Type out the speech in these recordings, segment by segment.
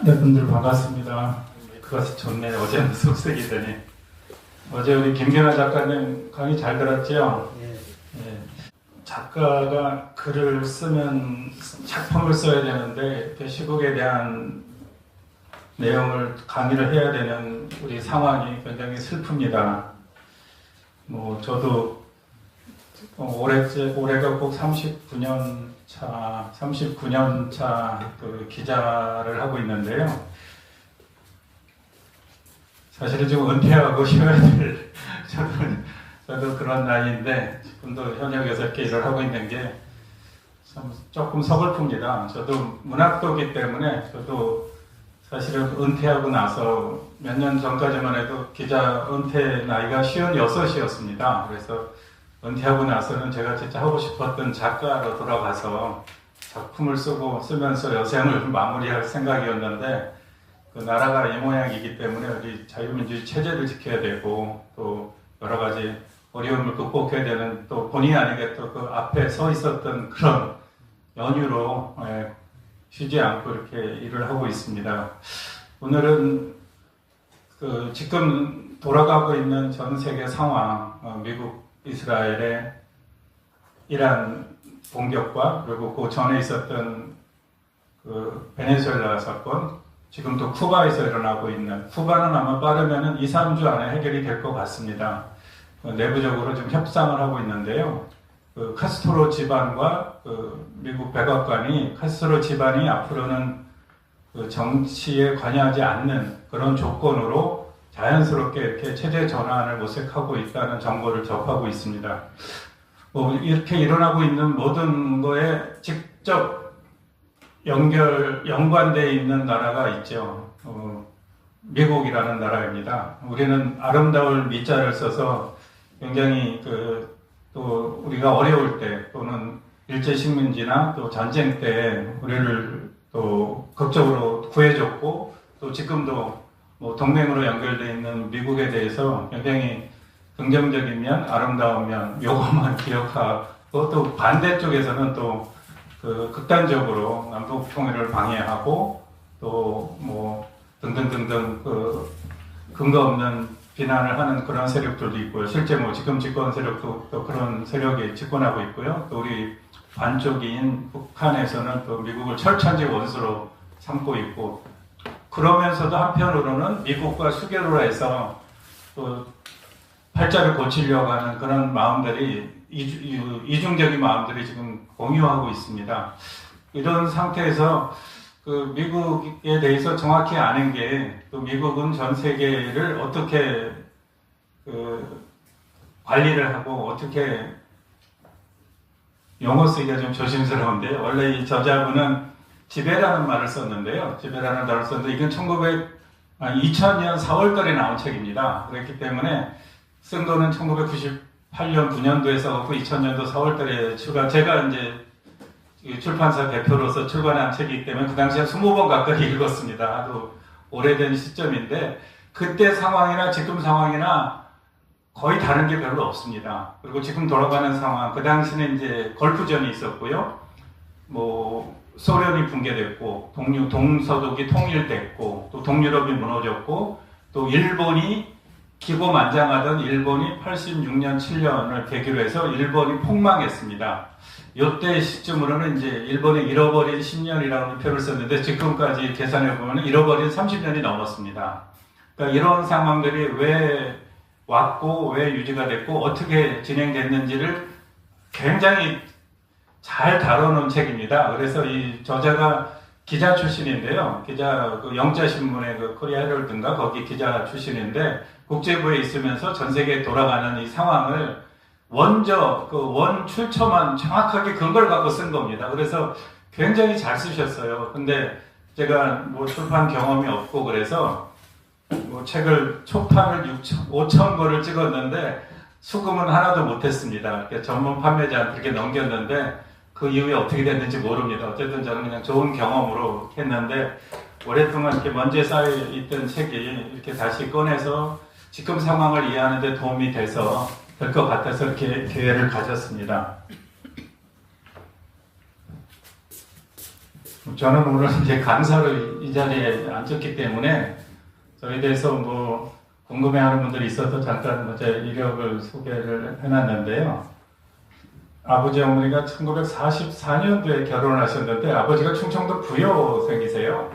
네, 분들 반갑습니다. 그것이 좋네. 어제는 속색이더니. 어제 우리 김경아 작가님 강의 잘 들었죠? 예. 작가가 글을 쓰면 작품을 써야 되는데 이렇게 시국에 대한 내용을 강의를 해야 되는 우리 상황이 굉장히 슬픕니다. 저도 올해가 꼭 39년 차 그 기자를 하고 있는데요. 사실은 지금 은퇴하고 쉬어야 될 저도 그런 나이인데 지금도 현역에서 이렇게 일을 하고 있는 게 참 조금 서글픕니다. 저도 문학도기 때문에 저도 사실은 은퇴하고 나서 몇 년 전까지만 해도 기자 은퇴 나이가 56이었습니다. 그래서 은퇴하고 나서는 제가 진짜 하고 싶었던 작가로 돌아가서 작품을 쓰면서 여생을 마무리할 생각이었는데 그 나라가 이 모양이기 때문에 우리 자유민주주의 체제를 지켜야 되고 또 여러 가지 어려움을 극복해야 되는 또 본의 아니게 또 그 앞에 서 있었던 그런 연유로 쉬지 않고 이렇게 일을 하고 있습니다. 오늘은 지금 돌아가고 있는 전 세계 상황, 미국, 이스라엘의 이란 공격과 그리고 그 전에 있었던 그 베네수엘라 사건, 지금 또 쿠바에서 일어나고 있는, 쿠바는 아마 빠르면 2, 3주 안에 해결이 될 것 같습니다. 내부적으로 좀 협상을 하고 있는데요. 그 카스트로 집안과 그 미국 백악관이 카스트로 집안이 앞으로는 그 정치에 관여하지 않는 그런 조건으로 자연스럽게 이렇게 체제 전환을 모색하고 있다는 정보를 접하고 있습니다. 이렇게 일어나고 있는 모든 거에 직접 연관되어 있는 나라가 있죠. 미국이라는 나라입니다. 우리는 아름다울 미자를 써서 굉장히 또 우리가 어려울 때 또는 일제식민지나 또 전쟁 때 우리를 또 극적으로 구해줬고 또 지금도 동맹으로 연결되어 있는 미국에 대해서 굉장히 긍정적인 면, 아름다운 면, 요것만 기억하고 또 반대쪽에서는 또 극단적으로 남북 통일을 방해하고 또 등등등등 근거 없는 비난을 하는 그런 세력들도 있고요. 실제 지금 집권 세력도 또 그런 세력이 집권하고 있고요. 또 우리 반쪽인 북한에서는 또 미국을 철천지 원수로 삼고 있고 그러면서도 한편으로는 미국과 수교를 해서 또 팔자를 고치려고 하는 그런 마음들이 이중적인 마음들이 지금 공유하고 있습니다. 이런 상태에서 그 미국에 대해서 정확히 아는 게 또 미국은 전 세계를 어떻게 관리를 하고 어떻게 용어 쓰기가 좀 조심스러운데 원래 이 저자분은 지배라는 말을 썼는데요. 지배라는 말을 썼는데 이건 2000년 4월달에 나온 책입니다. 그렇기 때문에 쓴 거는 1998년 9년도에 써갖고 2000년도 4월달에 제가 이제 출판사 대표로서 출간한 책이기 때문에 그 당시에 20번 가까이 읽었습니다. 아주 오래된 시점인데 그때 상황이나 지금 상황이나 거의 다른 게 별로 없습니다. 그리고 지금 돌아가는 상황, 그 당시는 이제 걸프전이 있었고요. 소련이 붕괴됐고, 동서독이 통일됐고, 또 동유럽이 무너졌고, 또 일본이 기고만장하던 일본이 86년, 7년을 계기로 해서 일본이 폭망했습니다. 이때 시점으로는 이제 일본이 잃어버린 10년이라는 표현을 썼는데 지금까지 계산해 보면 잃어버린 30년이 넘었습니다. 그러니까 이런 상황들이 왜 왔고 왜 유지가 됐고 어떻게 진행됐는지를 굉장히 잘 다뤄놓은 책입니다. 그래서 이 저자가 기자 출신인데요. 영자신문의 코리아 헤럴드인가 거기 기자 출신인데 국제부에 있으면서 전 세계에 돌아가는 이 상황을 먼저 원 출처만 정확하게 근거를 갖고 쓴 겁니다. 그래서 굉장히 잘 쓰셨어요. 근데 제가 출판 경험이 없고 그래서 책을 초판을 5,000권을 찍었는데 수금은 하나도 못했습니다. 전문 판매자한테 이렇게 넘겼는데 그 이후에 어떻게 됐는지 모릅니다. 어쨌든 저는 그냥 좋은 경험으로 했는데 오랫동안 이렇게 먼지에 쌓여있던 책이 이렇게 다시 꺼내서 지금 상황을 이해하는 데 도움이 돼서 될 것 같아서 이렇게 기회를 가졌습니다. 저는 오늘 이제 강사로 이 자리에 앉았기 때문에 저에 대해서 뭐 궁금해하는 분들이 있어서 잠깐 제 이력을 소개를 해놨는데요. 아버지 어머니가 1944년도에 결혼하셨는데 아버지가 충청도 부여생이세요.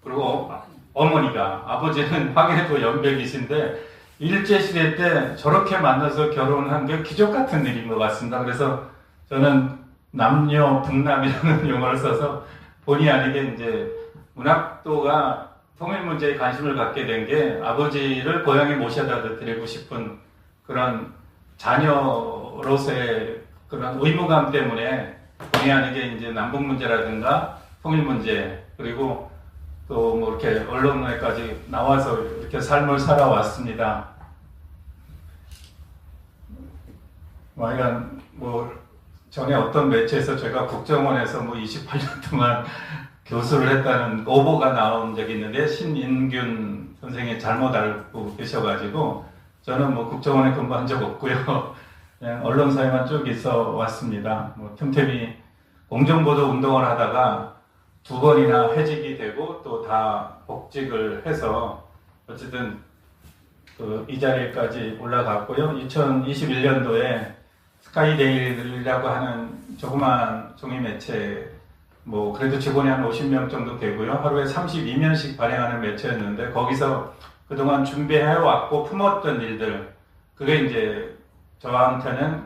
그리고 어머니가, 아버지는 화계도 연백이신데 일제시대 때 저렇게 만나서 결혼한 게 기적 같은 일인 것 같습니다. 그래서 저는 남녀 북남이라는 용어를 써서 본의 아니게 이제 문학도가 통일 문제에 관심을 갖게 된 게 아버지를 고향에 모셔다 드리고 싶은 그런 자녀로서의 그런 의무감 때문에 본의 아니게 이제 남북 문제라든가 통일 문제 그리고 또 뭐 이렇게 언론에까지 나와서 이렇게 삶을 살아왔습니다. 하여간 뭐 전에 어떤 매체에서 제가 국정원에서 뭐 28년 동안 교수를 했다는 오보가 나온 적이 있는데 신인균 선생이 잘못 알고 계셔가지고 저는 뭐 국정원에 근무한 적 없고요. 그냥 언론사에만 쭉 있어 왔습니다. 뭐 틈틈이 공정보도 운동을 하다가 2번이나 해직이 되고 또 다 복직을 해서 어쨌든 이 자리까지 올라갔고요. 2021년도에 스카이데일리라고 하는 조그만 종이 매체 뭐 그래도 직원이 한 50명 정도 되고요. 하루에 32면씩 발행하는 매체였는데 거기서 그동안 준비해왔고 품었던 일들 그게 이제 저한테는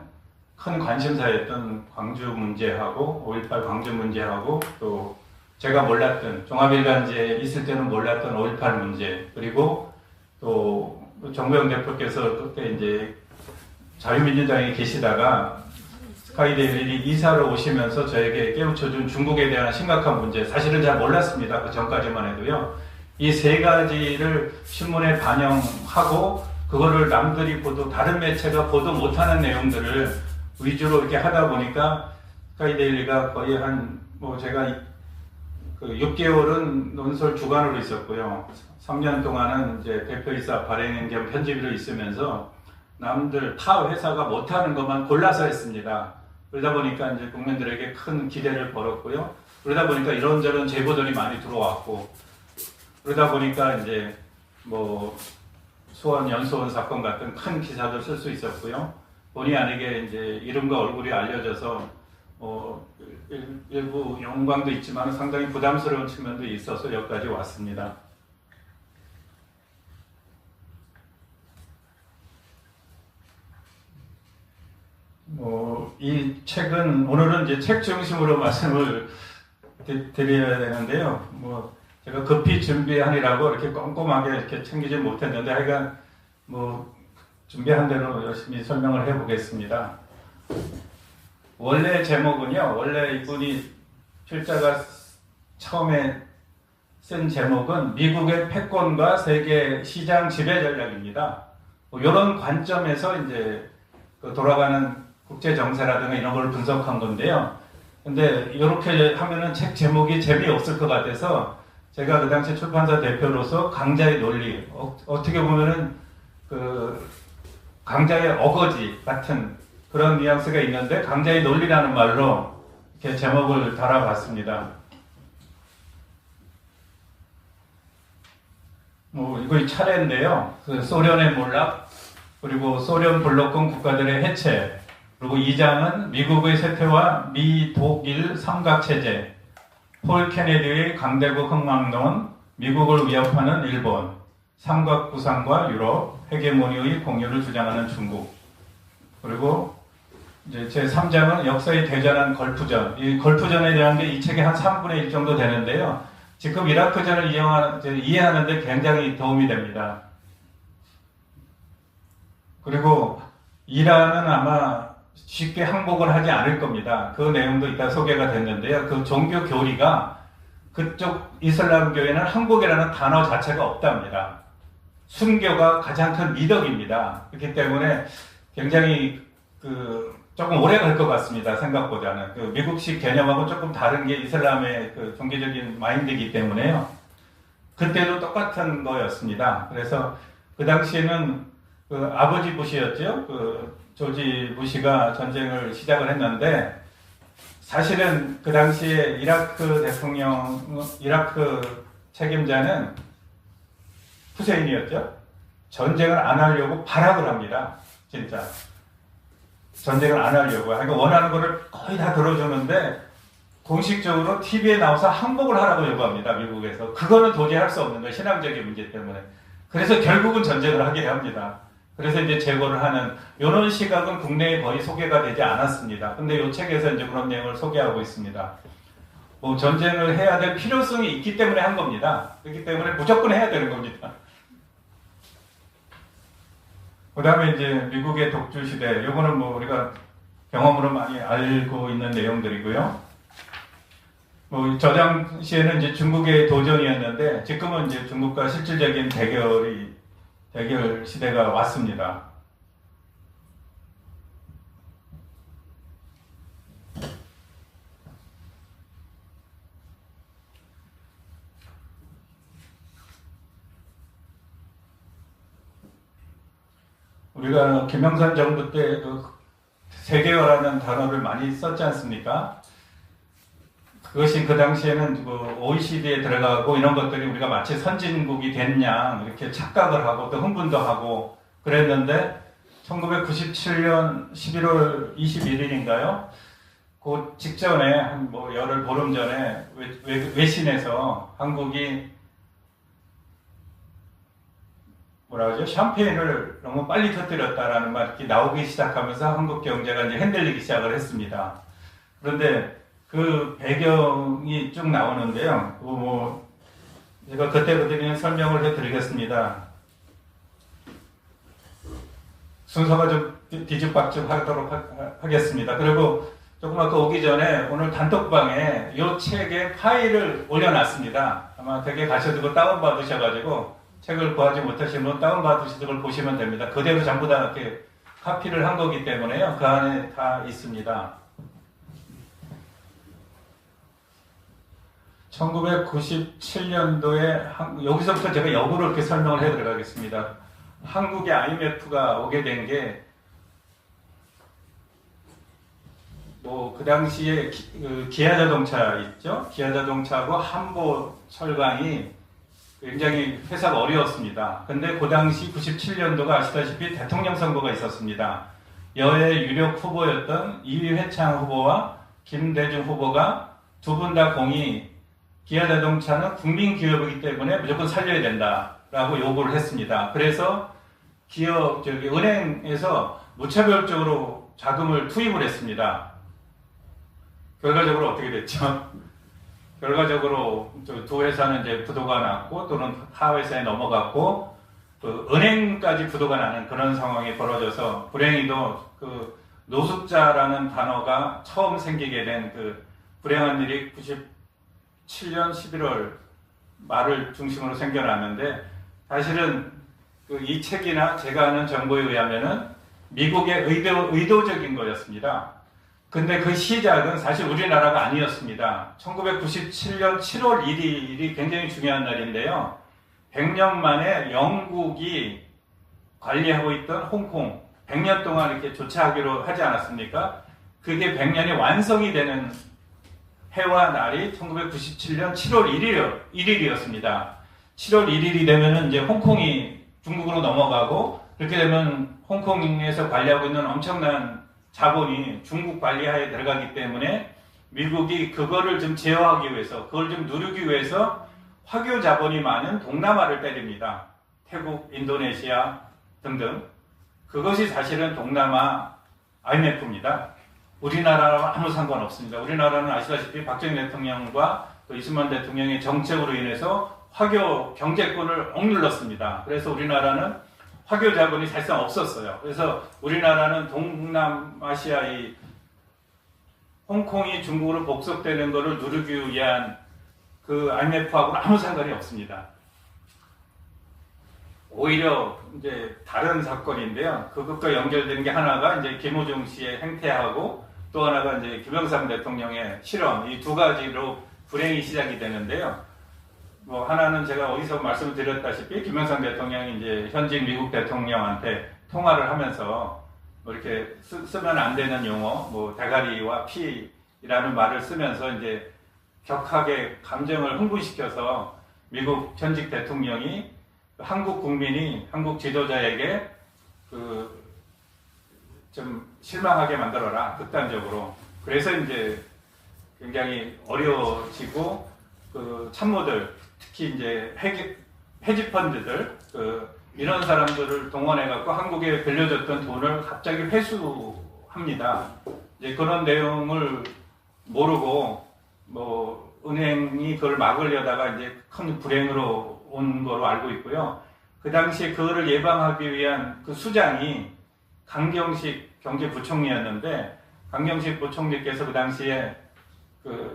큰 관심사였던 광주 문제하고 5.18 광주 문제하고 또 제가 몰랐던 종합일간지에 있을 때는 몰랐던 5.18 문제 그리고 또 정부영 대표께서 그때 이제 자유민주당에 계시다가 스카이데일리 이사로 오시면서 저에게 깨우쳐준 중국에 대한 심각한 문제 사실은 잘 몰랐습니다. 그 전까지만 해도요. 이 세 가지를 신문에 반영하고 그거를 남들이 보도 다른 매체가 보도 못하는 내용들을 위주로 이렇게 하다 보니까 스카이데일리가 거의 뭐 제가 그 6개월은 논설 주간으로 있었고요. 3년 동안은 이제 대표이사 발행 겸 편집으로 있으면서 남들 타 회사가 못하는 것만 골라서 했습니다. 그러다 보니까 이제 국민들에게 큰 기대를 걸었고요. 그러다 보니까 이런저런 제보들이 많이 들어왔고, 그러다 보니까 이제 뭐 수원 연수원 사건 같은 큰 기사도 쓸 수 있었고요. 본의 아니게 이제 이름과 얼굴이 알려져서 일부 영광도 있지만 상당히 부담스러운 측면도 있어서 여기까지 왔습니다. 이 책은 오늘은 이제 책 중심으로 말씀을 드려야 되는데요. 제가 급히 준비하느라고 이렇게 꼼꼼하게 이렇게 챙기지 못했는데 하여간 준비한 대로 열심히 설명을 해보겠습니다. 원래 제목은요. 원래 이분이 필자가 처음에 쓴 제목은 미국의 패권과 세계 시장 지배 전략입니다. 이런 관점에서 이제 돌아가는 국제 정세라든가 이런 걸 분석한 건데요. 근데 이렇게 하면은 책 제목이 재미없을 것 같아서 제가 그 당시 출판사 대표로서 강자의 논리, 어떻게 보면은 강자의 어거지 같은 그런 뉘앙스가 있는데 강자의 논리라는 말로 이렇게 제목을 달아봤습니다. 이거 차례인데요. 소련의 몰락, 그리고 소련 블록권 국가들의 해체, 그리고 2장은 미국의 쇠퇴와 미, 독일 삼각체제, 폴 케네디의 강대국 흥망론, 미국을 위협하는 일본, 삼각구상과 유럽, 헤게모니의 공유를 주장하는 중국, 그리고 이제 제 3장은 역사의 대전한 걸프전. 이 걸프전에 대한 게 이 책의 한 3분의 1 정도 되는데요. 지금 이라크전을 이해하는 데 굉장히 도움이 됩니다. 그리고 이란은 아마 쉽게 항복을 하지 않을 겁니다. 그 내용도 이따 소개가 됐는데요. 그 종교 교리가 그쪽 이슬람교에는 항복이라는 단어 자체가 없답니다. 순교가 가장 큰 미덕입니다. 그렇기 때문에 굉장히 조금 오래 갈 것 같습니다. 생각보다는. 미국식 개념하고 조금 다른 게 이슬람의 종교적인 마인드이기 때문에요. 그때도 똑같은 거였습니다. 그래서 그 당시에는 아버지 부시였죠. 조지 부시가 전쟁을 시작을 했는데 사실은 그 당시에 이라크 책임자는 후세인이었죠. 전쟁을 안 하려고 발악을 합니다. 진짜. 전쟁을 안 하려고. 그러니까 원하는 거를 거의 다 들어주는데 공식적으로 TV에 나와서 항복을 하라고 요구합니다. 미국에서. 그거는 도저히 할 수 없는 거예요. 신앙적인 문제 때문에. 그래서 결국은 전쟁을 하게 합니다. 그래서 이제 제거를 하는 이런 시각은 국내에 거의 소개가 되지 않았습니다. 근데 이 책에서 이제 그런 내용을 소개하고 있습니다. 뭐 전쟁을 해야 될 필요성이 있기 때문에 한 겁니다. 그렇기 때문에 무조건 해야 되는 겁니다. 그 다음에 이제 미국의 독주 시대, 요거는 뭐 우리가 경험으로 많이 알고 있는 내용들이고요. 뭐 저 당시에는 이제 중국의 도전이었는데 지금은 이제 중국과 실질적인 대결 시대가 왔습니다. 우리가 김영삼 정부 때 그 세계화라는 단어를 많이 썼지 않습니까? 그것이 그 당시에는 그 OECD에 들어가고 이런 것들이 우리가 마치 선진국이 됐냐 이렇게 착각을 하고 또 흥분도 하고 그랬는데 1997년 11월 21일인가요? 그 직전에 한 뭐 열흘 보름 전에 외신에서 한국이 뭐라 그러죠? 샴페인을 너무 빨리 터뜨렸다라는 말이 나오기 시작하면서 한국 경제가 이제 흔들리기 시작을 했습니다. 그런데 그 배경이 쭉 나오는데요. 뭐 제가 그때부터 그냥 설명을 해드리겠습니다. 순서가 좀 뒤죽박죽 하도록 하겠습니다. 그리고 조금 아까 오기 전에 오늘 단톡방에 이 책의 파일을 올려놨습니다. 아마 댁에 가셔도 다운받으셔가지고 책을 구하지 못하시는 분 다운받으시는 걸 보시면 됩니다. 그대로 전부 다 이렇게 카피를 한 거기 때문에요. 그 안에 다 있습니다. 1997년도에 여기서부터 제가 역으로 이렇게 설명을 해 들어가겠습니다. 한국의 IMF가 오게 된 게 뭐 그 당시에 기아자동차 있죠? 기아자동차하고 한보철강이 굉장히 회사가 어려웠습니다. 근데 그 당시 97년도가 아시다시피 대통령 선거가 있었습니다. 여야 유력 후보였던 이회창 후보와 김대중 후보가 두 분 다 공이 기아자동차는 국민기업이기 때문에 무조건 살려야 된다라고 요구를 했습니다. 그래서 은행에서 무차별적으로 자금을 투입을 했습니다. 결과적으로 어떻게 됐죠? 결과적으로 두 회사는 이제 부도가 났고 또는 타 회사에 넘어갔고 또 은행까지 부도가 나는 그런 상황이 벌어져서 불행히도 그 노숙자라는 단어가 처음 생기게 된 그 불행한 일이 97년 11월 말을 중심으로 생겨났는데 사실은 이 책이나 제가 아는 정보에 의하면은 미국의 의도적인 거였습니다. 근데 그 시작은 사실 우리나라가 아니었습니다. 1997년 7월 1일이 굉장히 중요한 날인데요. 100년 만에 영국이 관리하고 있던 홍콩 100년 동안 이렇게 조차하기로 하지 않았습니까? 그게 100년이 완성이 되는 해와 날이 1997년 7월 1일이었습니다. 7월 1일이 되면은 이제 홍콩이 중국으로 넘어가고 그렇게 되면 홍콩에서 관리하고 있는 엄청난 자본이 중국 관리하에 들어가기 때문에 미국이 그거를 좀 제어하기 위해서 그걸 좀 누르기 위해서 화교 자본이 많은 동남아를 때립니다. 태국, 인도네시아 등등. 그것이 사실은 동남아 IMF입니다. 우리나라와 아무 상관없습니다. 우리나라는 아시다시피 박정희 대통령과 또 이승만 대통령의 정책으로 인해서 화교 경제권을 억눌렀습니다. 그래서 우리나라는 화교 자본이 사실상 없었어요. 그래서 우리나라는 동남아시아의 홍콩이 중국으로 복속되는 것을 누르기 위한 그 IMF하고는 아무 상관이 없습니다. 오히려 이제 다른 사건인데요. 그것과 연결되는 게 하나가 이제 김호중 씨의 행태하고 또 하나가 이제 김영삼 대통령의 실언, 이 두 가지로 불행이 시작이 되는데요. 뭐 하나는 제가 어디서 말씀을 드렸다시피 김영삼 대통령이 이제 현직 미국 대통령한테 통화를 하면서 뭐 이렇게 쓰면 안 되는 용어, 뭐 대가리와 피 이라는 말을 쓰면서 이제 격하게 감정을 흥분시켜서 미국 전직 대통령이 한국 국민이 한국 지도자에게 좀 실망하게 만들어라, 극단적으로. 그래서 이제 굉장히 어려워지고 참모들, 특히 이제 헤지펀드들 이런 사람들을 동원해갖고 한국에 빌려줬던 돈을 갑자기 회수합니다. 이제 그런 내용을 모르고 은행이 그걸 막으려다가 이제 큰 불행으로 온 거로 알고 있고요. 그 당시에 그거를 예방하기 위한 그 수장이 강경식 경제부총리였는데, 강경식 부총리께서 그 당시에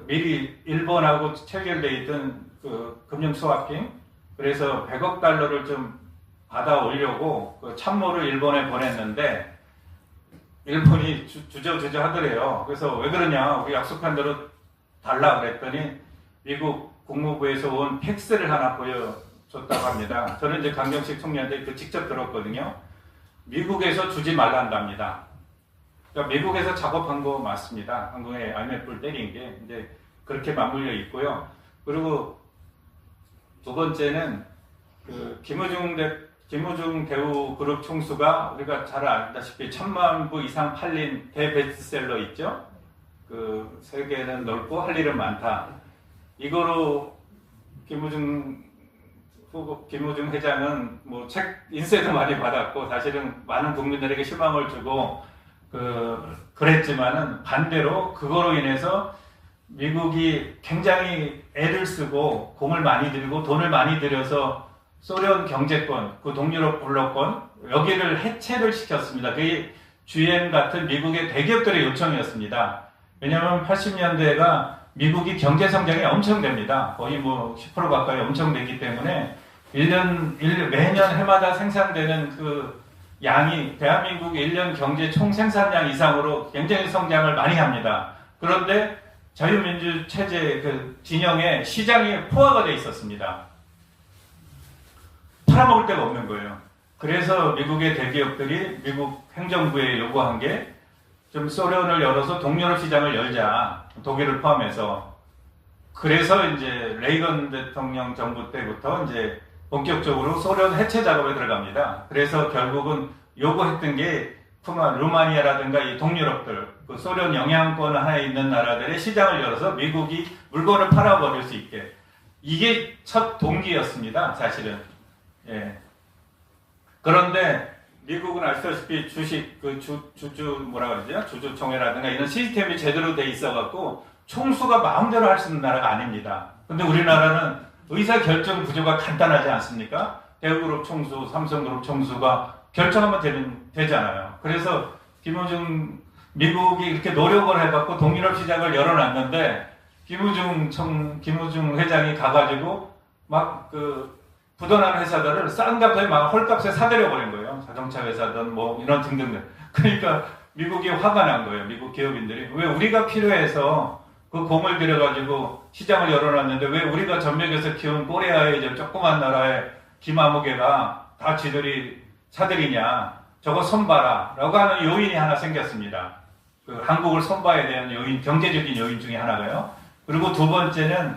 미리 일본하고 체결되어 있던 금융 스와핑, 그래서 100억 달러를 좀 받아 오려고 참모를 일본에 보냈는데, 일본이 주저주저 하더래요. 그래서 왜 그러냐, 우리 약속한 대로 달라 그랬더니 미국 국무부에서 온 팩스를 하나 보여줬다고 합니다. 저는 이제 강경식 총리한테 직접 들었거든요. 미국에서 주지 말란답니다. 그러니까 미국에서 작업한 거 맞습니다. 한국에 IMF를 때린 게 이제 그렇게 맞물려 있고요. 그리고 두 번째는 김우중 대우 그룹 총수가 우리가 잘 알다시피 1000만 부 이상 팔린 대베스트셀러 있죠? 세계는 넓고 할 일은 많다. 이거로 김우중 회장은 책 인쇄도 많이 받았고 사실은 많은 국민들에게 실망을 주고 그랬지만은 반대로 그거로 인해서 미국이 굉장히 애를 쓰고 공을 많이 들이고 돈을 많이 들여서 소련 경제권, 동유럽 블록권 여기를 해체를 시켰습니다. 그게 GM 같은 미국의 대기업들의 요청이었습니다. 왜냐하면 80년대가 미국이 경제 성장이 엄청 됩니다. 거의 10% 가까이 엄청 되기 때문에 매년 해마다 생산되는 양이 대한민국의 1년 경제 총 생산량 이상으로 굉장히 성장을 많이 합니다. 그런데 자유민주 체제 진영에 시장이 포화가 되어 있었습니다. 팔아먹을 데가 없는 거예요. 그래서 미국의 대기업들이 미국 행정부에 요구한 게 좀 소련을 열어서 동유럽 시장을 열자, 독일을 포함해서. 그래서 이제 레이건 대통령 정부 때부터 이제 본격적으로 소련 해체 작업에 들어갑니다. 그래서 결국은 요구했던 게 루마니아라든가 이 동유럽들, 소련 영향권 하에 있는 나라들의 시장을 열어서 미국이 물건을 팔아버릴 수 있게. 이게 첫 동기였습니다, 사실은. 예. 그런데 미국은 아시다시피 주식, 주주총회라든가 이런 시스템이 제대로 돼 있어갖고 총수가 마음대로 할 수 있는 나라가 아닙니다. 근데 우리나라는 의사결정 구조가 간단하지 않습니까? 대우그룹 총수, 삼성그룹 총수가 결정하면 되잖아요. 그래서 미국이 이렇게 노력을 해갖고 동유럽 시장을 열어놨는데, 김우중 회장이 가가지고 부도난 회사들을 싼 값에 헐값에 사들여 버린 거예요. 자동차 회사든 이런 등등등. 그러니까 미국이 화가 난 거예요. 미국 기업인들이. 왜 우리가 필요해서 공을 들여가지고 시장을 열어놨는데 왜 우리가 전역에서 키운 코리아의 이제 조그만 나라의 김아무개가 다 지들이 사들이냐. 저거 손봐라. 라고 하는 요인이 하나 생겼습니다. 한국을 손봐야 되는 요인, 경제적인 요인 중에 하나가요. 그리고 두 번째는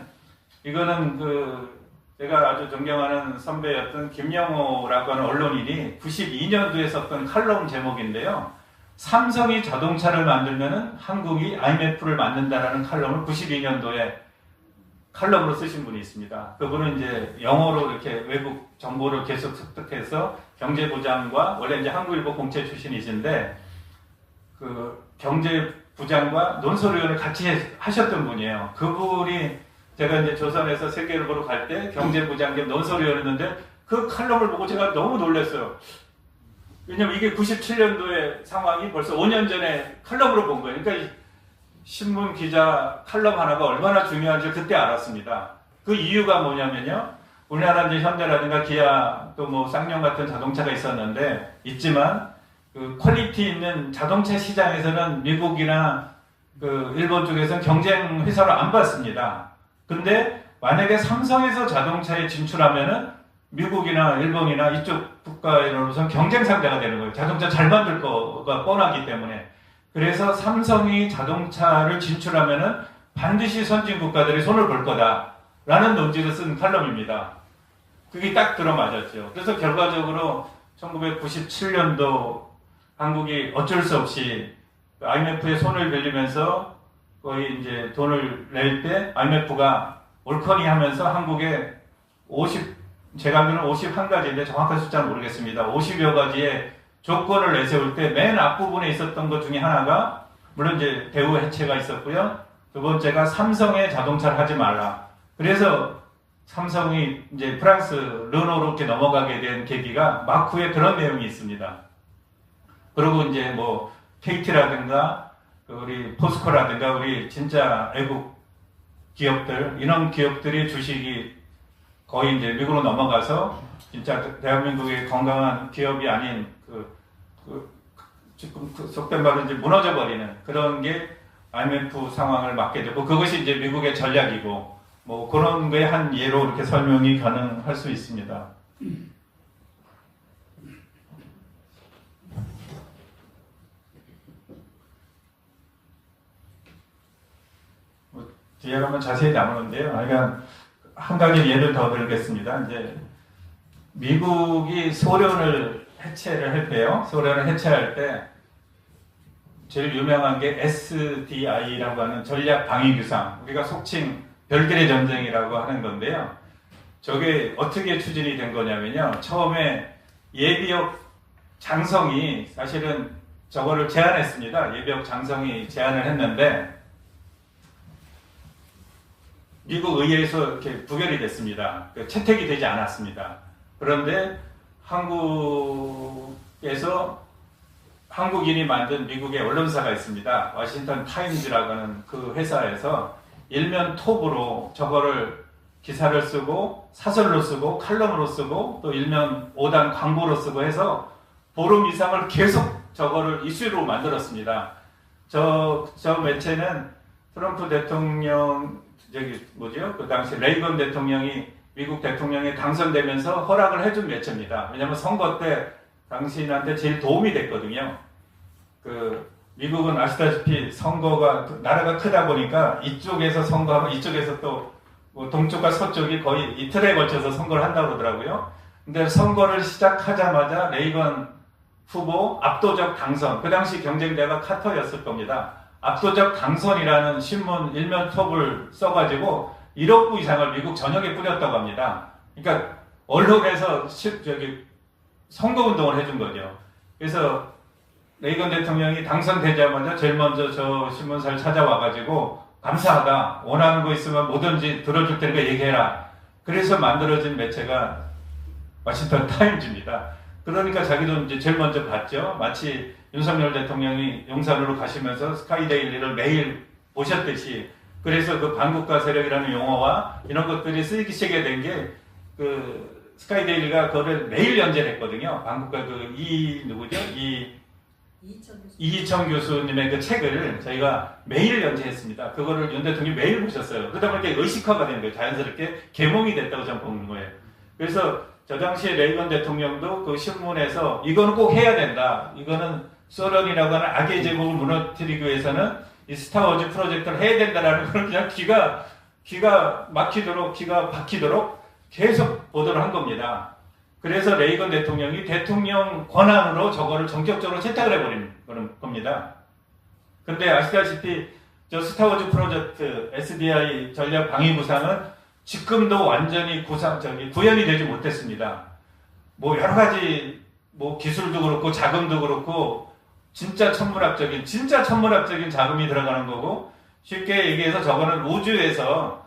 이거는 제가 아주 존경하는 선배였던 김영호라고 하는 언론인이 92년도에 썼던 칼럼 제목인데요. 삼성이 자동차를 만들면은 한국이 IMF를 만든다라는 칼럼을 92년도에 칼럼으로 쓰신 분이 있습니다. 그분은 이제 영어로 이렇게 외국 정보를 계속 습득해서 경제부장과 원래 이제 한국일보 공채 출신이신데 경제부장과 논설위원을 같이 하셨던 분이에요. 그분이 제가 이제 조선에서 세계일보로 갈 때 경제부장 겸 논설위원이었는데 그 칼럼을 보고 제가 너무 놀랐어요. 왜냐면 이게 97년도의 상황이 벌써 5년 전에 칼럼으로 본 거예요. 그러니까 신문 기자 칼럼 하나가 얼마나 중요한지 그때 알았습니다. 그 이유가 뭐냐면요. 우리나라 이제 현대라든가 기아 또 쌍용 같은 자동차가 있지만 퀄리티 있는 자동차 시장에서는 미국이나 일본 쪽에서는 경쟁 회사를 안 받습니다. 근데 만약에 삼성에서 자동차에 진출하면은 미국이나 일본이나 이쪽 국가로서는 경쟁 상대가 되는 거예요. 자동차 잘 만들 거가 뻔하기 때문에. 그래서 삼성이 자동차를 진출하면은 반드시 선진 국가들이 손을 볼 거다라는 논지를 쓴 칼럼입니다. 그게 딱 들어맞았죠. 그래서 결과적으로 1997년도 한국이 어쩔 수 없이 IMF에 손을 빌리면서 거의 이제 돈을 낼 때 IMF가 올커니 하면서 한국에 제가 알기로는 51가지인데 정확한 숫자는 모르겠습니다. 50여 가지의 조건을 내세울 때 맨 앞부분에 있었던 것 중에 하나가 물론 이제 대우 해체가 있었고요. 두 번째가 삼성의 자동차를 하지 말라. 그래서 삼성이 이제 프랑스 르노로 이렇게 넘어가게 된 계기가 마크에 그런 내용이 있습니다. 그리고 이제 뭐 KT라든가 우리 포스코라든가 우리 진짜 외국 기업들 이런 기업들의 주식이 거의 이제 미국으로 넘어가서 진짜 대한민국의 건강한 기업이 아닌 지금 속된 말로 이제 무너져 버리는 그런 게 IMF 상황을 맞게 되고 그것이 이제 미국의 전략이고 뭐 그런 거에 한 예로 이렇게 설명이 가능할 수 있습니다. 뒤에 가면 자세히 나오는데요. 그러니까 한 가지 예를 더 들겠습니다. 이제 미국이 소련을 해체를 할 때요. 소련을 해체할 때 제일 유명한 게 SDI라고 하는 전략 방위 규상. 우리가 속칭 별들의 전쟁이라고 하는 건데요. 저게 어떻게 추진이 된 거냐면요. 처음에 예비역 장성이 사실은 저거를 제안했습니다. 예비역 장성이 제안을 했는데 미국 의회에서 이렇게 부결이 됐습니다. 채택이 되지 않았습니다. 그런데 한국에서 한국인이 만든 미국의 언론사가 있습니다. 워싱턴 타임즈라고 하는 그 회사에서 일면 톱으로 저거를 기사를 쓰고 사설로 쓰고 칼럼으로 쓰고 또 일면 5단 광고로 쓰고 해서 보름 이상을 계속 저거를 이슈로 만들었습니다. 저 매체는 트럼프 대통령 그 당시 레이건 대통령이 미국 대통령이 당선되면서 허락을 해준 매체입니다. 왜냐하면 선거 때 당신한테 제일 도움이 됐거든요. 미국은 아시다시피 선거가 나라가 크다 보니까 이쪽에서 선거하고 이쪽에서 또 뭐 동쪽과 서쪽이 거의 이틀에 걸쳐서 선거를 한다고 그러더라고요. 근데 선거를 시작하자마자 레이건 후보 압도적 당선. 그 당시 경쟁자가 카터였을 겁니다. 압도적 당선이라는 신문 일면 톱을 써가지고 1억 부 이상을 미국 전역에 뿌렸다고 합니다. 그러니까 언론에서 선거운동을 해준 거죠. 그래서 레이건 대통령이 당선되자마자 제일 먼저 저 신문사를 찾아와가지고 감사하다. 원하는 거 있으면 뭐든지 들어줄 테니까 얘기해라. 그래서 만들어진 매체가 워싱턴 타임즈입니다. 그러니까 자기도 이제 제일 먼저 봤죠. 마치 윤석열 대통령이 용산으로 가시면서 스카이데일리를 매일 보셨듯이 그래서 그 반국가 세력이라는 용어와 이런 것들이 쓰이기 시작하게 된 게 스카이데일리가 그거를 매일 연재했거든요. 반국가 이희청 교수님의 그 책을 저희가 매일 연재했습니다. 그거를 윤 대통령이 매일 보셨어요. 그러다 보니까 의식화가 된 거예요. 자연스럽게 계몽이 됐다고 저는 보는 거예요. 그래서 저 당시에 레이건 대통령도 그 신문에서 이거는 꼭 해야 된다. 이거는 소련이라고 하는 악의 제국을 무너뜨리기 위해서는 이 스타워즈 프로젝트를 해야 된다라는 걸 그냥 귀가 박히도록 계속 보도를 한 겁니다. 그래서 레이건 대통령이 대통령 권한으로 저거를 전격적으로 채택을 해버린 겁니다. 근데 아시다시피 저 스타워즈 프로젝트 SDI 전략 방위 구상은 지금도 완전히 구현이 되지 못했습니다. 뭐 여러 가지 뭐 기술도 그렇고 자금도 그렇고 진짜 천문학적인 자금이 들어가는 거고 쉽게 얘기해서 저거는 우주에서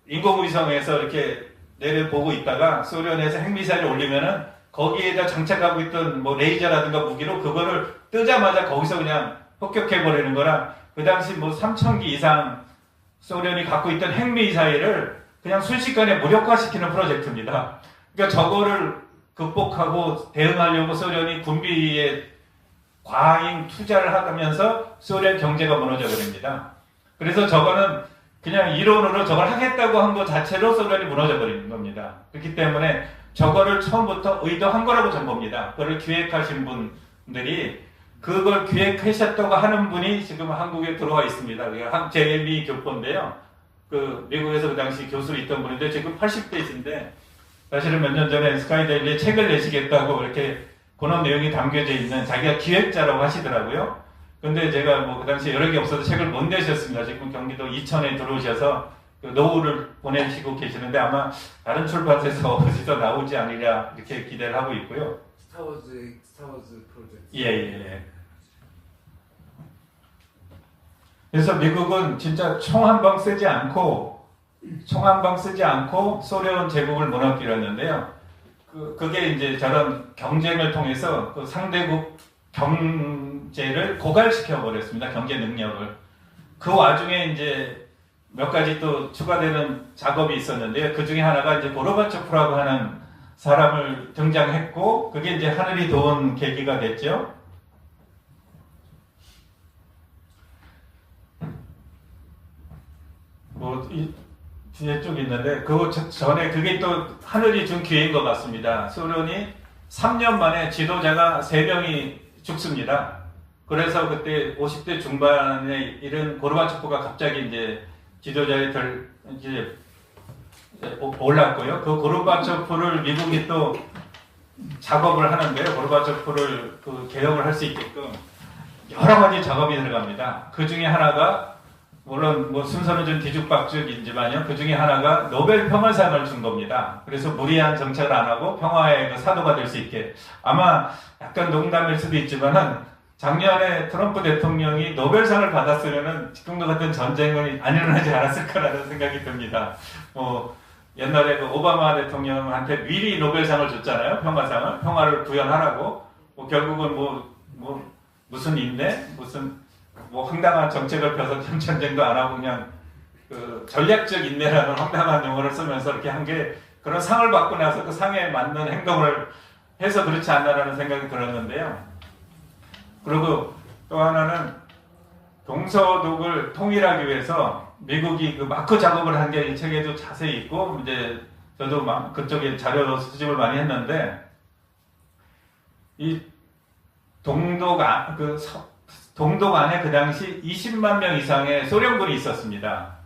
인공위성에서 이렇게 내려보고 있다가 소련에서 핵미사일을 올리면은 거기에다 장착하고 있던 뭐 레이저라든가 무기로 그거를 뜨자마자 거기서 그냥 폭격해버리는 거라 그 당시 뭐 3,000기 이상 소련이 갖고 있던 핵미사일을 그냥 순식간에 무력화시키는 프로젝트입니다. 그러니까 저거를 극복하고 대응하려고 소련이 군비에 과잉 투자를 하면서 소련 경제가 무너져 버립니다. 그래서 저거는 그냥 이론으로 저걸 하겠다고 한 것 자체로 소련이 무너져 버리는 겁니다. 그렇기 때문에 저거를 처음부터 의도한 거라고 저는 봅니다. 그걸 기획하신 분들이 그걸 기획하셨다고 하는 분이 지금 한국에 들어와 있습니다. 제미 교포인데요. 그 미국에서 그 당시 교수로 있던 분인데 지금 80대이신데 사실은 몇 년 전에 스카이데일리에 책을 내시겠다고 이렇게 그런 내용이 담겨져 있는 자기가 기획자라고 하시더라고요. 근데 제가 뭐 그 당시에 여력이 없어서 책을 못 내셨습니다. 지금 경기도 이천에 들어오셔서 그 노후를 보내시고 계시는데 아마 다른 출판사에서 어디서 나오지 않으랴 이렇게 기대를 하고 있고요. 스타워즈 프로젝트. 예. 그래서 미국은 진짜 총 한 방 쓰지 않고 소련 제국을 무너뜨려 했는데요. 그게 이제 저런 경쟁을 통해서 그 상대국 경제를 고갈시켜 버렸습니다. 경제 능력을. 그 와중에 이제 몇 가지 또 추가되는 작업이 있었는데요. 그 중에 하나가 이제 고르바초프라고 하는 사람을 등장했고, 그게 이제 하늘이 도운 계기가 됐죠. 이 뒤에 쪽 있는데, 그 전에 그게 또 하늘이 준 기회인 것 같습니다. 소련이 3년 만에 지도자가 3명이 죽습니다. 그래서 그때 50대 중반에 이른 고르바초프가 갑자기 이제 지도자에 이제 올랐고요. 그 고르바초프를 미국이 또 작업을 하는데요. 고르바초프를 그 개혁을 할 수 있게끔 여러 가지 작업이 들어갑니다. 그 중에 하나가 물론 뭐 순서는 좀 뒤죽박죽이지만요. 그 중에 하나가 노벨 평화상을 준 겁니다. 그래서 무리한 정책을 안 하고 평화의 그 사도가 될 수 있게. 아마 약간 농담일 수도 있지만은 작년에 트럼프 대통령이 노벨상을 받았으면은 지금과 같은 전쟁은 안 일어나지 않았을 거라는 생각이 듭니다. 옛날에 그 오바마 대통령한테 미리 노벨상을 줬잖아요. 평화상을. 평화를 구현하라고. 결국은 무슨 인내? 무슨 황당한 정책을 펴서 전쟁도 안 하고 그냥 그 전략적 인내라는 황당한 용어를 쓰면서 이렇게 한 게 그런 상을 받고 나서 그 상에 맞는 행동을 해서 그렇지 않나라는 생각이 들었는데요. 그리고 또 하나는 동서독을 통일하기 위해서 미국이 그 마크 작업을 한 게 이 책에도 자세히 있고 이제 저도 그쪽에 자료 수집을 많이 했는데 이 동독 안에 그 당시 20만 명 이상의 소련군이 있었습니다.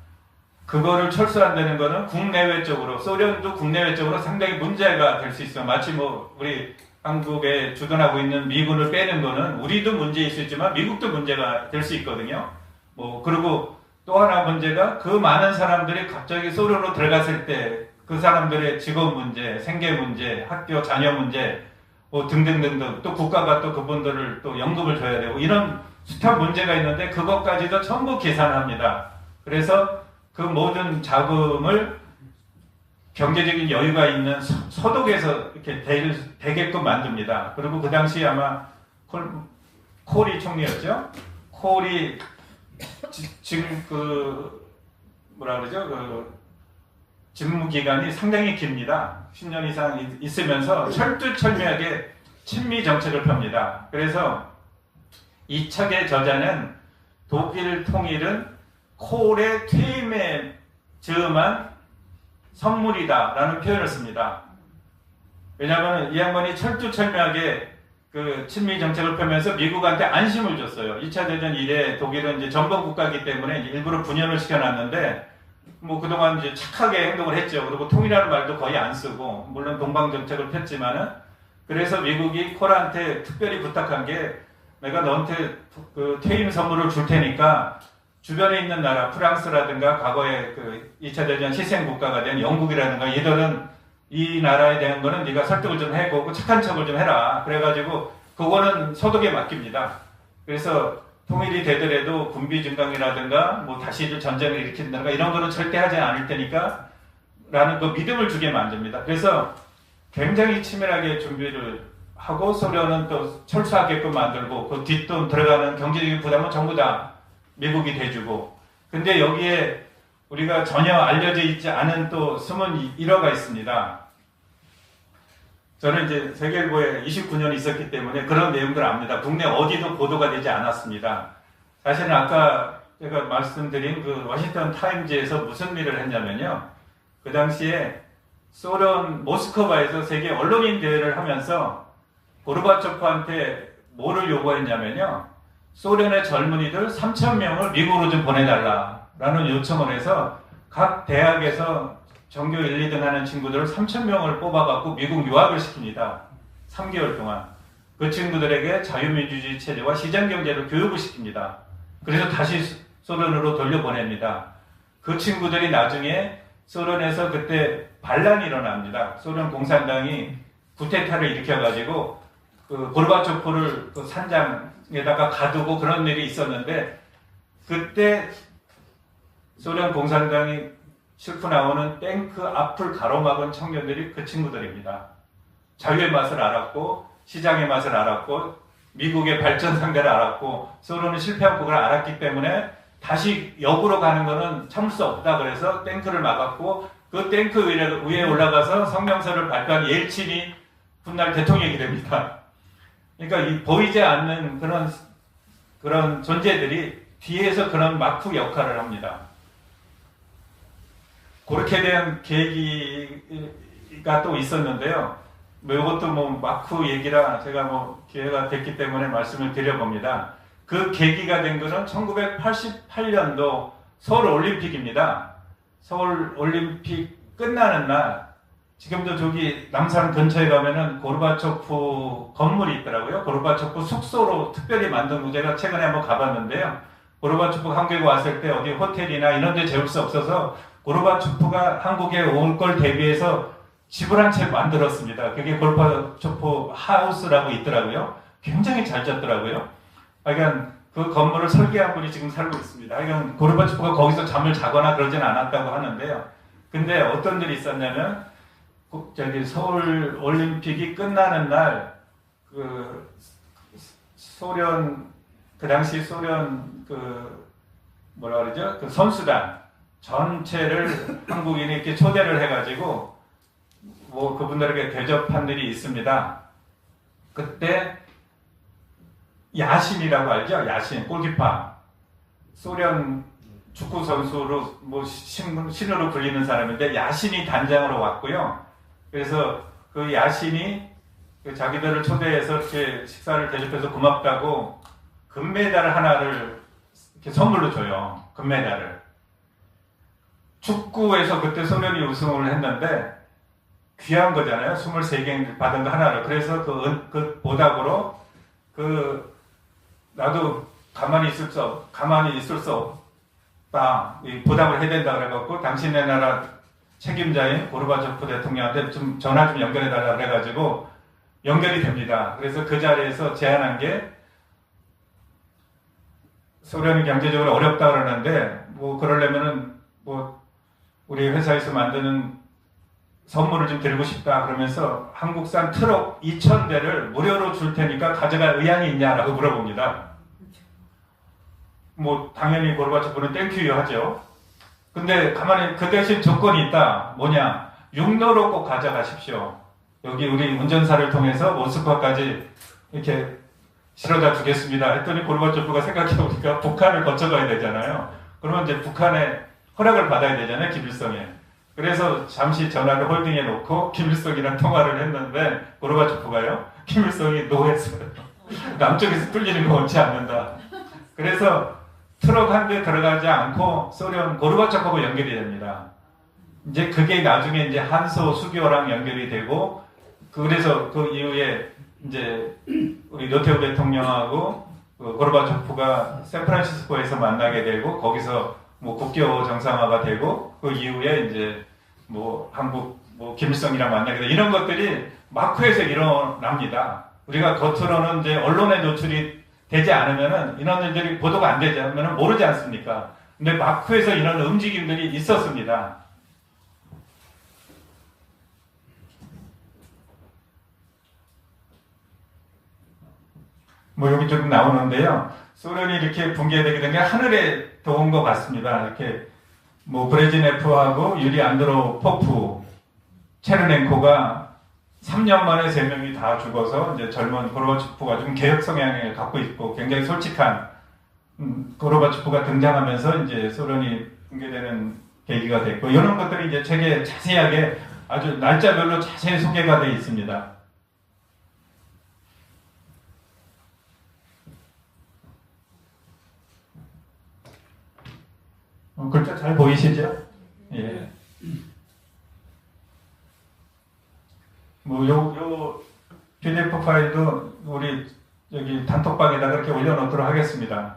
그거를 철수한다는 거는 국내외적으로 소련도 국내외적으로 상당히 문제가 될 수 있어요. 마치 우리 한국에 주둔하고 있는 미군을 빼는 거는 우리도 문제일 수 있지만 미국도 문제가 될 수 있거든요. 그리고 또 하나 문제가 그 많은 사람들이 갑자기 소련으로 들어갔을 때 그 사람들의 직업 문제, 생계 문제, 학교 자녀 문제 등등등등 또 국가가 또 그분들을 또 연금을 줘야 되고 이런 숱한 문제가 있는데 그것까지도 전부 계산합니다. 그래서 그 모든 자금을 경제적인 여유가 있는 서독에서 이렇게 되게끔 만듭니다. 그리고 그 당시 아마 콜이 총리였죠. 콜이 지금 직무 기간이 상당히 깁니다. 10년 이상 있으면서 철두철미하게 친미 정책을 펴니다. 그래서 이 책의 저자는 독일 통일은 콜의 퇴임에 즈음한 선물이다라는 표현을 씁니다. 왜냐하면 이 양반이 철두철미하게 그 친미 정책을 펴면서 미국한테 안심을 줬어요. 2차 대전 이래 독일은 이제 전범 국가이기 때문에 일부러 분열을 시켜놨는데 그동안 이제 착하게 행동을 했죠. 그리고 통일하는 말도 거의 안 쓰고 물론 동방 정책을 폈지만은 그래서 미국이 콜한테 특별히 부탁한 게 내가 너한테 그 퇴임 선물을 줄 테니까 주변에 있는 나라 프랑스라든가 과거에 그 2차 대전 희생 국가가 된 영국이라든가 얘들은 이 나라에 대한 거는 네가 설득을 좀 해보고 착한 척을 좀 해라. 그래가지고 그거는 서독에 맡깁니다. 그래서 통일이 되더라도 군비 증강이라든가 다시 전쟁을 일으킨다든가 이런 거는 절대 하지 않을 테니까 라는 그 믿음을 주게 만듭니다. 그래서 굉장히 치밀하게 준비를 하고 소련은 또 철수하게끔 만들고 그 뒷돈 들어가는 경제적인 부담은 전부 다 미국이 대주고 근데 여기에 우리가 전혀 알려져 있지 않은 또 숨은 일화가 있습니다. 저는 이제 세계일보에 29년 있었기 때문에 그런 내용들을 압니다. 국내 어디도 보도가 되지 않았습니다. 사실은 아까 제가 말씀드린 그 워싱턴 타임즈에서 무슨 일을 했냐면요. 그 당시에 소련 모스크바에서 세계 언론인 대회를 하면서 고르바초프한테 뭐를 요구했냐면요. 소련의 젊은이들 3,000명을 미국으로 좀 보내달라라는 요청을 해서 각 대학에서 전교 1, 2등 하는 친구들을 3,000명을 뽑아갖고 미국 유학을 시킵니다. 3개월 동안. 그 친구들에게 자유민주주의 체제와 시장경제를 교육을 시킵니다. 그래서 다시 소련으로 돌려보냅니다. 그 친구들이 나중에 소련에서 그때 반란이 일어납니다. 소련 공산당이 쿠데타를 일으켜가지고 그 고르바초프를 그 산장에다가 가두고 그런 일이 있었는데 그때 소련 공산당이 싣고 나오는 탱크 앞을 가로막은 청년들이 그 친구들입니다. 자유의 맛을 알았고 시장의 맛을 알았고 미국의 발전 상대를 알았고 소련은 실패한 그걸 알았기 때문에 다시 역으로 가는 것은 참을 수 없다 그래서 탱크를 막았고 그 탱크 위에 올라가서 성명서를 발표한 옐친이 훗날 대통령이 됩니다. 그러니까 이 보이지 않는 그런 존재들이 뒤에서 그런 마크 역할을 합니다. 그렇게 된 계기가 또 있었는데요. 뭐 이것도 뭐 마크 얘기라 제가 뭐 기회가 됐기 때문에 말씀을 드려봅니다. 그 계기가 된 것은 1988년도 서울 올림픽입니다. 서울 올림픽 끝나는 날 지금도 저기 남산 근처에 가면은 고르바초프 건물이 있더라고요. 고르바초프 숙소로 특별히 만든 거 제가 최근에 한번 가봤는데요. 고르바초프 한국에 왔을 때 어디 호텔이나 이런 데 재울 수 없어서 고르바초프가 한국에 올 걸 대비해서 집을 한 채 만들었습니다. 그게 고르바초프 하우스라고 있더라고요. 굉장히 잘 졌더라고요. 하여간 그 건물을 설계한 분이 지금 살고 있습니다. 하여간 고르바초프가 거기서 잠을 자거나 그러진 않았다고 하는데요. 근데 어떤 일이 있었냐면 저기 서울 올림픽이 끝나는 날 그 소련 그 당시 소련 그 뭐라 그러죠? 그 선수단 전체를 한국인이 이렇게 초대를 해가지고 뭐 그분들에게 대접한 일이 있습니다. 그때 야신이라고 알죠? 야신 골키파 소련 축구 선수로 뭐 신으로 불리는 사람인데 야신이 단장으로 왔고요. 그래서 그 야신이 자기들을 초대해서 이렇게 식사를 대접해서 고맙다고 금메달 하나를 이렇게 선물로 줘요. 금메달을. 축구에서 그때 소련이 우승을 했는데 귀한 거잖아요. 23개 받은 거 하나를. 그래서 그 보답으로 나도 가만히 있을 수 없다. 보답을 해야 된다 그래갖고 당신네 나라 책임자인 고르바초프 대통령한테 좀 전화 좀 연결해달라 그래가지고 연결이 됩니다. 그래서 그 자리에서 제안한 게 소련이 경제적으로 어렵다 그러는데 뭐 그러려면은 뭐 우리 회사에서 만드는 선물을 좀 드리고 싶다 그러면서 한국산 트럭 2,000대를 무료로 줄 테니까 가져갈 의향이 있냐라고 물어봅니다. 뭐 당연히 고르바초프는 땡큐요 하죠. 근데 가만히 그 대신 조건이 있다. 뭐냐? 육로로 꼭 가져가십시오. 여기 우리 운전사를 통해서 모스크바까지 이렇게 실어다 주겠습니다. 했더니 고르바초프가 생각해보니까 북한을 거쳐가야 되잖아요. 그러면 이제 북한의 허락을 받아야 되잖아요. 김일성에. 그래서 잠시 전화를 홀딩해 놓고 김일성이랑 통화를 했는데 고르바초프가요. 김일성이 노했어요. 남쪽에서 뚫리는 거 원치 않는다. 그래서 트럭 한 대 들어가지 않고 소련 고르바초프하고 연결이 됩니다. 이제 그게 나중에 이제 한소 수교랑 연결이 되고 그래서 그 이후에 이제 우리 노태우 대통령하고 그 고르바초프가 샌프란시스코에서 만나게 되고 거기서 뭐 국교 정상화가 되고 그 이후에 이제 뭐 한국 뭐 김일성이랑 만나게 되고 이런 것들이 마크에서 일어납니다. 우리가 겉으로는 이제 언론에 노출이 되지 않으면은 이런 일들이 보도가 안 되지 않으면은 모르지 않습니까? 근데 마크에서 이런 움직임들이 있었습니다. 뭐 여기 조금 나오는데요. 소련이 이렇게 붕괴되게 된 게 하늘에 도운 것 같습니다. 이렇게 뭐 브레즈네프하고 유리 안드로포프, 체르넨코가 3년 만에 3명이 다 죽어서 이제 젊은 고르바초프가 좀 개혁 성향을 갖고 있고 굉장히 솔직한 고르바초프가 등장하면서 이제 소련이 붕괴되는 계기가 됐고 이런 것들이 이제 책에 자세하게 아주 날짜별로 자세히 소개가 되어 있습니다. 글자 잘 보이시죠? 예. 뭐, 요 PDF 파일도 우리 여기 단톡방에다 그렇게 올려놓도록 하겠습니다.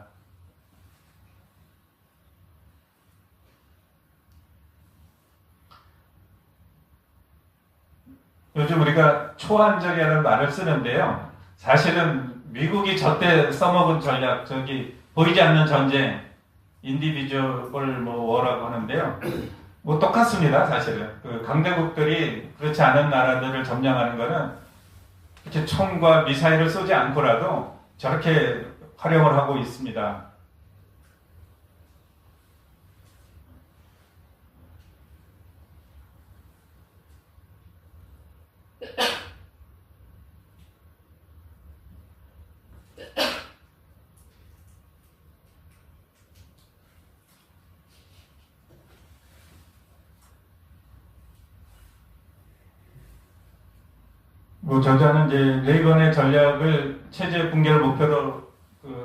요즘 우리가 초안적이라는 말을 쓰는데요. 사실은 미국이 저때 써먹은 전략, 보이지 않는 전쟁, 인디비주얼 워라고 하는데요. 뭐 똑같습니다, 사실은. 그 강대국들이 그렇지 않은 나라들을 점령하는 거는 이렇게 총과 미사일을 쏘지 않고라도 저렇게 활용을 하고 있습니다. 뭐 저자는 이제 레이건의 전략을 체제 붕괴를 목표로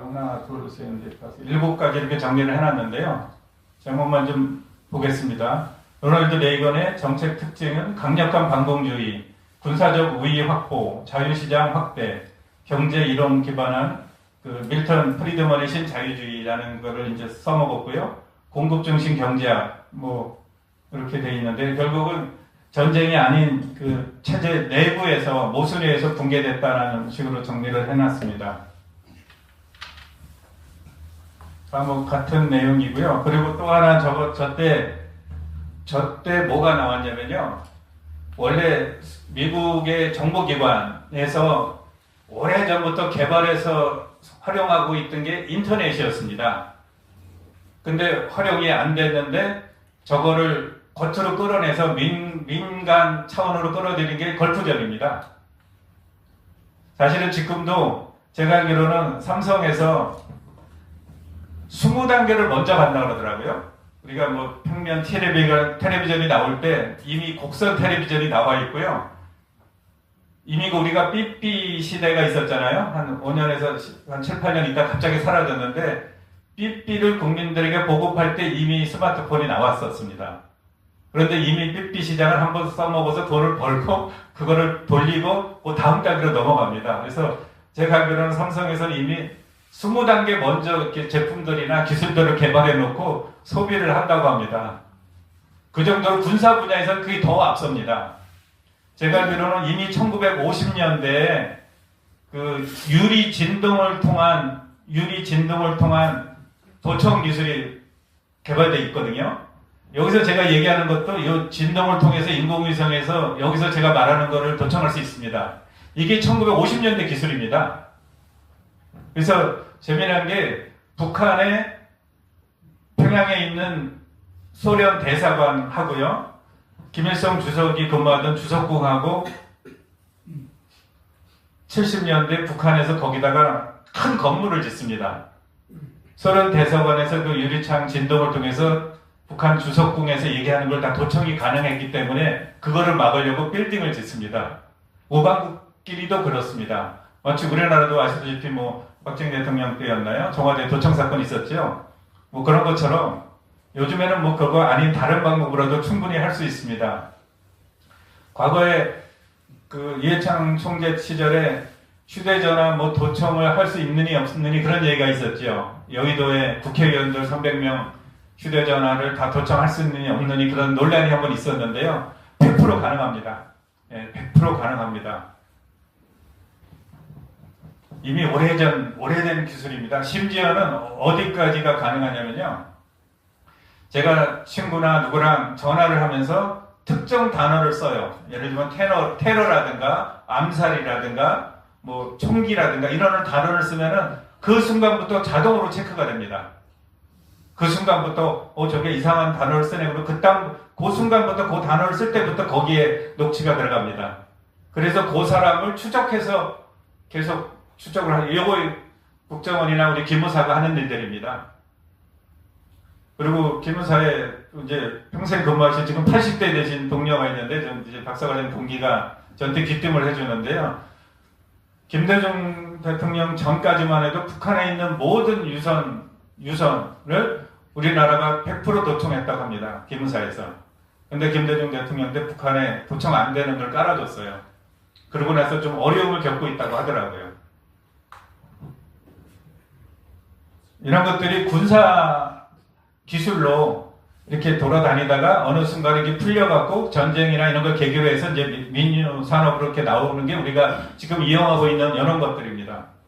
하나, 둘, 셋, 넷, 다섯, 7가지 이렇게 정리를 해놨는데요. 제목만 좀 보겠습니다. 로널드 레이건의 정책 특징은 강력한 반공주의, 군사적 우위 확보, 자유시장 확대, 경제 이론 기반한 밀턴 프리드먼의 신자유주의라는 거를 이제 써먹었고요. 공급 중심 경제학, 뭐 이렇게 돼 있는데 결국은 전쟁이 아닌 그 체제 내부에서 모순위에서 붕괴됐다는 식으로 정리를 해놨습니다. 뭐 같은 내용이고요. 그리고 또 하나 저때 뭐가 나왔냐면요. 원래 미국의 정보기관에서 오래전부터 개발해서 활용하고 있던 게 인터넷이었습니다. 근데 활용이 안 됐는데 저거를 겉으로 끌어내서 민간 차원으로 끌어들인 게 걸프전입니다. 사실은 지금도 제가 알기로는 삼성에서 20단계를 먼저 간다 그러더라고요. 우리가 뭐 평면 텔레비전이 나올 때 이미 곡선 텔레비전이 나와 있고요. 이미 우리가 삐삐 시대가 있었잖아요. 한 5년에서 한 7, 8년 있다 갑자기 사라졌는데 삐삐를 국민들에게 보급할 때 이미 스마트폰이 나왔었습니다. 그런데 이미 삐삐 시장을 한번 써먹어서 돈을 벌고 그거를 돌리고 그 다음 단계로 넘어갑니다. 그래서 제가 알기로는 삼성에서는 이미 20단계 먼저 이렇게 제품들이나 기술들을 개발해 놓고 소비를 한다고 합니다. 그 정도로 군사 분야에서는 그게 더 앞섭니다. 제가 알기로는 이미 1950년대에 그 유리 진동을 통한 도청 기술이 개발되어 있거든요. 여기서 제가 얘기하는 것도 이 진동을 통해서 인공위성에서 여기서 제가 말하는 거를 도청할 수 있습니다. 이게 1950년대 기술입니다. 그래서 재미난 게 북한의 평양에 있는 소련 대사관하고요. 김일성 주석이 근무하던 주석궁하고 70년대 북한에서 거기다가 큰 건물을 짓습니다. 소련 대사관에서 그 유리창 진동을 통해서 북한 주석궁에서 얘기하는 걸 다 도청이 가능했기 때문에 그거를 막으려고 빌딩을 짓습니다. 오방국끼리도 그렇습니다. 마치 우리나라도 아시다시피 뭐 박정희 대통령 때였나요? 청와대 도청 사건이 있었죠. 뭐 그런 것처럼 요즘에는 뭐 그거 아닌 다른 방법으로도 충분히 할 수 있습니다. 과거에 그 이해창 총재 시절에 휴대전화 뭐 도청을 할 수 있느니 없느니 그런 얘기가 있었죠. 여의도에 국회의원들 300명 휴대전화를 다 도청할 수 있느니 없느니 그런 논란이 한번 있었는데요. 100% 가능합니다. 예, 100% 가능합니다. 이미 오래된 기술입니다. 심지어는 어디까지가 가능하냐면요. 제가 친구나 누구랑 전화를 하면서 특정 단어를 써요. 예를 들면 테러라든가 암살이라든가 뭐 총기라든가 이런 단어를 쓰면은 그 순간부터 자동으로 체크가 됩니다. 그 순간부터 저게 이상한 단어를 쓰네. 그리고 그 순간부터 그 단어를 쓸 때부터 거기에 녹취가 들어갑니다. 그래서 그 사람을 추적해서 계속 추적을 하는 요거 국정원이나 우리 기무사가 하는 일들입니다. 그리고 기무사에 이제 평생 근무하신 지금 80대 되신 동료가 있는데 전 이제 박사과정 동기가 저한테 귀띔을 해주는데요. 김대중 대통령 전까지만 해도 북한에 있는 모든 유선을 우리나라가 100% 도청했다고 합니다. 기무사에서. 근데 김대중 대통령 때 북한에 도청 안 되는 걸 깔아줬어요. 그러고 나서 좀 어려움을 겪고 있다고 하더라고요. 이런 것들이 군사 기술로 이렇게 돌아다니다가 어느 순간 이게 풀려갖고 전쟁이나 이런 걸 계기로 해서 이제 민유 산업으로 이렇게 나오는 게 우리가 지금 이용하고 있는 이런 것들입니다.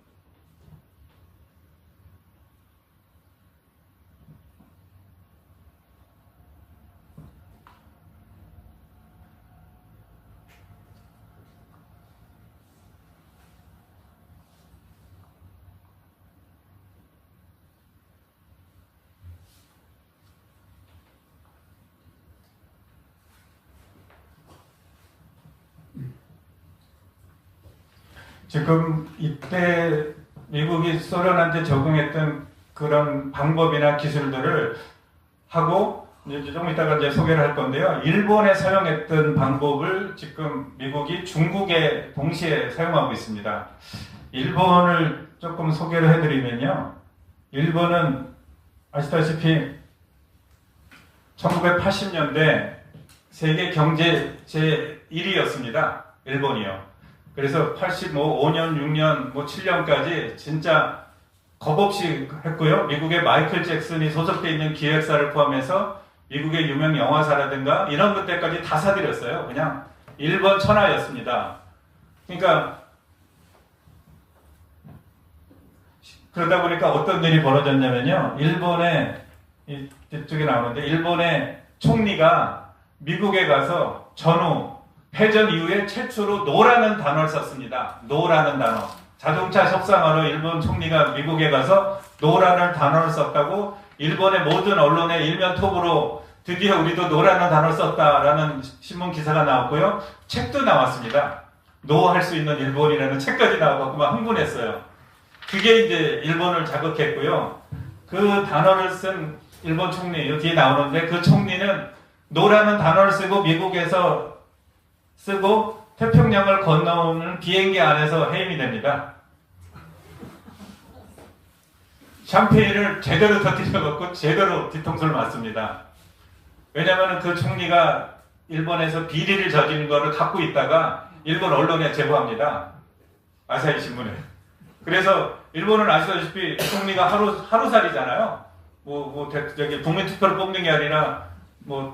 지금 이때 미국이 소련한테 적용했던 그런 방법이나 기술들을 하고 이제 좀 이따가 이제 소개를 할 건데요. 일본에 사용했던 방법을 지금 미국이 중국에 동시에 사용하고 있습니다. 일본을 조금 소개를 해드리면요. 일본은 아시다시피 1980년대 세계 경제 제1위였습니다. 일본이요. 그래서 85년, 6년, 7년까지 진짜 겁없이 했고요. 미국의 마이클 잭슨이 소속되어 있는 기획사를 포함해서 미국의 유명 영화사라든가 이런 것들까지 다 사들였어요. 그냥 일본 천하였습니다. 그러니까 그러다 보니까 어떤 일이 벌어졌냐면요. 일본의 이쪽에 나오는데 일본의 총리가 미국에 가서 전후 패전 이후에 최초로 노라는 단어를 썼습니다. 노라는 단어. 자동차 협상하러 일본 총리가 미국에 가서 노라는 단어를 썼다고 일본의 모든 언론의 일면 톱으로 드디어 우리도 노라는 단어를 썼다라는 신문 기사가 나왔고요. 책도 나왔습니다. 노 할 수 있는 일본이라는 책까지 나와서 막 흥분했어요. 그게 이제 일본을 자극했고요. 그 단어를 쓴 일본 총리, 여기에 나오는데 그 총리는 노라는 단어를 쓰고 미국에서 쓰고 태평양을 건너오는 비행기 안에서 해임이 됩니다. 샴페인을 제대로 터뜨려갖고 제대로 뒤통수를 맞습니다. 왜냐하면 그 총리가 일본에서 비리를 저지른 거를 갖고 있다가 일본 언론에 제보합니다. 아사히 신문에. 그래서 일본은 아시다시피 총리가 하루살이잖아요. 국민투표를 뽑는 게 아니라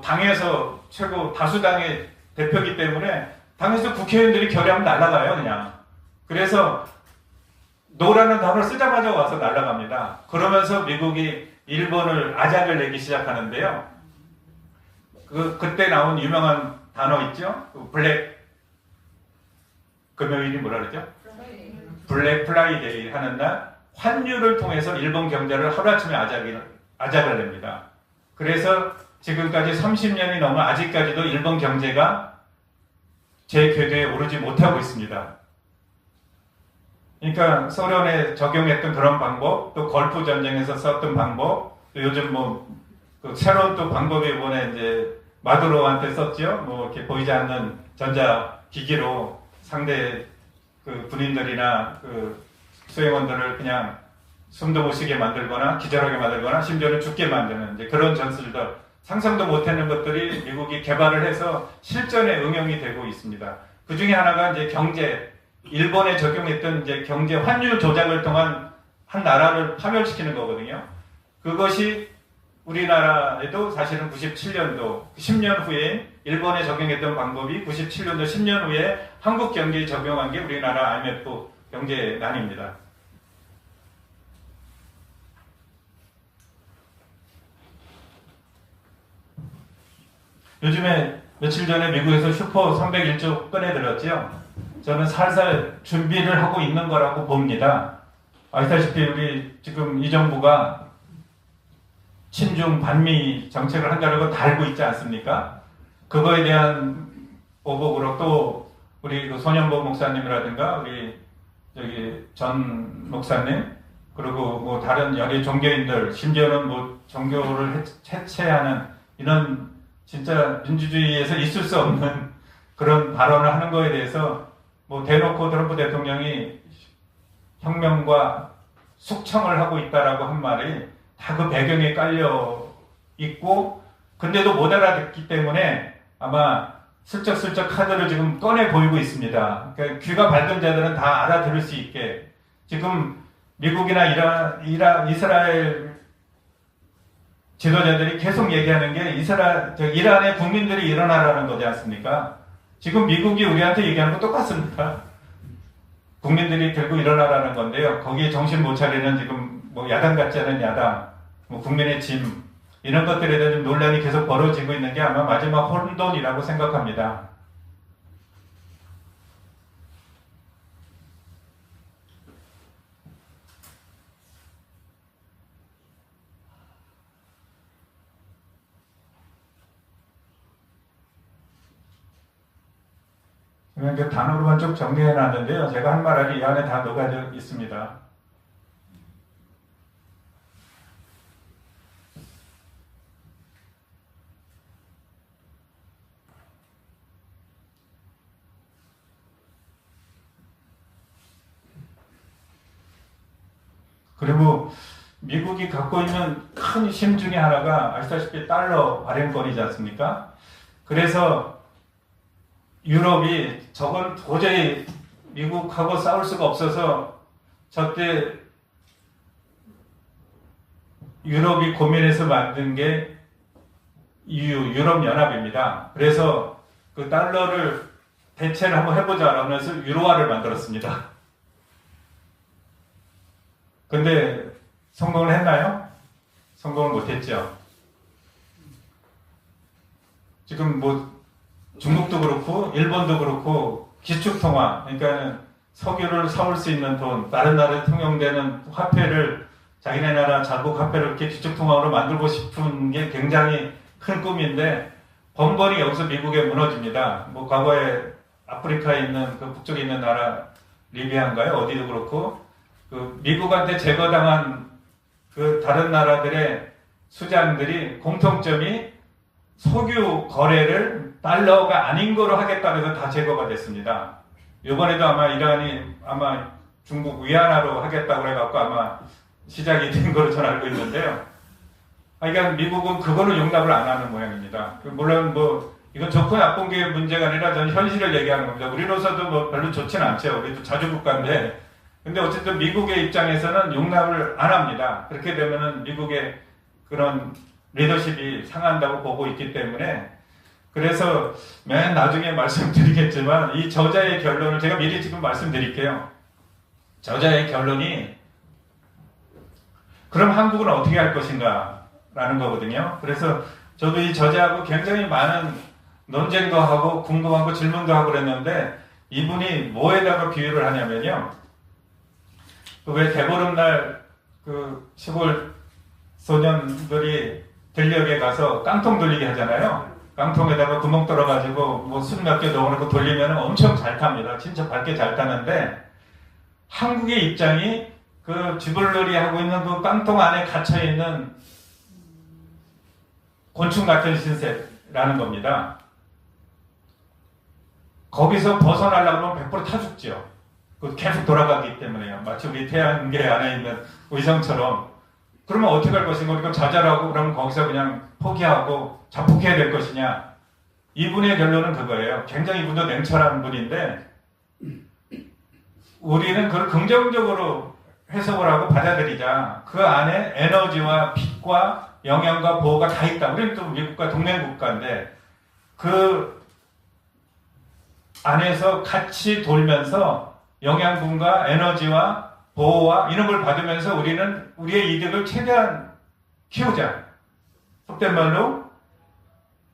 당에서 최고 다수당의 대표이기 때문에 당에서 국회의원들이 결의하면 날아가요, 그냥. 그래서 노라는 단어를 쓰자마자 와서 날아갑니다. 그러면서 미국이 일본을 아작을 내기 시작하는데요. 그때 나온 유명한 단어 있죠? 블랙, 금요일이 뭐라 그러죠? 블랙 프라이데이 하는 날 환율을 통해서 일본 경제를 하루아침에 아작을 냅니다. 그래서 지금까지 30년이 넘어 아직까지도 일본 경제가 제 궤도에 오르지 못하고 있습니다. 그러니까 소련에 적용했던 그런 방법, 또 걸프 전쟁에서 썼던 방법, 또 요즘 그 새로운 또 방법이 이번에 이제 마두로한테 썼죠. 이렇게 보이지 않는 전자기기로 상대 그 군인들이나 그 수행원들을 그냥 숨도 못 쉬게 만들거나 기절하게 만들거나 심지어는 죽게 만드는 이제 그런 전술들, 상상도 못하는 것들이 미국이 개발을 해서 실전에 응용이 되고 있습니다. 그 중에 하나가 이제 경제, 일본에 적용했던 이제 경제 환율 조작을 통한 한 나라를 파멸시키는 거거든요. 그것이 우리나라에도 사실은 97년도 10년 후에 일본에 적용했던 방법이 97년도 10년 후에 한국 경제에 적용한 게 우리나라 IMF 경제난입니다. 요즘에 며칠 전에 미국에서 슈퍼 301조 꺼내들었죠. 저는 살살 준비를 하고 있는 거라고 봅니다. 아시다시피 우리 지금 이 정부가 친중 반미 정책을 한다는 다 알고 있지 않습니까? 그거에 대한 보복으로 또 우리 그 손현보 목사님이라든가 우리 전 목사님 그리고 다른 여러 종교인들 심지어는 종교를 해체하는 이런 진짜 민주주의에서 있을 수 없는 그런 발언을 하는 거에 대해서 대놓고 트럼프 대통령이 혁명과 숙청을 하고 있다라고 한 말이 다 그 배경에 깔려 있고 근데도 못 알아듣기 때문에 아마 슬쩍슬쩍 카드를 지금 꺼내 보이고 있습니다. 그러니까 귀가 밝은 자들은 다 알아들을 수 있게 지금 미국이나 이스라엘 지도자들이 계속 얘기하는 게 이란의 국민들이 일어나라는 거지 않습니까? 지금 미국이 우리한테 얘기하는 거 똑같습니다. 국민들이 들고 일어나라는 건데요. 거기에 정신 못 차리는 지금 뭐 야당 같지 않은 야당, 뭐 국민의 짐 이런 것들에 대한 논란이 계속 벌어지고 있는 게 아마 마지막 혼돈이라고 생각합니다. 이렇게 단어로만 쭉 정리해 놨는데요. 제가 한 말이 이 안에 다 녹아져 있습니다. 그리고 미국이 갖고 있는 큰 힘 중에 하나가 아시다시피 달러 발행권이지 않습니까? 그래서 유럽이 저건 도저히 미국하고 싸울 수가 없어서 저때 유럽이 고민해서 만든 게 유럽연합입니다. 그래서 그 달러를 대체를 한번 해보자 라면서 유로화를 만들었습니다. 근데 성공을 했나요? 성공을 못했죠. 지금 뭐 중국도 그렇고 일본도 그렇고 기축통화, 그러니까 석유를 사올 수 있는 돈, 다른 나라에 통용되는 화폐를 자기네 나라 자국 화폐를 이렇게 기축통화로 만들고 싶은 게 굉장히 큰 꿈인데 번번이 여기서 미국에 무너집니다. 뭐 과거에 아프리카에 있는 그 북쪽에 있는 나라 리비아인가요? 어디도 그렇고 그 미국한테 제거당한 그 다른 나라들의 수장들이 공통점이 석유 거래를 달러가 아닌 거로 하겠다고 해서 다 제거가 됐습니다. 이번에도 아마 이란이 아마 중국 위안화로 하겠다고 해갖고 아마 시작이 된 걸로 저는 알고 있는데요. 그러니까 미국은 그거는 용납을 안 하는 모양입니다. 물론 뭐 이건 좋고 나쁜 게 문제가 아니라 저는 현실을 얘기하는 겁니다. 우리로서도 뭐 별로 좋지는 않죠. 우리도 자주 국가인데. 근데 어쨌든 미국의 입장에서는 용납을 안 합니다. 그렇게 되면은 미국의 그런 리더십이 상한다고 보고 있기 때문에 그래서 맨 나중에 말씀드리겠지만 이 저자의 결론을 제가 미리 지금 말씀드릴게요. 저자의 결론이 그럼 한국은 어떻게 할 것인가 라는 거거든요. 그래서 저도 이 저자하고 굉장히 많은 논쟁도 하고 궁금한 거 질문도 하고 그랬는데 이분이 뭐에다가 비유를 하냐면요. 왜 대보름날 그 시골 소년들이 들녘에 가서 깡통 돌리기 하잖아요. 깡통에다가 구멍 뚫어가지고 뭐 술 몇 개 넣어놓고 돌리면 엄청 잘 탑니다. 진짜 밝게 잘 타는데 한국의 입장이 그 쥐불놀이 하고 있는 그 깡통 안에 갇혀있는 곤충 같은 신세라는 겁니다. 거기서 벗어나려고 하면 100% 타 죽죠. 계속 돌아가기 때문에요. 마치 우리 태양계 안에 있는 의성처럼. 그러면 어떻게 할 것인가? 우리가 좌절하고 그러면 거기서 그냥 포기하고 자폭해야 될 것이냐? 이분의 결론은 그거예요. 굉장히 이분도 냉철한 분인데 우리는 그걸 긍정적으로 해석을 하고 받아들이자. 그 안에 에너지와 빛과 영양과 보호가 다 있다. 우리는 또 미국과 동맹국가인데 그 안에서 같이 돌면서 영양분과 에너지와 보호와 이런 걸 받으면서 우리는 우리의 이득을 최대한 키우자. 속된 말로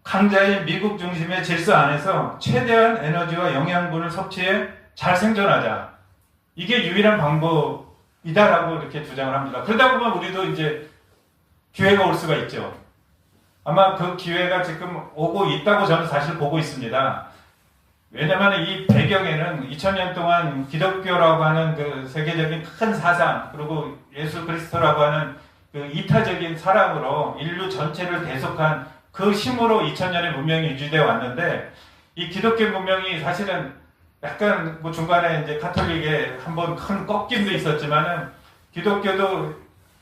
강자의 미국 중심의 질서 안에서 최대한 에너지와 영양분을 섭취해 잘 생존하자. 이게 유일한 방법이다라고 이렇게 주장을 합니다. 그러다 보면 우리도 이제 기회가 올 수가 있죠. 아마 그 기회가 지금 오고 있다고 저는 사실 보고 있습니다. 왜냐하면 이 배경에는 2000년 동안 기독교라고 하는 그 세계적인 큰 사상, 그리고 예수 그리스도라고 하는 그 이타적인 사랑으로 인류 전체를 대속한 그 힘으로 2000년의 문명이 유지되어 왔는데, 이 기독교 문명이 사실은 약간 뭐 중간에 이제 카톨릭에 한번 큰 꺾임도 있었지만은 기독교도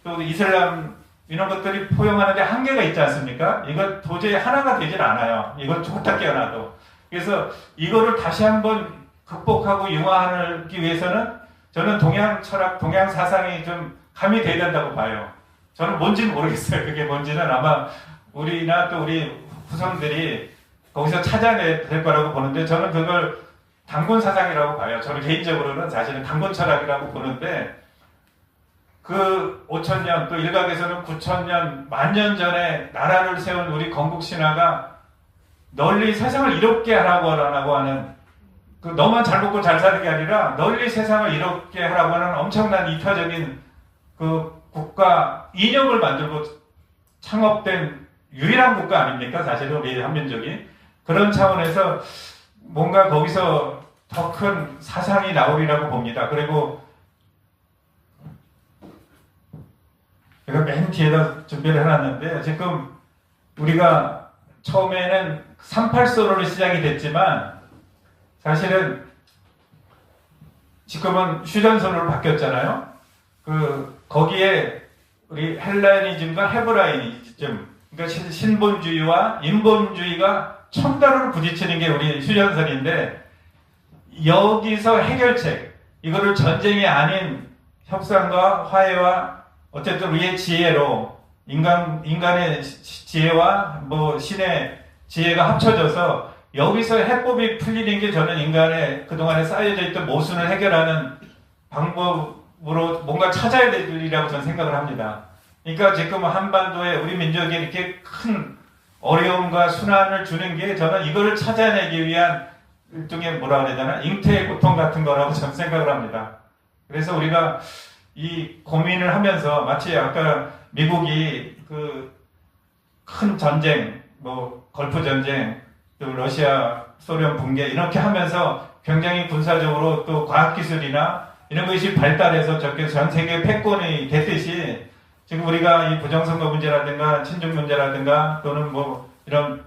또 이슬람의 이런 것들이 포용하는데 한계가 있지 않습니까? 이거 도저히 하나가 되질 않아요. 이건 좋다 깨어나도. 그래서 이거를 다시 한번 극복하고 융화하기 위해서는 저는 동양 철학, 동양 사상이 좀 가미돼야 된다고 봐요. 저는 뭔지는 모르겠어요. 그게 뭔지는 아마 우리나 또 우리 후손들이 거기서 찾아내야 될 거라고 보는데 저는 그걸 단군 사상이라고 봐요. 저는 개인적으로는 사실은 단군 철학이라고 보는데 그 5,000년 또 일각에서는 9,000년, 10,000년 전에 나라를 세운 우리 건국 신화가 널리 세상을 이롭게 하라고 하는 그 너만 잘 먹고 잘 사는 게 아니라 널리 세상을 이롭게 하라고 하는 엄청난 이타적인 그 국가 이념을 만들고 창업된 유일한 국가 아닙니까? 사실은 우리 한민족이. 그런 차원에서 뭔가 거기서 더 큰 사상이 나오리라고 봅니다. 그리고 제가 맨 뒤에다 준비를 해놨는데 지금 우리가 처음에는 38선으로 시작이 됐지만 사실은 지금은 휴전선으로 바뀌었잖아요. 거기에 우리 헬레니즘과 헤브라이즘, 그러니까 신본주의와 인본주의가 첨단으로 부딪히는 게 우리 휴전선인데 여기서 해결책, 이거를 전쟁이 아닌 협상과 화해와 어쨌든 우리의 지혜로 인간의 지혜와 뭐 신의 지혜가 합쳐져서 여기서 해법이 풀리는 게 저는 인간의 그동안에 쌓여져 있던 모순을 해결하는 방법으로 뭔가 찾아야 되리라고 저는 생각을 합니다. 그러니까 지금 한반도에 우리 민족이 이렇게 큰 어려움과 순환을 주는 게 저는 이거를 찾아내기 위한 일종의 뭐라 그래야 되나 잉태의 고통 같은 거라고 저는 생각을 합니다. 그래서 우리가 이 고민을 하면서 마치 아까 미국이 그 큰 전쟁, 뭐 걸프 전쟁, 또 러시아, 소련 붕괴 이렇게 하면서 굉장히 군사적으로 또 과학기술이나 이런 것이 발달해서 저렇게 전 세계 패권이 됐듯이 지금 우리가 이 부정선거 문제라든가 친중 문제라든가 또는 뭐 이런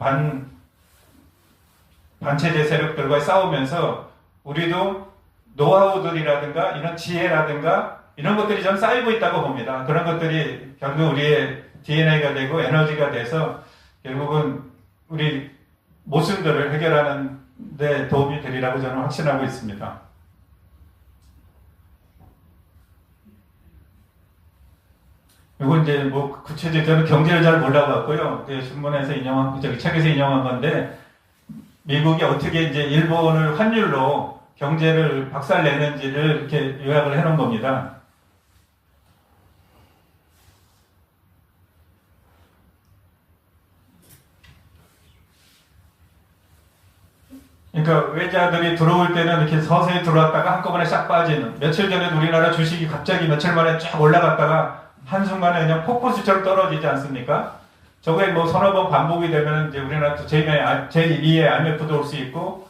반체제 세력들과 싸우면서 우리도 노하우들이라든가 이런 지혜라든가 이런 것들이 좀 쌓이고 있다고 봅니다. 그런 것들이 결국 우리의 DNA가 되고 에너지가 돼서 결국은 우리 모순들을 해결하는 데 도움이 되리라고 저는 확신하고 있습니다. 이건 이제 뭐 구체적으로 저는 경제를 잘 몰라갖고요. 신문에서 책에서 인용한 건데 미국이 어떻게 이제 일본을 환율로 경제를 박살내는지를 이렇게 요약을 해놓은 겁니다. 그러니까 외자들이 들어올 때는 이렇게 서서히 들어왔다가 한꺼번에 싹 빠지는. 며칠 전에 우리나라 주식이 갑자기 며칠 만에 쫙 올라갔다가 한순간에 그냥 폭포수처럼 떨어지지 않습니까? 저거에 뭐 서너 번 반복이 되면 이제 우리나라 또 제2의 IMF도 올 수 있고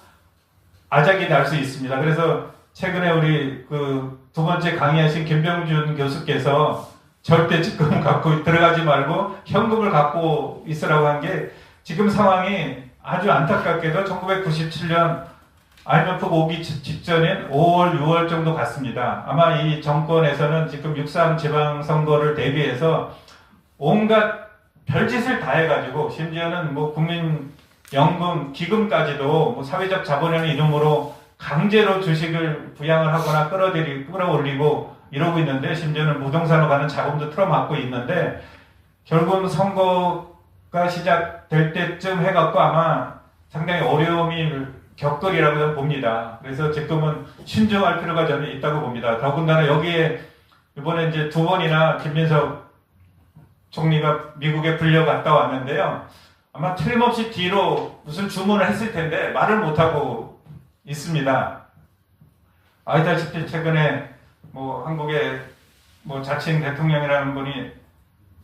아작이 날 수 있습니다. 그래서 최근에 우리 그 두 번째 강의하신 김병준 교수께서 절대 지금 갖고 들어가지 말고 현금을 갖고 있으라고 한 게 지금 상황이 아주 안타깝게도 1997년 IMF 오기 직전인 5월, 6월 정도 같습니다. 아마 이 정권에서는 지금 6.3 지방선거를 대비해서 온갖 별짓을 다 해가지고 심지어는 뭐 국민연금, 기금까지도 뭐 사회적 자본이라는 이름으로 강제로 주식을 부양을 하거나 끌어올리고 이러고 있는데 심지어는 부동산으로 가는 자금도 틀어막고 있는데 결국은 선거가 시작될 때쯤 해갖고 아마 상당히 어려움이 겪으리라고 봅니다. 그래서 지금은 신중할 필요가 저는 있다고 봅니다. 더군다나 여기에 이번에 이제 두 번이나 김민석 총리가 미국에 불려갔다 왔는데요. 아마 틀림없이 뒤로 무슨 주문을 했을 텐데 말을 못하고 있습니다. 아시다시피 최근에 뭐 한국의 뭐 자칭 대통령이라는 분이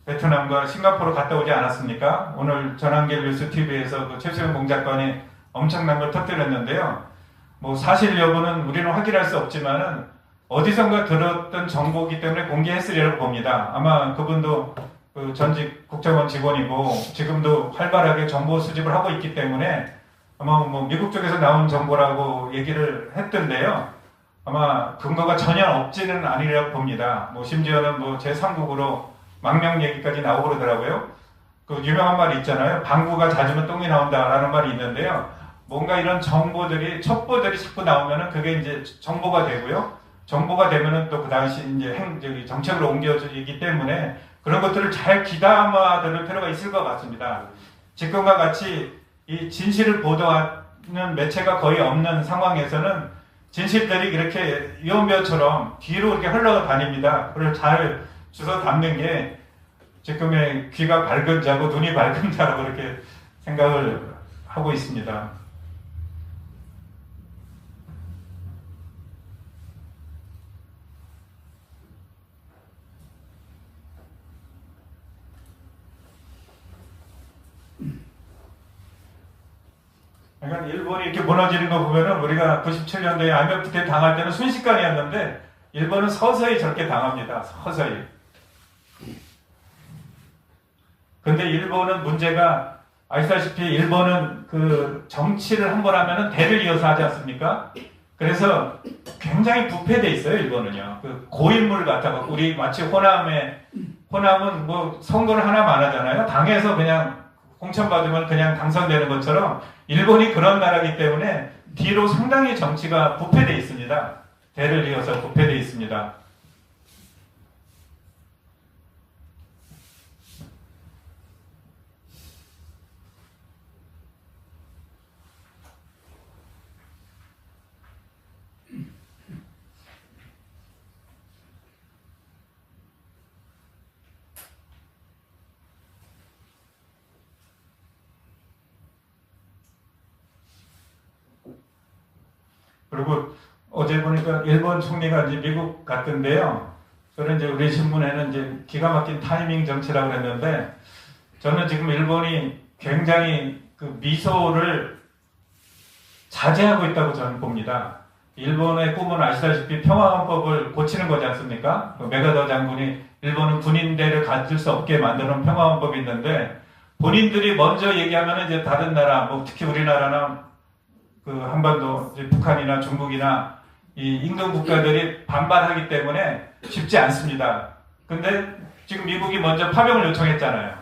베트남과 싱가포르 갔다 오지 않았습니까? 오늘 전환길 뉴스 TV에서 그 최수영 공작관이 엄청난 걸 터뜨렸는데요. 뭐 사실 여부는 우리는 확인할 수 없지만은 어디선가 들었던 정보이기 때문에 공개했으리라고 봅니다. 아마 그분도 그 전직 국정원 직원이고 지금도 활발하게 정보 수집을 하고 있기 때문에 아마 뭐 미국 쪽에서 나온 정보라고 얘기를 했던데요. 아마 근거가 전혀 없지는 아니라고 봅니다. 뭐 심지어는 뭐 제3국으로 망명 얘기까지 나오고 그러더라고요. 그 유명한 말이 있잖아요. 방구가 잦으면 똥이 나온다라는 말이 있는데요. 뭔가 이런 정보들이, 첩보들이 자꾸 나오면은 그게 이제 정보가 되고요. 정보가 되면은 또 그 당시 이제 정책으로 옮겨지기 때문에 그런 것들을 잘 귀담아 들을 필요가 있을 것 같습니다. 지금과 같이 이 진실을 보도하는 매체가 거의 없는 상황에서는 진실들이 이렇게 유언비어처럼 뒤로 이렇게 흘러다닙니다. 그걸 잘 주워 담는 게 지금의 귀가 밝은 자고 눈이 밝은 자라고 그렇게 생각을 하고 있습니다. 그러니까 일본이 이렇게 무너지는 거 보면은 우리가 97년도에 IMF 때 당할 때는 순식간이었는데 일본은 서서히 저렇게 당합니다. 서서히. 근데 일본은 문제가 아시다시피 일본은 그 정치를 한번 하면은 대를 이어서 하지 않습니까? 그래서 굉장히 부패돼 있어요. 일본은요. 그 고인물 같다고 우리 마치 호남은 뭐 선거를 하나만 안 하잖아요. 당에서 그냥 공천받으면 그냥 당선되는 것처럼 일본이 그런 나라이기 때문에 뒤로 상당히 정치가 부패돼 있습니다. 대를 이어서 부패돼 있습니다. 그리고 어제 보니까 일본 총리가 이제 미국 갔던데요. 저는 이제 우리 신문에는 이제 기가 막힌 타이밍 정치라고 했는데 저는 지금 일본이 굉장히 그 미소를 자제하고 있다고 저는 봅니다. 일본의 꿈은 아시다시피 평화헌법을 고치는 거지 않습니까? 그 메가더 장군이 일본은 군인대를 가질 수 없게 만드는 평화헌법이 있는데 본인들이 먼저 얘기하면 이제 다른 나라, 뭐 특히 우리나라나 그 한반도, 북한이나 중국이나 이 인근 국가들이 반발하기 때문에 쉽지 않습니다. 근데 지금 미국이 먼저 파병을 요청했잖아요.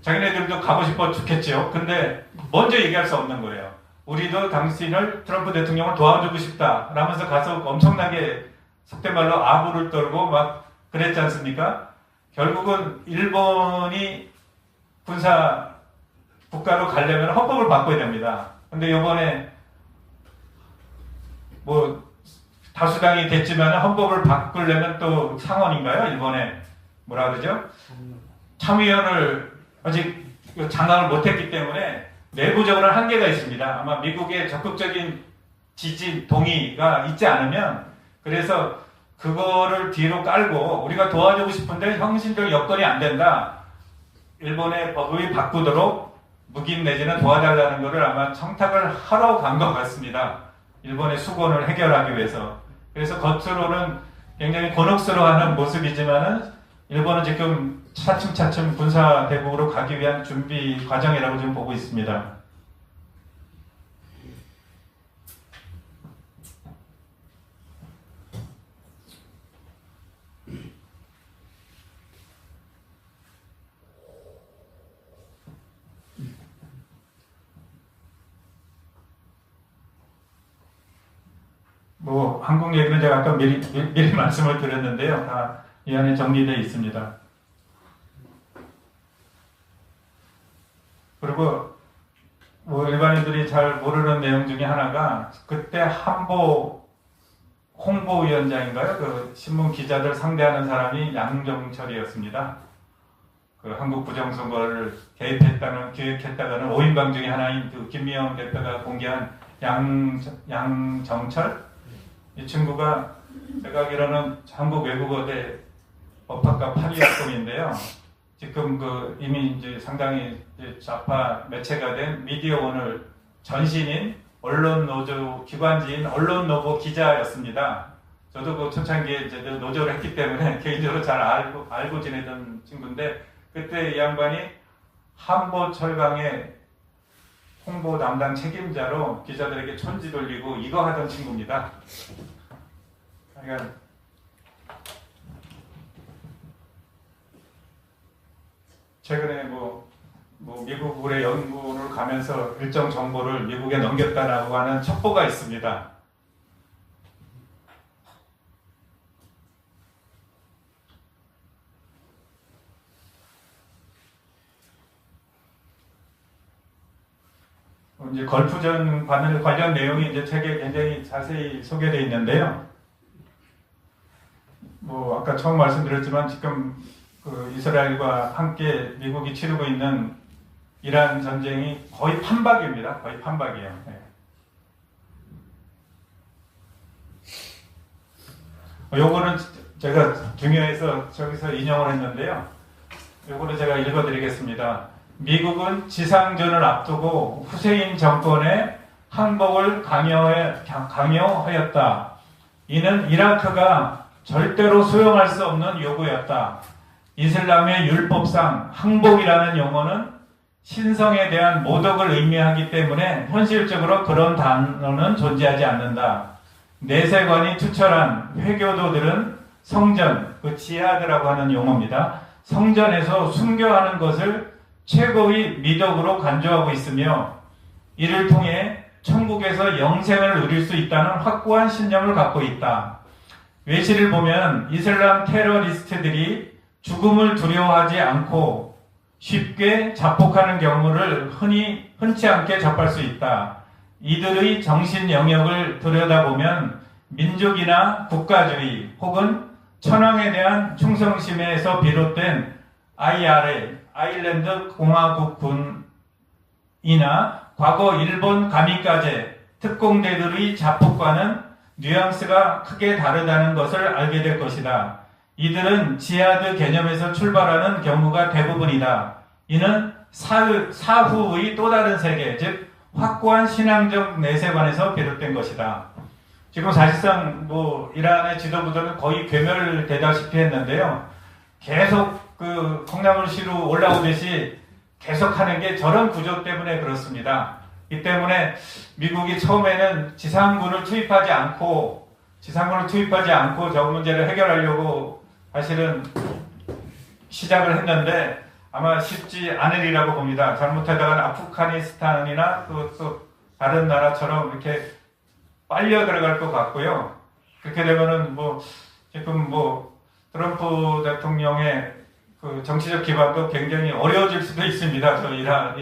자기네들도 가고 싶어 죽겠죠. 근데 먼저 얘기할 수 없는 거예요. 우리도 당신을 트럼프 대통령을 도와주고 싶다 라면서 가서 엄청나게 속된 말로 아부를 떨고 막 그랬지 않습니까? 결국은 일본이 군사 국가로 가려면 헌법을 바꿔야 됩니다. 근데 이번에 뭐 다수당이 됐지만 헌법을 바꾸려면 또 상원인가요? 일본에 뭐라 그러죠? 참의원을 아직 장악을 못했기 때문에 내부적으로는 한계가 있습니다. 아마 미국의 적극적인 지지 동의가 있지 않으면 그래서 그거를 뒤로 깔고 우리가 도와주고 싶은데 형식적 여건이 안 된다. 일본의 법을 바꾸도록 묵인 내지는 도와달라는 것을 아마 청탁을 하러 간 것 같습니다. 일본의 수곤을 해결하기 위해서. 그래서 겉으로는 굉장히 곤혹스러워하는 모습이지만은 일본은 지금 차츰차츰 군사 대국으로 가기 위한 준비 과정이라고 지금 보고 있습니다. 뭐 한국 얘기는 제가 아까 미리 말씀을 드렸는데요. 다 이 안에 정리되어 있습니다. 그리고 뭐 일반인들이 잘 모르는 내용 중에 하나가 그때 한보 홍보위원장인가요? 그 신문 기자들 상대하는 사람이 양정철이었습니다. 그 한국 부정선거를 기획했다가는 5인방 중에 하나인 그 김미영 대표가 공개한 양정철? 이 친구가 제가 알기로는 한국 외국어대 법학과 8위학번인데요. 지금 그 이미 이제 상당히 이제 좌파 매체가 된 미디어오늘 전신인 언론노조 기관지인 언론노보 기자였습니다. 저도 그 초창기에 이제 노조를 했기 때문에 개인적으로 잘 알고 지내던 친구인데 그때 이 양반이 한보 철강의 홍보 담당 책임자로 기자들에게 촌지 돌리고 이거 하던 친구입니다. 그러니까 최근에 미국의 연구를 가면서 일정 정보를 미국에 넘겼다라고 하는 첩보가 있습니다. 이제 걸프전 관련 내용이 이제 책에 굉장히 자세히 소개되어 있는데요. 아까 처음 말씀드렸지만 지금 이스라엘과 함께 미국이 치르고 있는 이란 전쟁이 거의 판박입니다. 거의 판박이에요. 네. 요거는 제가 중요해서 저기서 인용을 했는데요. 요거를 제가 읽어드리겠습니다. 미국은 지상전을 앞두고 후세인 정권의 항복을 강요하였다. 이는 이라크가 절대로 수용할 수 없는 요구였다. 이슬람의 율법상 항복이라는 용어는 신성에 대한 모독을 의미하기 때문에 현실적으로 그런 단어는 존재하지 않는다. 내세관이 추천한 회교도들은 성전, 지하드라고 하는 용어입니다. 성전에서 순교하는 것을 최고의 미덕으로 간주하고 있으며 이를 통해 천국에서 영생을 누릴 수 있다는 확고한 신념을 갖고 있다. 외시를 보면 이슬람 테러리스트들이 죽음을 두려워하지 않고 쉽게 자폭하는 경우를 흔치 않게 접할 수 있다. 이들의 정신 영역을 들여다보면 민족이나 국가주의 혹은 천황에 대한 충성심에서 비롯된 IRA, 아일랜드 공화국군이나 과거 일본 가미카제 특공대들의 자폭과는 뉘앙스가 크게 다르다는 것을 알게 될 것이다. 이들은 지하드 개념에서 출발하는 경우가 대부분이다. 이는 사후의 또 다른 세계, 즉 확고한 신앙적 내세관에서 비롯된 것이다. 지금 사실상 이란의 지도부들은 거의 괴멸되다시피 했는데요. 계속 콩나물시로 올라오듯이 계속하는 게 저런 구조 때문에 그렇습니다. 이 때문에 미국이 처음에는 지상군을 투입하지 않고 저 문제를 해결하려고 사실은 시작을 했는데 아마 쉽지 않으리라고 봅니다. 잘못하다가는 아프가니스탄이나 또 다른 나라처럼 이렇게 빨려 들어갈 것 같고요. 그렇게 되면은 지금 트럼프 대통령의 정치적 기반도 굉장히 어려워질 수도 있습니다. 저 이란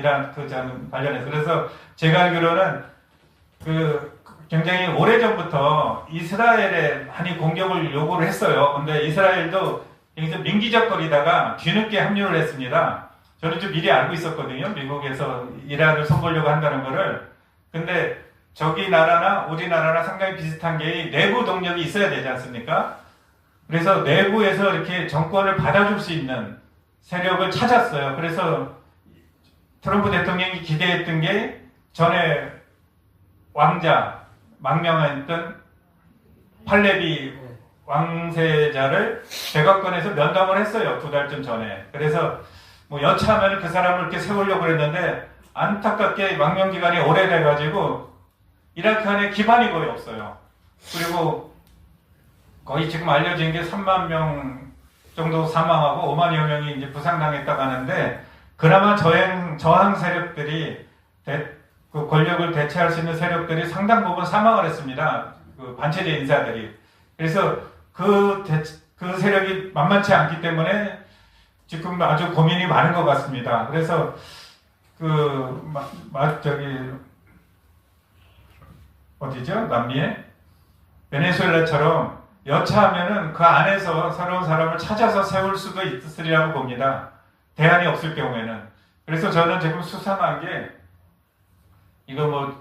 관련해서. 그래서 제가 알기로는 굉장히 오래전부터 이스라엘에 많이 공격을 요구를 했어요. 근데 이스라엘도 여기서 민기적거리다가 뒤늦게 합류를 했습니다. 저는 좀 미리 알고 있었거든요. 미국에서 이란을 손보려고 한다는 거를. 근데 저기 나라나 우리 나라나 상당히 비슷한 게 내부 동력이 있어야 되지 않습니까? 그래서 내부에서 이렇게 정권을 받아줄 수 있는 세력을 찾았어요. 그래서 트럼프 대통령이 기대했던 게 전에 망명했던 팔레비 왕세자를 백악관에서 면담을 했어요. 2달쯤 전에. 그래서 여차하면 그 사람을 이렇게 세우려고 그랬는데 안타깝게 망명 기간이 오래돼가지고 이라크 안에 기반이 거의 없어요. 그리고 거의 지금 알려진 게 3만 명 정도 사망하고 5만여 명이 이제 부상당했다고 하는데 그나마 저항 세력들이 권력을 대체할 수 있는 세력들이 상당 부분 사망을 했습니다. 반체제 인사들이. 그래서 그 세력이 만만치 않기 때문에 지금 아주 고민이 많은 것 같습니다. 그래서 어디죠? 남미에? 베네수엘라처럼 여차하면은 그 안에서 새로운 사람을 찾아서 세울 수도 있으리라고 봅니다. 대안이 없을 경우에는. 그래서 저는 지금 수상한 게, 이거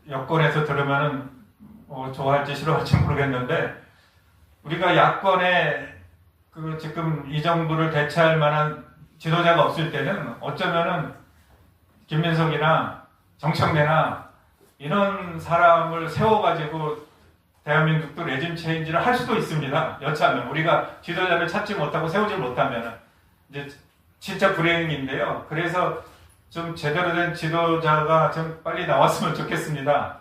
여권에서 들으면은 좋아할지 싫어할지 모르겠는데, 우리가 야권에 지금 이 정부를 대체할 만한 지도자가 없을 때는 어쩌면은 김민석이나 정청래나 이런 사람을 세워가지고 대한민국도 레짐 체인지를 할 수도 있습니다. 여차하면 우리가 지도자를 찾지 못하고 세우지 못하면 이제 진짜 불행인데요. 그래서 좀 제대로 된 지도자가 좀 빨리 나왔으면 좋겠습니다.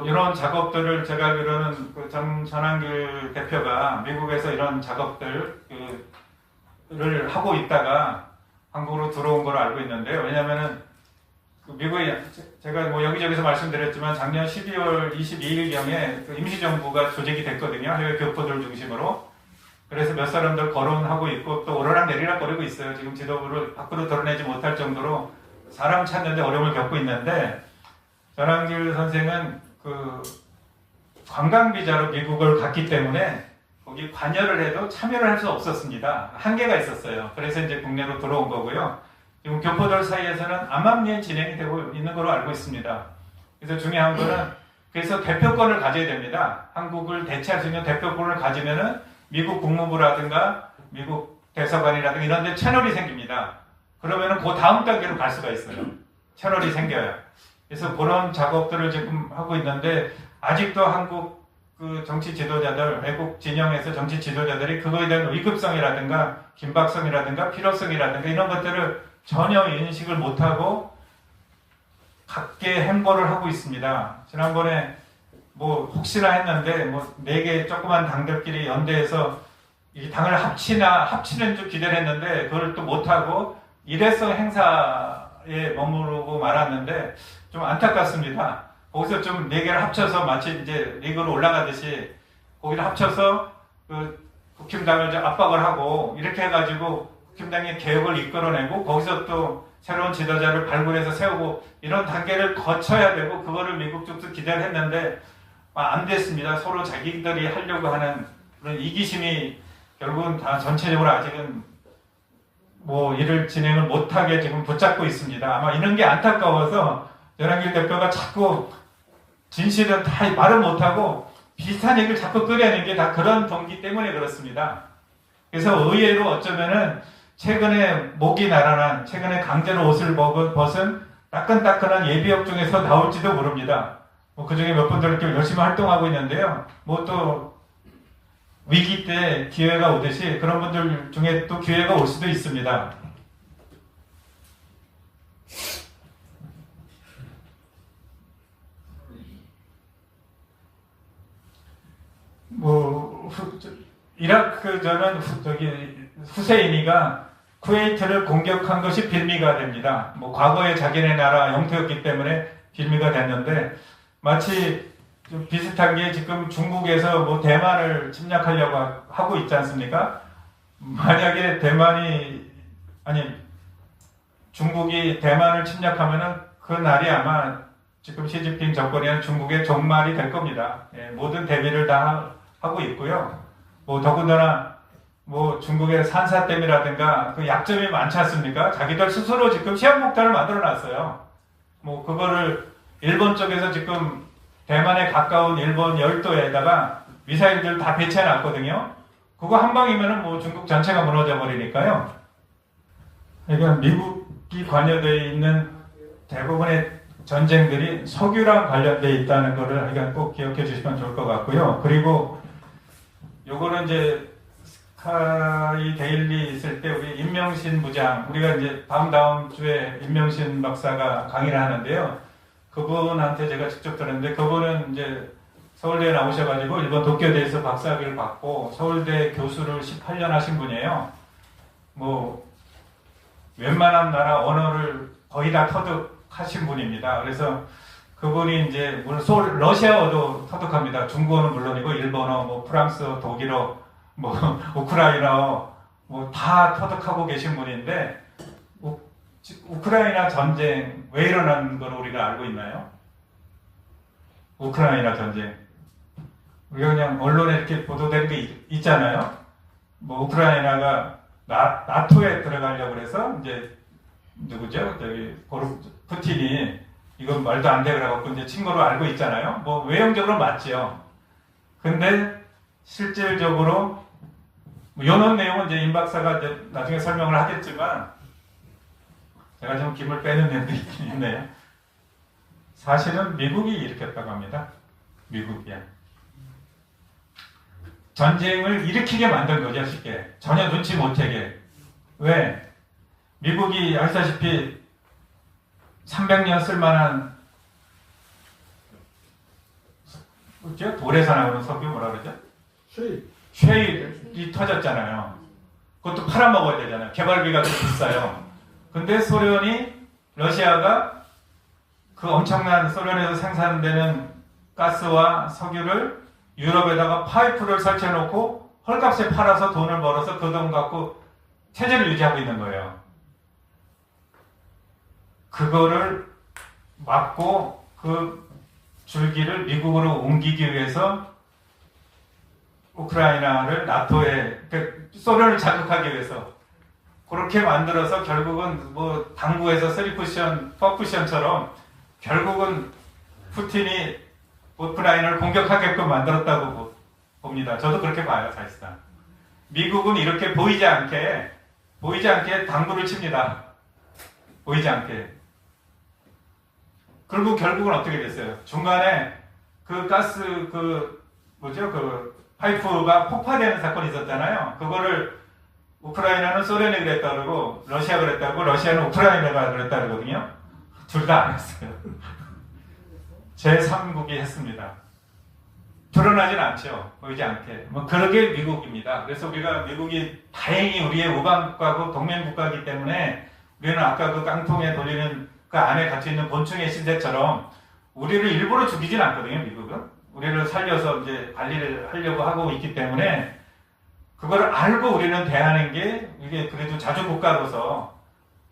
이런 작업들을 제가 알기로는 전한길 대표가 미국에서 이런 작업들 를 하고 있다가 한국으로 들어온 걸로 알고 있는데요. 왜냐면은 미국에 제가 뭐 여기저기서 말씀드렸지만 작년 12월 22일경에 임시정부가 조직이 됐거든요. 해외 교포들 중심으로. 그래서 몇 사람들 거론하고 있고 또 오르락 내리락 거리고 있어요. 지금 지도부를 밖으로 드러내지 못할 정도로 사람 찾는데 어려움을 겪고 있는데 전한길 선생은 그 관광비자로 미국을 갔기 때문에 거기 관여를 해도 참여를 할 수 없었습니다. 한계가 있었어요. 그래서 이제 국내로 들어온 거고요. 지금 교포들 사이에서는 암암리에 진행이 되고 있는 걸로 알고 있습니다. 그래서 중요한 거는 그래서 대표권을 가져야 됩니다. 한국을 대체할 수 있는 대표권을 가지면은 미국 국무부라든가 미국 대사관이라든가 이런 데 채널이 생깁니다. 그러면은 그 다음 단계로 갈 수가 있어요. 채널이 생겨요. 그래서 그런 작업들을 지금 하고 있는데 아직도 한국 그 정치 지도자들, 외국 진영에서 정치 지도자들이 그거에 대한 위급성이라든가 긴박성이라든가 필요성이라든가 이런 것들을 전혀 인식을 못하고 각계 행보를 하고 있습니다. 지난번에 뭐 혹시나 했는데 뭐 4개 조그만 당들끼리 연대해서 이 당을 합치는 줄 기대를 했는데 그걸 또 못하고 일회성 행사에 머무르고 말았는데 좀 안타깝습니다. 거기서 좀 4개를 합쳐서 마치 이제 리그로 올라가듯이 거기를 합쳐서 그 국힘당을 좀 압박을 하고 이렇게 해가지고 국힘당의 개혁을 이끌어내고 거기서 또 새로운 지도자를 발굴해서 세우고 이런 단계를 거쳐야 되고 그거를 미국 쪽도 기대를 했는데 안 됐습니다. 서로 자기들이 하려고 하는 그런 이기심이 결국은 다 전체적으로 아직은 뭐 일을 진행을 못하게 지금 붙잡고 있습니다. 아마 이런 게 안타까워서 전한길 대표가 자꾸 진실은 다 말을 못하고 비슷한 얘기를 자꾸 꺼내는 게 다 그런 동기 때문에 그렇습니다. 그래서 의외로 어쩌면은 최근에 목이 날아난, 최근에 강제로 옷을 벗은 따끈따끈한 예비역 중에서 나올지도 모릅니다. 뭐 그 중에 몇 분들 이렇게 열심히 활동하고 있는데요. 뭐 또 위기 때 기회가 오듯이 그런 분들 중에 또 기회가 올 수도 있습니다. 뭐 이라크전은 후세인이가 쿠웨이트를 공격한 것이 빌미가 됩니다. 뭐 과거에 자기네 나라 영토였기 때문에 빌미가 됐는데 마치 좀 비슷한 게 지금 중국에서 뭐 대만을 침략하려고 하고 있지 않습니까? 만약에 중국이 대만을 침략하면은 그 날이 아마 지금 시진핑 정권이 중국의 종말이 될 겁니다. 예, 모든 대비를 다 하고 있고요. 뭐 더군다나 뭐 중국의 산사댐이라든가 그 약점이 많지 않습니까? 자기들 스스로 지금 시한폭탄을 만들어 놨어요. 뭐 그거를 일본 쪽에서 지금 대만에 가까운 일본 열도에다가 미사일들 다 배치해 놨거든요. 그거 한 방이면은 뭐 중국 전체가 무너져 버리니까요. 그러니까 미국이 관여되어 있는 대부분의 전쟁들이 석유랑 관련되어 있다는 거를 그러니까 꼭 기억해 주시면 좋을 것 같고요. 그리고 요거는 이제 스카이 데일리 있을 때 우리 임명신 부장, 우리가 이제 다음 주에 임명신 박사가 강의를 하는데요. 그분한테 제가 직접 들었는데 그분은 이제 서울대에 나오셔가지고 일본 도쿄대에서 박사학위를 받고 서울대 교수를 18년 하신 분이에요. 뭐 웬만한 나라 언어를 거의 다 터득하신 분입니다. 그래서 그분이 이제 물론 러시아어도 터득합니다. 중국어는 물론이고 일본어, 뭐 프랑스어, 독일어, 뭐 우크라이나어 뭐 다 터득하고 계신 분인데 우크라이나 전쟁 왜 일어난 걸 우리가 알고 있나요? 우크라이나 전쟁 우리가 그냥 언론에 이렇게 보도된 게 있잖아요. 뭐 우크라이나가 나토에 들어가려고 해서 이제 누구죠? 저기 푸틴이 이건 말도 안 돼 그래갖고 이제 친구로 알고 있잖아요. 뭐 외형적으로 맞죠. 근데 실질적으로 뭐 이런 내용은 이제 임 박사가 이제 나중에 설명을 하겠지만 제가 좀 김을 빼는 면도 있긴 있네요. 사실은 미국이 일으켰다고 합니다. 미국이야. 전쟁을 일으키게 만든 거죠, 쉽게. 전혀 눈치 못 채게. 왜? 미국이 아시다시피 300년 쓸만한 뭐죠? 돌에서 나오는 석유 뭐라 그러죠? 쉐일이 터졌잖아요. 그것도 팔아먹어야 되잖아요. 개발비가 좀 비싸요. 근데 러시아가 그 엄청난 소련에서 생산되는 가스와 석유를 유럽에다가 파이프를 설치해놓고 헐값에 팔아서 돈을 벌어서 그 돈 갖고 체제를 유지하고 있는 거예요. 그거를 막고 그 줄기를 미국으로 옮기기 위해서 우크라이나를 나토에, 소련을 자극하기 위해서 그렇게 만들어서 결국은 뭐 당구에서 3쿠션, 4쿠션처럼 결국은 푸틴이 우크라이나를 공격하게끔 만들었다고 봅니다. 저도 그렇게 봐요, 사실상. 미국은 이렇게 보이지 않게 당구를 칩니다. 보이지 않게. 그리고 결국은 어떻게 됐어요? 중간에 그 가스 그 파이프가 폭파되는 사건이 있었잖아요. 그거를 우크라이나는 소련이 그랬다 그러고 러시아가 그랬다고 러시아는 우크라이나가 그랬다 그러거든요. 둘 다 안 했어요. 제3국이 했습니다. 드러나진 않죠. 보이지 않게. 뭐 그러게 미국입니다. 그래서 우리가 미국이 다행히 우리의 우방국가고 동맹국가이기 때문에 우리는 아까 그 깡통에 돌리는 그 안에 갇혀있는 곤충의 신세처럼 우리를 일부러 죽이진 않거든요, 미국은. 우리를 살려서 이제 관리를 하려고 하고 있기 때문에 그걸 알고 우리는 대하는 게 이게 그래도 자주국가로서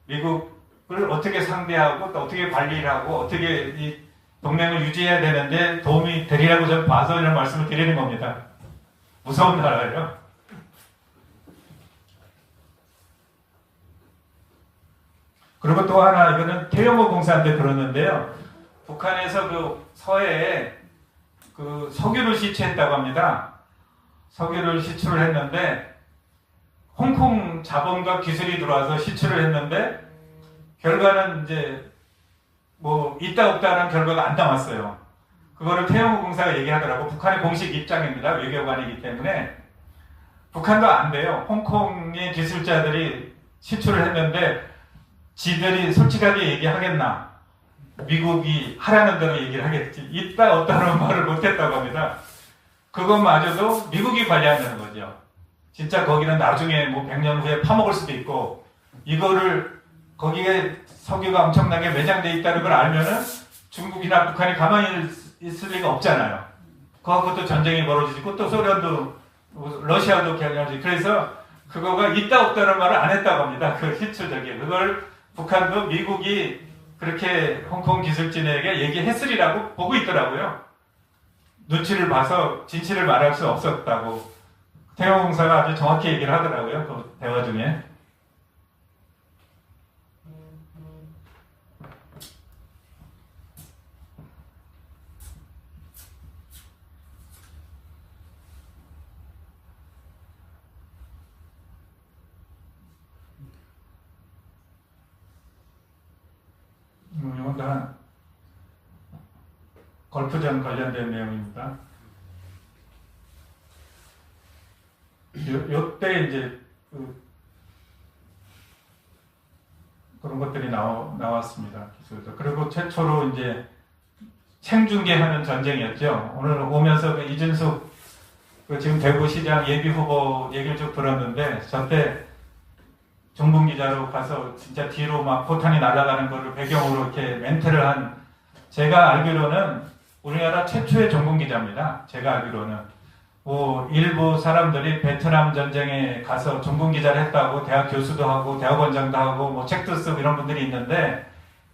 미국을 어떻게 상대하고 또 어떻게 관리를 하고 어떻게 이 동맹을 유지해야 되는데 도움이 되리라고 저는 봐서 이런 말씀을 드리는 겁니다. 무서운 나라예요. 그리고 또 하나 이거는 태영호 공사한테 들었는데요. 북한에서 그 서해에 그 석유를 시추했다고 합니다. 석유를 시추를 했는데 홍콩 자본과 기술이 들어와서 시추를 했는데 결과는 이제 뭐 있다 없다는 결과가 안 나왔어요. 그거를 태영호 공사가 얘기하더라고. 북한의 공식 입장입니다. 외교관이기 때문에 북한도 안 돼요. 홍콩의 기술자들이 시추를 했는데 지들이 솔직하게 얘기하겠나? 미국이 하라는 대로 얘기를 하겠지. 있다 없다는 말을 못했다고 합니다. 그것마저도 미국이 관리한다는 거죠. 진짜 거기는 나중에 뭐 100년 후에 파먹을 수도 있고 이거를 거기에 석유가 엄청나게 매장돼 있다는 걸 알면은 중국이나 북한이 가만히 있을 리가 없잖아요. 그것도 전쟁이 벌어지고 또 소련도 러시아도 결렬지. 그래서 그거가 있다 없다는 말을 안 했다고 합니다. 그 시추적이. 그걸 북한도 미국이 그렇게 홍콩 기술진에게 얘기했으리라고 보고 있더라고요. 눈치를 봐서 진실을 말할 수 없었다고 태영호 공사가 아주 정확히 얘기를 하더라고요. 그 대화 중에. 이건 다 골프장 관련된 내용입니다. 요때 이제 그런 것들이 나왔습니다. 기술도. 그리고 최초로 이제 생중계하는 전쟁이었죠. 오늘 오면서 그 이준숙 지금 대구시장 예비후보 얘기를 쭉 들었는데 저때 종북기자로 가서 진짜 뒤로 막 포탄이 날아가는 거를 배경으로 이렇게 멘트를 한 제가 알기로는 우리나라 최초의 종북기자입니다. 제가 알기로는 뭐 일부 사람들이 베트남 전쟁에 가서 종북기자를 했다고 대학 교수도 하고 대학원장도 하고 뭐 책도 쓰고 이런 분들이 있는데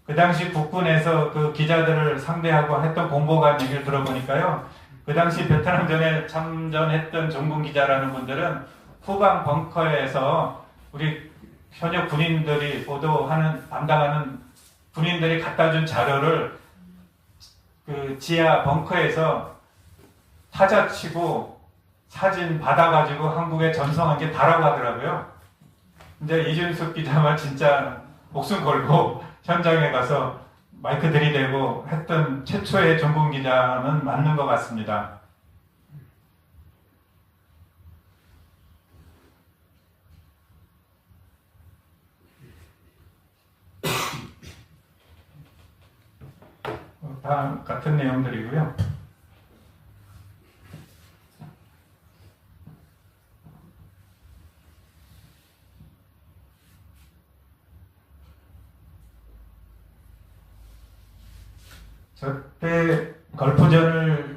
그 당시 국군에서 그 기자들을 상대하고 했던 공보관 얘기를 들어보니까요. 그 당시 베트남전에 참전했던 종북기자라는 분들은 후방 벙커에서 우리 현역 군인들이 보도하는 담당하는 군인들이 갖다 준 자료를 그 지하 벙커에서 타자치고 사진 받아가지고 한국에 전송한 게 다라고 하더라고요. 근데 이준숙 기자만 진짜 목숨 걸고 현장에 가서 마이크 들이대고 했던 최초의 종군 기자는 맞는 것 같습니다. 다 같은 내용들이고요. 저때 걸프전을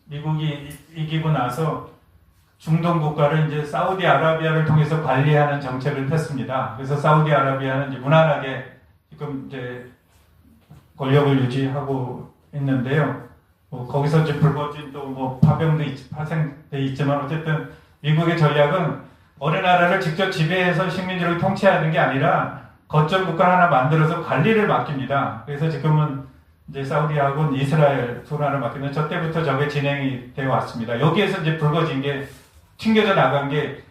미국이 이기고 나서 중동 국가를 이제 사우디아라비아를 통해서 관리하는 정책을 폈습니다. 그래서 사우디아라비아는 이제 무난하게 지금 이제 권력을 유지하고 있는데요. 뭐 거기서 이제 불거진 또 뭐 파병도 파생돼 있지만 어쨌든 미국의 전략은 어느 나라를 직접 지배해서 식민지를 통치하는 게 아니라 거점 국가 하나 만들어서 관리를 맡깁니다. 그래서 지금은 이제 사우디하고 이스라엘 두 나라를 맡기는 저 때부터 저게 진행이 되어 왔습니다. 여기에서 이제 불거진 게 튕겨져 나간 게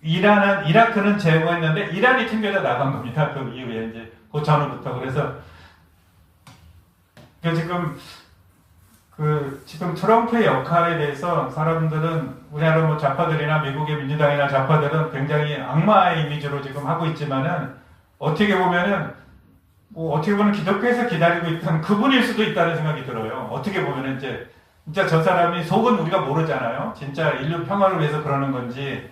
이라크는 제거했는데 이란이 튕겨져 나간 겁니다. 그 이후에 이제 그 전후부터. 그래서 지금 트럼프의 역할에 대해서 사람들은 우리나라 뭐 좌파들이나 미국의 민주당이나 좌파들은 굉장히 악마의 이미지로 지금 하고 있지만은 어떻게 보면은 어떻게 보면 기독교에서 기다리고 있던 그분일 수도 있다는 생각이 들어요. 어떻게 보면은 이제 진짜 저 사람이 속은 우리가 모르잖아요. 진짜 인류 평화를 위해서 그러는 건지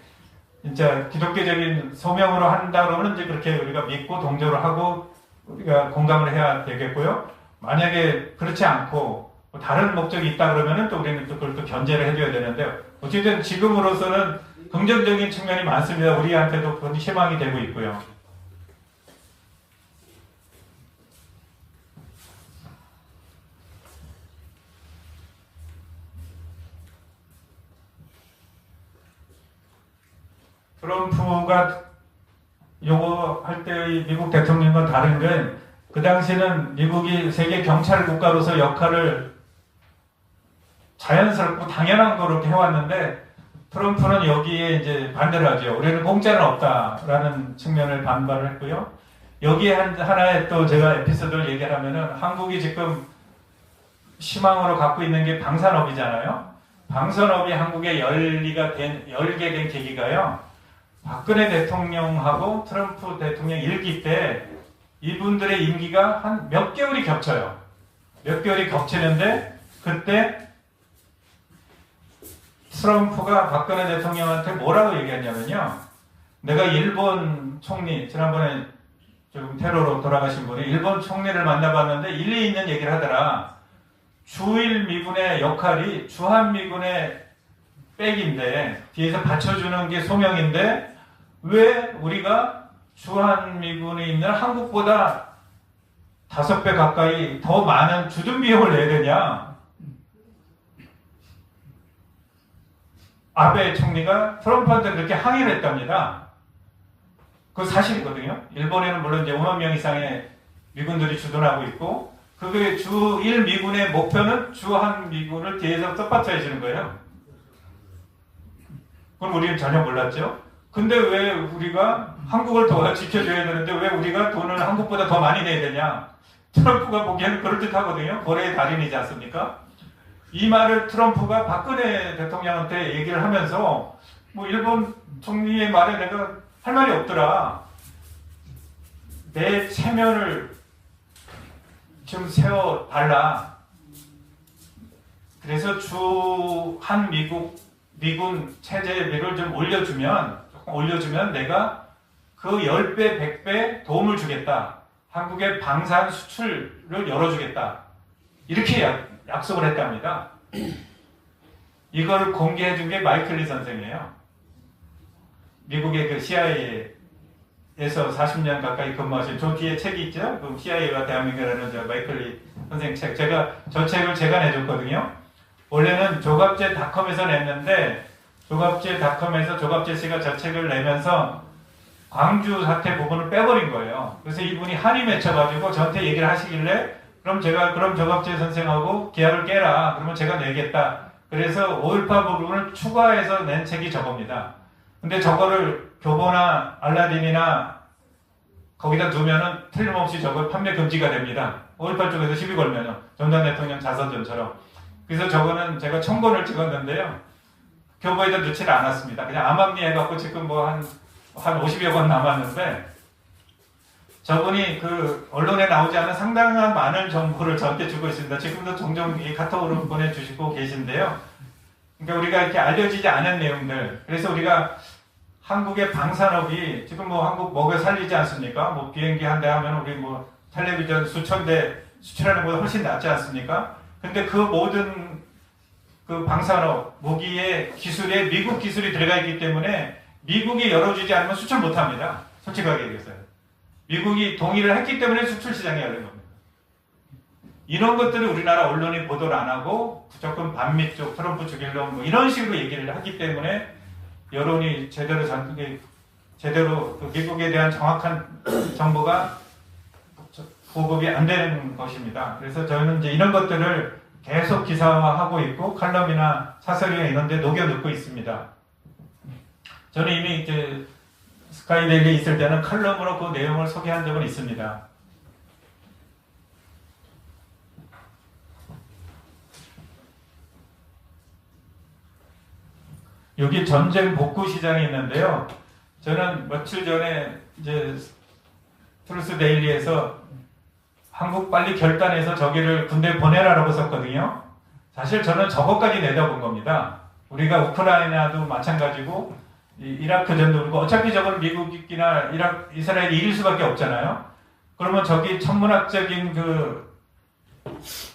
진짜 기독교적인 소명으로 한다 그러면 이제 그렇게 우리가 믿고 동조를 하고 우리가 공감을 해야 되겠고요. 만약에 그렇지 않고 다른 목적이 있다 그러면은 또 우리는 또 그걸 또 견제를 해줘야 되는데 어쨌든 지금으로서는 긍정적인 측면이 많습니다. 우리한테도 그런 희망이 되고 있고요. 트럼프가 요거 할 때의 미국 대통령과 다른 건 그 당시는 미국이 세계 경찰 국가로서 역할을 자연스럽고 당연한 거로 해왔는데 트럼프는 여기에 이제 반대를 하죠. 우리는 공짜는 없다라는 측면을 반발을 했고요. 여기에 하나의 또 제가 에피소드를 얘기하면은 한국이 지금 희망으로 갖고 있는 게 방산업이잖아요. 방산업이 한국에 열게 된 계기가요. 박근혜 대통령하고 트럼프 대통령 일기 때 이분들의 임기가 한 몇 개월이 겹쳐요. 몇 개월이 겹치는데 그때 트럼프가 박근혜 대통령한테 뭐라고 얘기했냐면요. 내가 일본 총리, 지난번에 좀 테러로 돌아가신 분이 일본 총리를 만나봤는데 일리 있는 얘기를 하더라. 주일미군의 역할이 주한미군의 백인데 뒤에서 받쳐주는 게 소명인데 왜 우리가 주한미군이 있는 한국보다 5배 가까이 더 많은 주둔 비용을 내야 되냐? 아베 총리가 트럼프한테 그렇게 항의를 했답니다. 그거 사실이거든요. 일본에는 물론 이제 5만 명 이상의 미군들이 주둔하고 있고 그게 주1 미군의 목표는 주한미군을 뒤에서 떠받쳐 주는 거예요. 그건 우리는 전혀 몰랐죠. 근데 왜 우리가 한국을 더 지켜줘야 되는데 왜 우리가 돈을 한국보다 더 많이 내야 되냐? 트럼프가 보기에는 그럴듯하거든요. 거래의 달인이지 않습니까? 이 말을 트럼프가 박근혜 대통령한테 얘기를 하면서 뭐 일본 총리의 말에 내가 할 말이 없더라. 내 체면을 좀 세워달라. 그래서 주한 미군 체제비를 좀 올려주면 내가 그 10배, 100배 도움을 주겠다. 한국의 방산 수출을 열어주겠다. 이렇게 약속을 했답니다. 이걸 공개해 준 게 마이클 리 선생이에요. 미국의 그 CIA에서 40년 가까이 근무하신 저 뒤에 책이 있죠? 그 CIA가 대한민국이라는 저 마이클 리 선생 책. 저 책을 제가 내줬거든요. 원래는 조갑제닷컴에서 냈는데 조갑제닷컴에서 조갑제 씨가 저 책을 내면서 광주 사태 부분을 빼버린 거예요. 그래서 이분이 한이 맺혀가지고 저한테 얘기를 하시길래 그럼 조갑제 선생하고 계약을 깨라. 그러면 제가 내겠다. 그래서 5.18 부분을 추가해서 낸 책이 저겁니다. 근데 저거를 교보나 알라딘이나 거기다 두면은 틀림없이 저걸 판매 금지가 됩니다. 5.18 쪽에서 시비 걸면은 전두환 대통령 자서전처럼. 그래서 저거는 제가 청본을 찍었는데요. 교보에다 넣지를 않았습니다. 그냥 암암리 해갖고 지금 뭐 한 50여 권 남았는데 저분이 그 언론에 나오지 않은 상당한 많은 정보를 저한테 주고 있습니다. 지금도 종종 이 카톡으로 보내주시고 계신데요. 그러니까 우리가 이렇게 알려지지 않은 내용들. 그래서 우리가 한국의 방산업이 지금 뭐 한국 먹여 살리지 않습니까? 뭐 비행기 한 대 하면 우리 뭐 텔레비전 수천 대 수출하는 것보다 훨씬 낫지 않습니까? 근데 그 모든 그 방산업, 무기의 기술에 미국 기술이 들어가 있기 때문에 미국이 열어주지 않으면 수출 못합니다. 솔직하게 얘기해서요. 미국이 동의를 했기 때문에 수출 시장이 열린 겁니다. 이런 것들을 우리나라 언론이 보도를 안 하고 무조건 반미 쪽 트럼프 죽일놈 뭐 이런 식으로 얘기를 하기 때문에 여론이 제대로 그 미국에 대한 정확한 정보가 보급이 안 되는 것입니다. 그래서 저희는 이제 이런 것들을 계속 기사화하고 있고 칼럼이나 사설이나 이런 데 녹여 넣고 있습니다. 저는 이미 이제 스카이데일리에 있을 때는 칼럼으로 그 내용을 소개한 적은 있습니다. 여기 전쟁 복구 시장이 있는데요. 저는 며칠 전에 이제 트루스 데일리에서 한국 빨리 결단해서 저기를 군대에 보내라라고 썼거든요. 사실 저는 저것까지 내다본 겁니다. 우리가 우크라이나도 마찬가지고 이라크전도 그렇고 어차피 저걸 미국이나 이스라엘이 이길 수밖에 없잖아요. 그러면 저기 천문학적인 그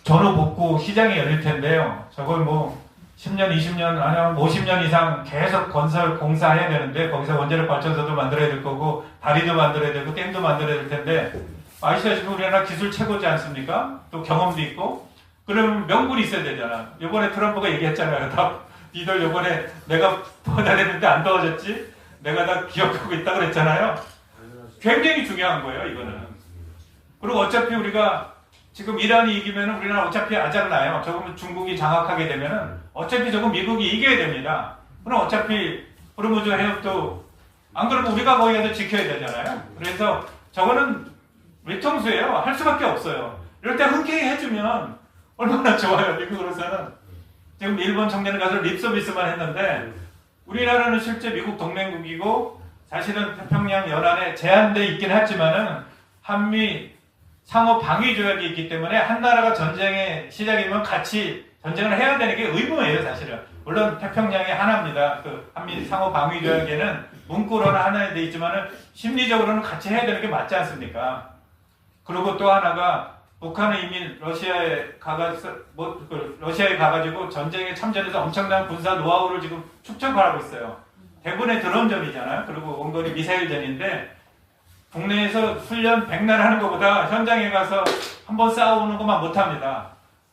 전후 복구 시장이 열릴 텐데요. 저걸 뭐 10년, 20년, 아니면 50년 이상 계속 건설 공사해야 되는데 거기서 원자력 발전소도 만들어야 될 거고 다리도 만들어야 되고 댐도 만들어야 될 텐데 아시다시피 우리나라 기술 최고지 않습니까? 또 경험도 있고 그럼 명분이 있어야 되잖아. 이번에 트럼프가 얘기했잖아요. 니들 이번에 내가 도와달랬는데 안 도와줬지? 내가 다 기억하고 있다 그랬잖아요. 굉장히 중요한 거예요, 이거는. 그리고 어차피 우리가 지금 이란이 이기면 우리나라 어차피 아작나요. 조금 중국이 장악하게 되면은 어차피 조금 미국이 이겨야 됩니다. 그럼 어차피 호르무즈 해협도 안 그러면 우리가 거기 가서 지켜야 되잖아요. 그래서 저거는 외통수예요. 할 수밖에 없어요. 이럴 때 흔쾌히 해주면 얼마나 좋아요. 미국으로서는. 지금 일본 청년을 가서 립서비스만 했는데 우리나라는 실제 미국 동맹국이고 사실은 태평양 연안에 제한돼 있긴 하지만은 한미 상호 방위 조약이 있기 때문에 한 나라가 전쟁의 시작이면 같이 전쟁을 해야 되는 게 의무예요, 사실은. 물론 태평양이 하나입니다. 그 한미 상호 방위 조약에는 문구로는 하나에 돼 있지만은 심리적으로는 같이 해야 되는 게 맞지 않습니까? 그리고 또 하나가 북한은 이미 러시아에 가가지고 전쟁에 참전해서 엄청난 군사 노하우를 지금 축적하고 있어요. 대부분의 드론전이잖아요. 그리고 원거리 미사일전인데 국내에서 훈련 백날 하는 것보다 현장에 가서 한번 싸우는 것만 못합니다.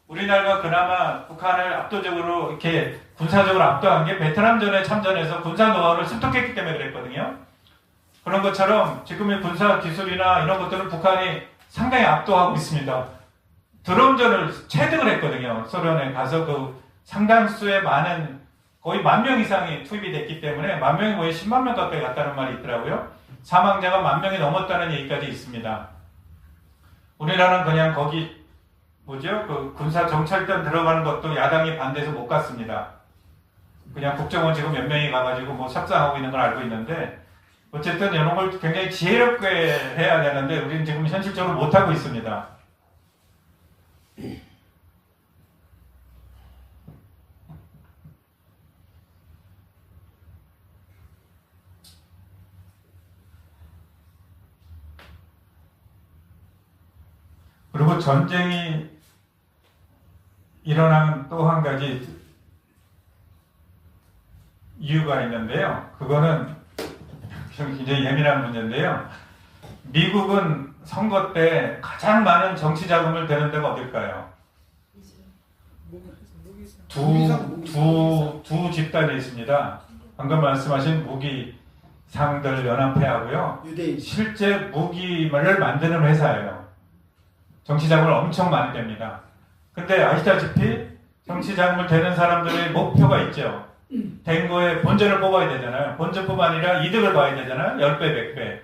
우리나라가 그나마 북한을 압도적으로 이렇게 군사적으로 압도한 게 베트남전에 참전해서 군사 노하우를 습득했기 때문에 그랬거든요. 그런 것처럼 지금의 군사 기술이나 이런 것들은 북한이 상당히 압도하고 있습니다. 드론전을 체득을 했거든요. 소련에 가서 그 상당수의 많은 거의 10,000명 이상이 투입이 됐기 때문에 10,000명이 거의 10만 명 가까이 갔다는 말이 있더라고요. 사망자가 10,000명이 넘었다는 얘기까지 있습니다. 우리나라는 그냥 거기 그 군사 정찰단 들어가는 것도 야당이 반대해서 못 갔습니다. 그냥 국정원 지금 몇 명이 가가지고 뭐 협상하고 있는 걸 알고 있는데 어쨌든 이런 걸 굉장히 지혜롭게 해야 되는데 우리는 지금 현실적으로 못하고 있습니다. 그리고 전쟁이 일어나는 또 한 가지 이유가 있는데요. 그거는 굉장히 예민한 문제인데요. 미국은 선거 때 가장 많은 정치 자금을 대는 데가 어딜까요? 두 집단이 있습니다. 방금 말씀하신 무기 상들 연합회하고요. 실제 무기를 만드는 회사예요. 정치 자금을 엄청 많이 댑니다. 근데 아시다시피 정치 자금을 대는 사람들의 목표가 있죠. 된 거에 본전을 뽑아야 되잖아요. 본전뿐만 아니라 이득을 봐야 되잖아요. 10배, 100배.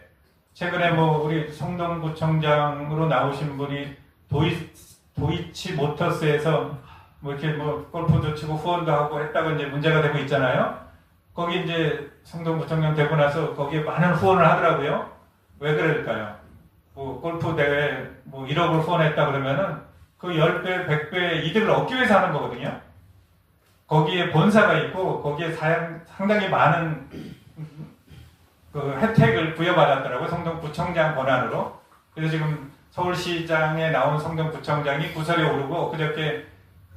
최근에 우리 성동구청장으로 나오신 분이 도이치 모터스에서 이렇게 골프도 치고 후원도 하고 했다고 이제 문제가 되고 있잖아요. 거기 이제 성동구청장 되고 나서 거기에 많은 후원을 하더라고요. 왜 그럴까요? 골프 대회 1억을 후원했다 그러면은 그 10배, 100배 이득을 얻기 위해서 하는 거거든요. 거기에 본사가 있고 거기에 상당히 많은 그 혜택을 부여받았더라고요. 성동구청장 권한으로. 그래서 지금 서울시장에 나온 성동구청장이 구설에 오르고 그저께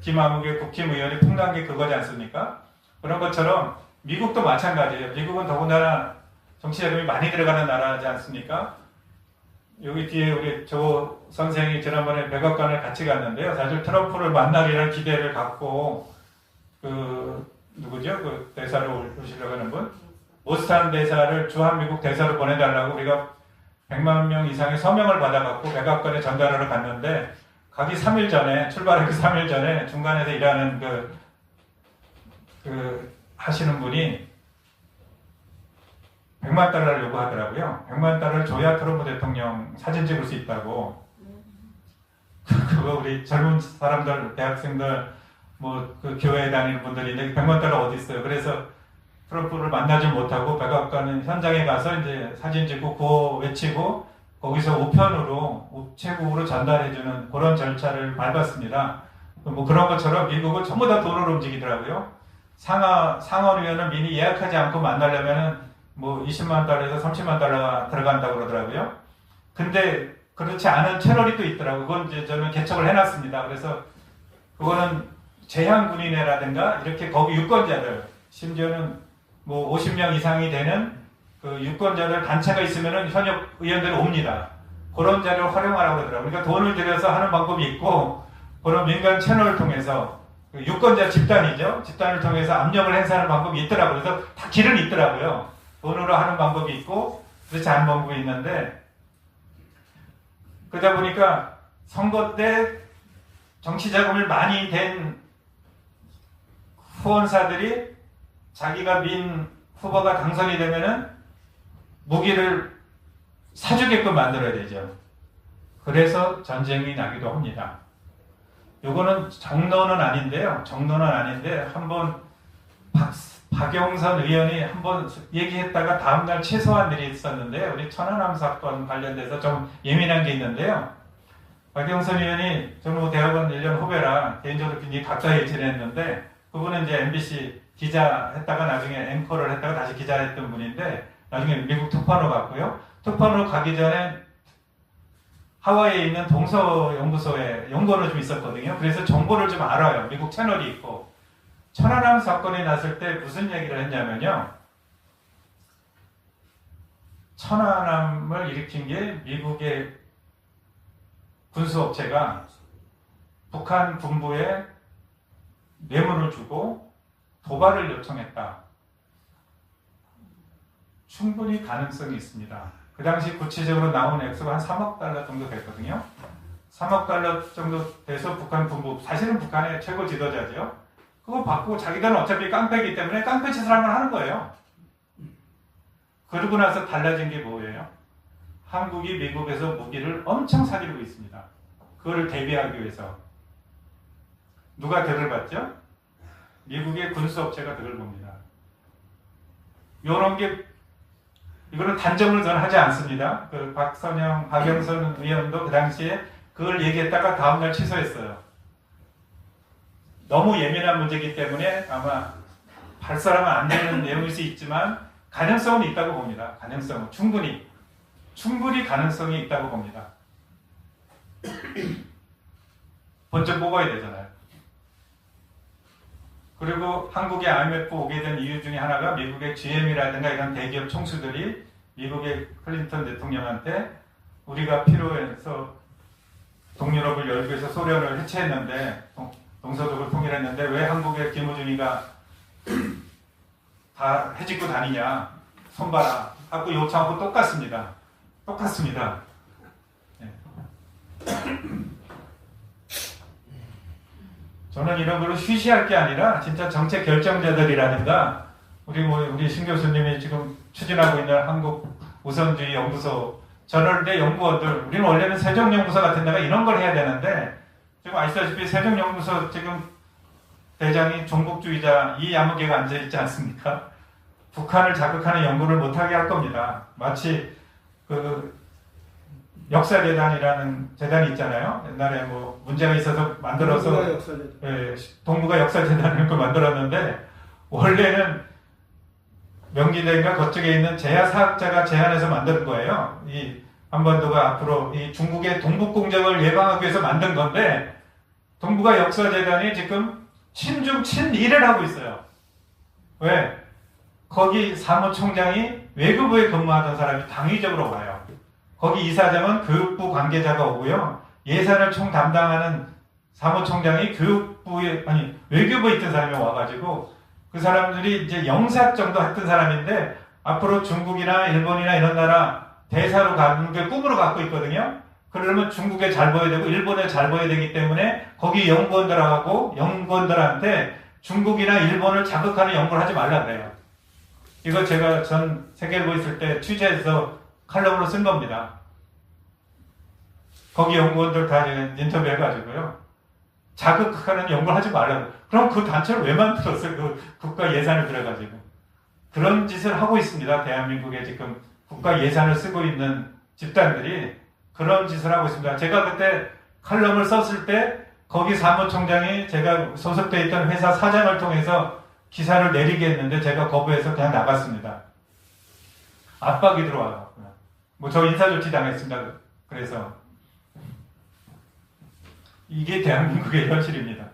김아무개 국힘의원이 폭로한 게 그거지 않습니까? 그런 것처럼 미국도 마찬가지예요. 미국은 더군다나 정치 자금이 많이 들어가는 나라지 않습니까? 여기 뒤에 우리 조 선생이 지난번에 백악관을 같이 갔는데요. 사실 트럼프를 만나리라는 기대를 갖고 누구죠? 그 대사로 오시려고 하는 분? 오스탄 대사를 주한미국 대사로 보내달라고 우리가 100만 명 이상의 서명을 받아갖고 백악관에 전달하러 갔는데 가기 3일 전에, 출발하기 3일 전에 중간에서 일하는 하시는 분이 100만 달러를 요구하더라고요. 100만 달러를 줘야 트럼프 대통령 사진 찍을 수 있다고. 그거 우리 젊은 사람들, 대학생들, 그 교회에 다니는 분들이 100만 달러 어디 있어요. 그래서 트럼프를 만나지 못하고 백악관 현장에 가서 이제 사진 찍고 구호 외치고 거기서 우편으로 우체국으로 전달해주는 그런 절차를 밟았습니다. 그런 것처럼 미국은 전부 다 돈으로 움직이더라고요. 상원의원을 미리 예약하지 않고 만나려면 20만 달러에서 30만 달러가 들어간다고 그러더라고요. 근데 그렇지 않은 채널이 또 있더라고요. 그건 이제 저는 개척을 해놨습니다. 그래서 그거는 제향군인회라든가 이렇게 거기 유권자들, 심지어는 50명 이상이 되는 그 유권자들 단체가 있으면은 현역 의원들이 옵니다. 그런 자료를 활용하라고 그러더라고요. 그러니까 돈을 들여서 하는 방법이 있고, 그런 민간 채널을 통해서 유권자 집단이죠. 집단을 통해서 압력을 행사하는 방법이 있더라고요. 그래서 다 길은 있더라고요. 돈으로 하는 방법이 있고, 그렇지 않은 방법이 있는데, 그러다 보니까 선거 때 정치 자금을 많이 댄 후원사들이 자기가 민 후보가 당선이 되면은 무기를 사주게끔 만들어야 되죠. 그래서 전쟁이 나기도 합니다. 요거는 정론은 아닌데요. 정론은 아닌데 한번 박영선 의원이 한번 얘기했다가 다음날 취소한 일이 있었는데 우리 천안함 사건 관련돼서 좀 예민한 게 있는데요. 박영선 의원이 저는 대학원 1년 후배라 개인적으로 굉장히 가까이 지냈는데 그분은 이제 MBC 기자 했다가 나중에 앵커를 했다가 다시 기자 했던 분인데 나중에 미국 특파원으로 갔고요. 특파원으로 가기 전에 하와이에 있는 동서연구소에 연구원으로 좀 있었거든요. 그래서 정보를 좀 알아요. 미국 채널이 있고. 천안함 사건이 났을 때 무슨 얘기를 했냐면요. 천안함을 일으킨 게 미국의 군수업체가 북한 군부에 뇌물을 주고 도발을 요청했다. 충분히 가능성이 있습니다. 그 당시 구체적으로 나온 액수가 한 3억 달러 정도 됐거든요. 3억 달러 정도 돼서 북한 군부, 사실은 북한의 최고 지도자죠. 그거 받고 자기들은 어차피 깡패이기 때문에 깡패 짓을 한번 하는 거예요. 그러고 나서 달라진 게 뭐예요? 한국이 미국에서 무기를 엄청 사들고 있습니다. 그걸 대비하기 위해서. 누가 덕을 봤죠? 미국의 군수업체가 덕을 봅니다. 요런 게, 이거는 단정을 저는 하지 않습니다. 박영선 의원도 그 당시에 그걸 얘기했다가 다음날 취소했어요. 너무 예민한 문제이기 때문에 아마 발설하면 안 되는 내용일 수 있지만 가능성은 있다고 봅니다. 가능성은 충분히 가능성이 있다고 봅니다. 먼저 뽑아야 되잖아요. 그리고 한국에 IMF 오게 된 이유 중에 하나가 미국의 GM이라든가 이런 대기업 총수들이 미국의 클린턴 대통령한테 우리가 필요해서 동유럽을 열기 위해서 소련을 해체했는데 동서독을 통일했는데 왜 한국의 김우중이가 다 해집고 다니냐 손봐라 하고 요청하고 똑같습니다. 네. 저는 이런 걸로 쉬쉬할 게 아니라 진짜 정책 결정자들이라든가 우리 신 교수님이 지금 추진하고 있는 한국 우선주의 연구소 저럴대 연구원들 우리는 원래는 세종연구소 같은 데가 이런 걸 해야 되는데 지금 아시다시피 세종연구소 지금 대장이 종북주의자 이야무개가 앉아있지 않습니까? 북한을 자극하는 연구를 못하게 할 겁니다. 마치 역사재단이라는 재단이 있잖아요. 옛날에 문제가 있어서 만들어서 동북아 역사재단을 만들었는데 원래는 명기대인가 그쪽에 있는 제야사학자가 제안해서 만든 거예요. 이 한반도가 앞으로 이 중국의 동북공정을 예방하기 위해서 만든 건데 동북아 역사재단이 지금 친중 친일을 하고 있어요. 왜? 거기 사무총장이 외교부에 근무하던 사람이 당위적으로 와요. 거기 이사장은 교육부 관계자가 오고요. 예산을 총 담당하는 사무총장이 외교부에 있던 사람이 와가지고 그 사람들이 이제 영사 정도 했던 사람인데 앞으로 중국이나 일본이나 이런 나라 대사로 가는 게 꿈으로 갖고 있거든요. 그러면 중국에 잘 보여야 되고 일본에 잘 보여야 되기 때문에 거기 연구원들한테 중국이나 일본을 자극하는 연구를 하지 말라 그래요. 이거 제가 전 세계일보 있을 때 취재해서 칼럼으로 쓴 겁니다. 거기 연구원들 다 인터뷰해가지고요. 자극하는 연구를 하지 말라고. 그럼 그 단체를 왜 만들었어요? 그 국가 예산을 들여가지고. 그런 짓을 하고 있습니다. 대한민국에 지금 국가 예산을 쓰고 있는 집단들이 그런 짓을 하고 있습니다. 제가 그때 칼럼을 썼을 때 거기 사무총장이 제가 소속되어 있던 회사 사장을 통해서 기사를 내리게 했는데 제가 거부해서 그냥 나갔습니다. 압박이 들어와요. 저 인사조치 당했습니다. 그래서 이게 대한민국의 현실입니다.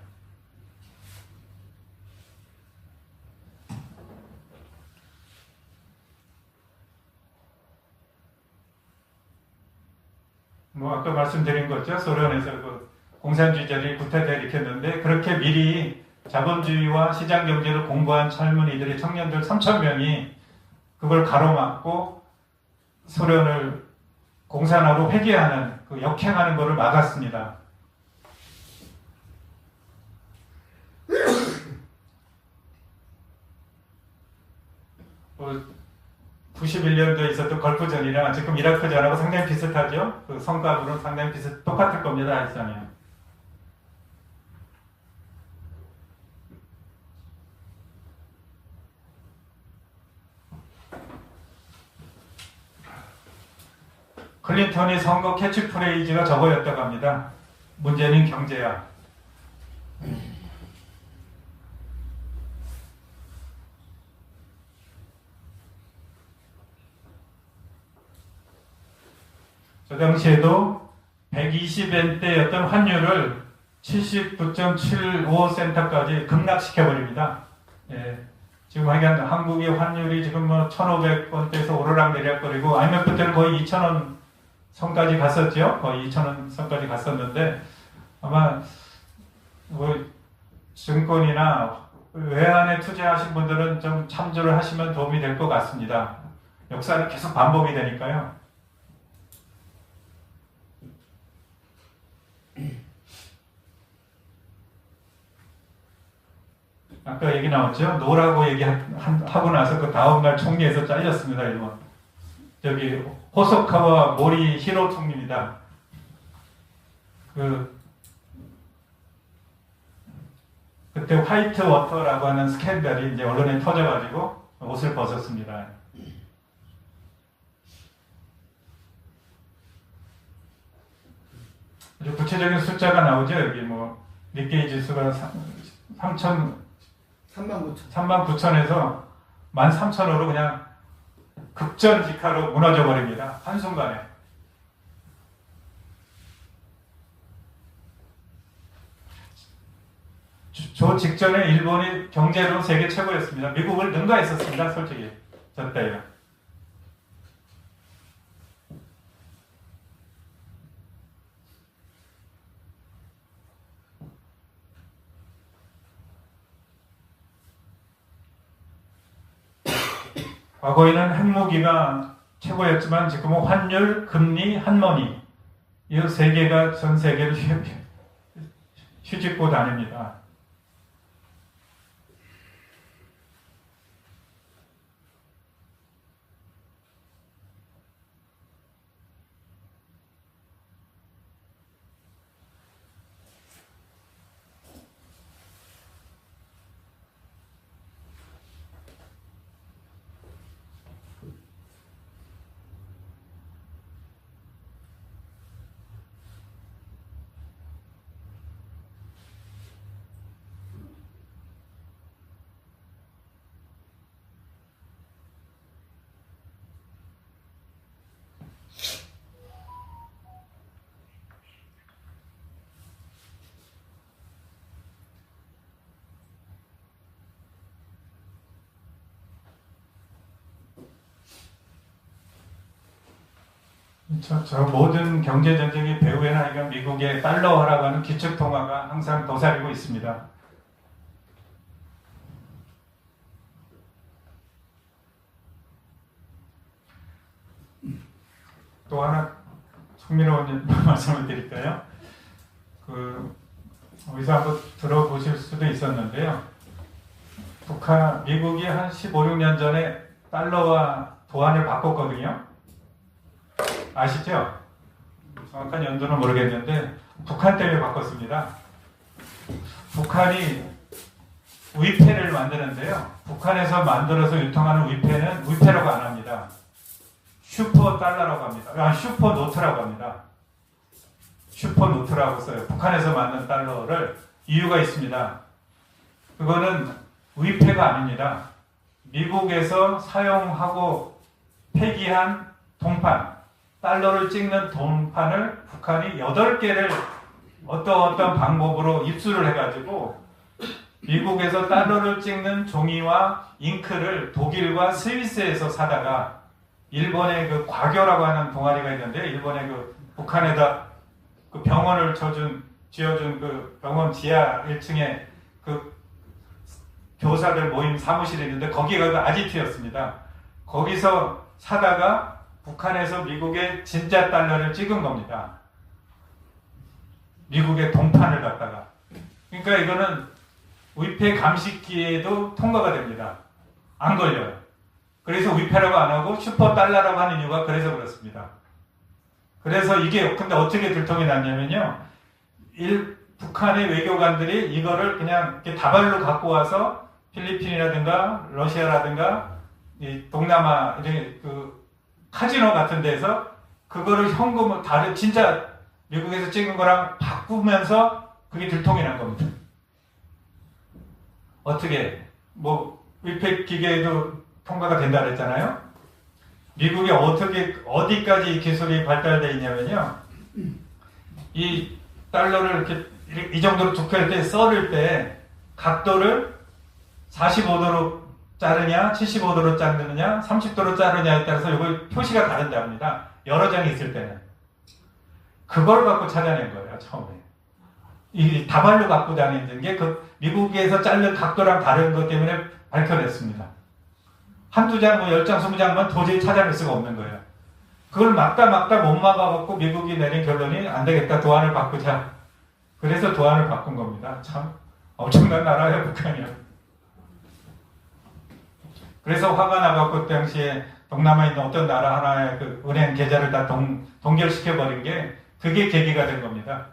아까 말씀드린 거죠. 소련에서 그 공산주의자들이 구태타 일으켰는데 그렇게 미리 자본주의와 시장경제를 공부한 젊은이들이 청년들 3,000명이 그걸 가로막고 소련을 공산화로 회귀하는 그 역행하는 것을 막았습니다. 91년도에 있었던 걸프전이랑 지금 이라크전하고 상당히 비슷하죠? 그 성과급은 상당히 똑같을 겁니다, 일상이요. 클린턴이 선거 캐치프레이즈가 저거였다고 합니다. 문제는 경제야. 그 당시에도 120엔대였던 환율을 79.75센터까지 급락시켜버립니다. 예. 지금 하여간 한국의 환율이 지금 1,500원대에서 오르락내리락거리고 IMF 때는 거의 2,000원 선까지 갔었죠. 거의 2,000원 선까지 갔었는데 아마 증권이나 외환에 투자하신 분들은 좀 참조를 하시면 도움이 될 것 같습니다. 역사는 계속 반복이 되니까요. 아까 얘기 나왔죠? 노라고 얘기하고 나서 그 다음날 총리에서 잘렸습니다, 일본. 저기, 호소카와 모리 히로 총리입니다. 그때 화이트 워터라고 하는 스캔들이 이제 언론에 터져가지고 옷을 벗었습니다. 아주 구체적인 숫자가 나오죠, 여기 니케이 지수가 39,000에서 13,000으로 그냥 급전직하로 무너져 버립니다. 한순간에. 저 직전에 일본이 경제로 세계 최고였습니다. 미국을 능가했었습니다. 솔직히. 저 때요. 과거에는 핵무기가 최고였지만 지금은 환율, 금리, 한머니 이 세 개가 전 세계를 휘짓고 다닙니다. 저 모든 경제 전쟁의 배후에는 이건 미국의 달러화라고 하는 기축 통화가 항상 도사리고 있습니다. 또 하나 흥미로운 말씀을 드릴까요? 어디서 한번 들어보실 수도 있었는데요. 미국이 한 15, 16년 전에 달러와 도안을 바꿨거든요. 아시죠? 정확한 연도는 모르겠는데 북한 때문에 바꿨습니다. 북한이 위패를 만드는데요. 북한에서 만들어서 유통하는 위패는 위패라고 안 합니다. 슈퍼 달러라고 합니다. 슈퍼 노트라고 합니다. 슈퍼 노트라고 써요. 북한에서 만든 달러를 이유가 있습니다. 그거는 위패가 아닙니다. 미국에서 사용하고 폐기한 동판, 달러를 찍는 동판을 북한이 8개를 어떤 방법으로 입수를 해가지고 미국에서 달러를 찍는 종이와 잉크를 독일과 스위스에서 사다가 일본의 그 과교라고 하는 동아리가 있는데 일본의 그 북한에다 그 병원을 지어준 그 병원 지하 1층에 그 교사들 모임 사무실이 있는데 거기가 그 아지트였습니다. 거기서 사다가 북한에서 미국의 진짜 달러를 찍은 겁니다. 미국의 동판을 갖다가. 그러니까 이거는 위패 감식기에도 통과가 됩니다. 안 걸려요. 그래서 위패라고 안 하고 슈퍼 달러라고 하는 이유가 그래서 그렇습니다. 그래서 이게 근데 어떻게 들통이 났냐면요. 북한의 외교관들이 이거를 그냥 이렇게 다발로 갖고 와서 필리핀이라든가 러시아라든가 이 동남아 그 카지노 같은 데서 그거를 현금을 진짜 미국에서 찍은 거랑 바꾸면서 그게 들통이 난 겁니다. 어떻게 위패 기계에도 통과가 된다 그랬잖아요. 미국이 어디까지 이 기술이 발달되어 있냐면요. 이 달러를 이렇게 이 정도로 두께할 때 썰을 때 각도를 45도로 자르냐, 75도로 자르느냐, 30도로 자르냐에 따라서 이걸 표시가 다른답니다. 여러 장이 있을 때는. 그걸 갖고 찾아낸 거예요, 처음에. 이 다발로 갖고 다니는 게 미국에서 자른 각도랑 다른 것 때문에 밝혀냈습니다. 한두 장, 10장, 20장만 도저히 찾아낼 수가 없는 거예요. 그걸 막다 못 막아갖고 미국이 내린 결론이 안 되겠다, 도안을 바꾸자. 그래서 도안을 바꾼 겁니다. 참 엄청난 나라예요, 북한이요. 그래서 화가 나갖고 그 당시에 동남아에 있는 어떤 나라 하나의 그 은행 계좌를 다 동결시켜버린 게 그게 계기가 된 겁니다.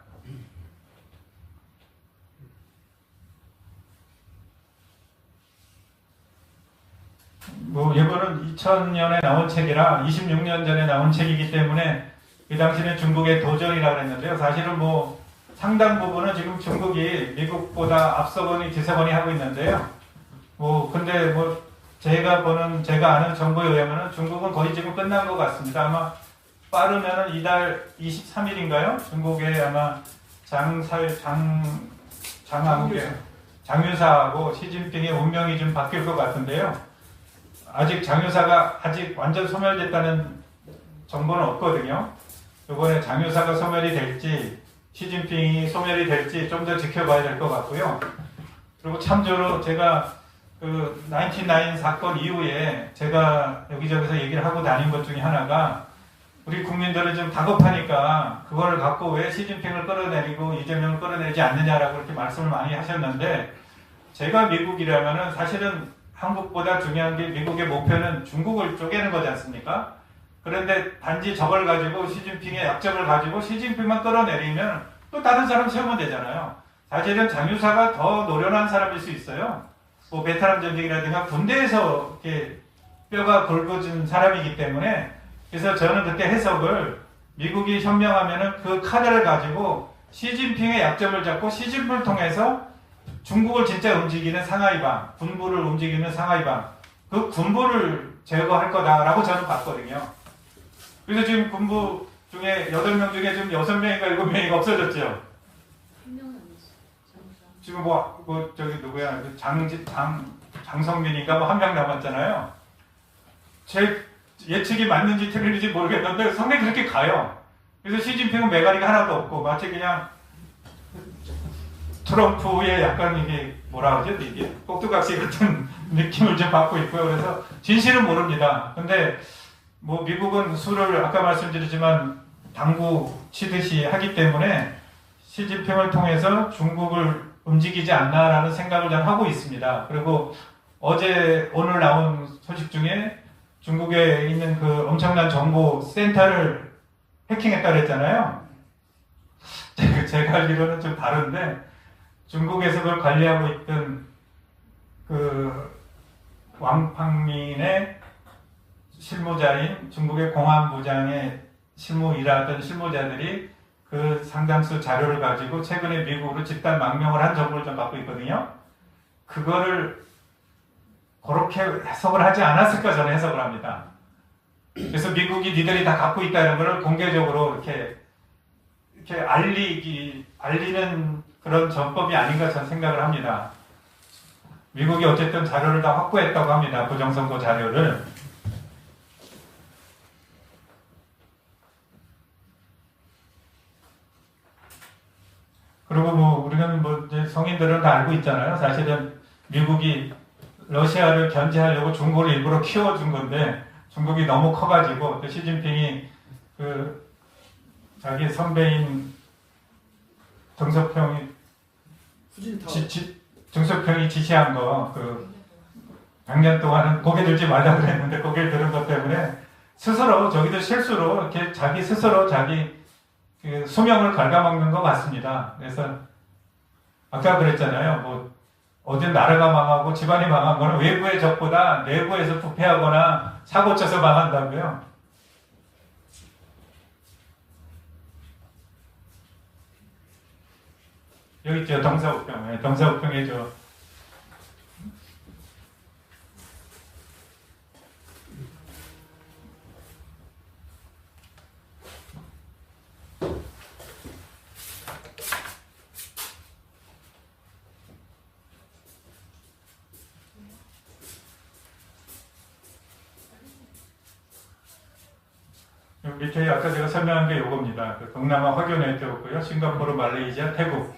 이거는 2000년에 나온 책이라 26년 전에 나온 책이기 때문에 그 당시는 중국의 도전이라고 했는데요. 사실은 상당 부분은 지금 중국이 미국보다 앞서거니 뒤서거니 하고 있는데요. 근데 제가 아는 정보에 의하면 중국은 거의 지금 끝난 것 같습니다. 아마 빠르면은 이달 23일인가요? 중국에 아마 장유사하고 시진핑의 운명이 좀 바뀔 것 같은데요. 아직 장유사가 완전 소멸됐다는 정보는 없거든요. 이번에 장유사가 소멸이 될지 시진핑이 소멸이 될지 좀 더 지켜봐야 될 것 같고요. 그리고 참조로 제가 그 99 사건 이후에 제가 여기저기서 얘기를 하고 다닌 것 중에 하나가 우리 국민들은 좀 다급하니까 그걸 갖고 왜 시진핑을 끌어내리고 이재명을 끌어내지 않느냐라고 그렇게 말씀을 많이 하셨는데 제가 미국이라면은 사실은 한국보다 중요한 게 미국의 목표는 중국을 쪼개는 거지 않습니까? 그런데 단지 저걸 가지고 시진핑의 약점을 가지고 시진핑만 끌어내리면 또 다른 사람 세우면 되잖아요. 사실은 장유사가 더 노련한 사람일 수 있어요. 베트남 전쟁이라든가 군대에서 이렇게 뼈가 굵어진 사람이기 때문에 그래서 저는 그때 해석을 미국이 현명하면은 그 카드를 가지고 시진핑의 약점을 잡고 시진핑을 통해서 중국을 진짜 움직이는 상하이방, 군부를 움직이는 상하이방, 그 군부를 제거할 거다라고 저는 봤거든요. 그래서 지금 군부 중에 8명 중에 지금 6명인가 7명이 없어졌죠. 지금 누구야? 장성민인가 1명 남았잖아요. 예측이 맞는지 틀리는지 모르겠는데 상당히 그렇게 가요. 그래서 시진핑은 매가리가 하나도 없고 마치 그냥 트럼프의 약간 이게 뭐라 그러죠? 이게 꼭두각시 같은 느낌을 좀 받고 있고요. 그래서 진실은 모릅니다. 근데 뭐 미국은 수를 아까 말씀드리지만 당구 치듯이 하기 때문에 시진핑을 통해서 중국을 움직이지 않나라는 생각을 전 하고 있습니다. 그리고 어제 오늘 나온 소식 중에 중국에 있는 그 엄청난 정보 센터를 해킹했다 그랬잖아요. 제가 알기로는 좀 다른데 중국에서 그걸 관리하고 있던 그 왕팡민의 실무자인 중국의 공안부장의 일하던 실무자들이 그 상당수 자료를 가지고 최근에 미국으로 집단 망명을 한 정보를 좀 갖고 있거든요. 그거를 그렇게 해석을 하지 않았을까 저는 해석을 합니다. 그래서 미국이 니들이 다 갖고 있다는 걸 공개적으로 이렇게 알리는 그런 전법이 아닌가 저는 생각을 합니다. 미국이 어쨌든 자료를 다 확보했다고 합니다. 부정선거 자료를. 그리고 뭐 우리는 뭐 이제 성인들은 다 알고 있잖아요. 사실은 미국이 러시아를 견제하려고 중국을 일부러 키워준 건데 중국이 너무 커가지고 또 시진핑이 그 자기 선배인 정석평이 지시한 거 그 100년 동안은 고개 들지 말라고 그랬는데 고개를 들은 것 때문에 스스로 저기도 실수로 이렇게 자기 스스로 자기 그 수명을 갉아먹는 것 같습니다. 그래서 아까 그랬잖아요. 뭐 어딘 나라가 망하고 집안이 망한 거는 외부의 적보다 내부에서 부패하거나 사고 쳐서 망한다고요. 여기 있죠. 동서우평. 동서우평에 밑에 아까 제가 설명한 게 이겁니다. 그 동남아 화교 네트워크고요. 싱가포르, 말레이시아, 태국.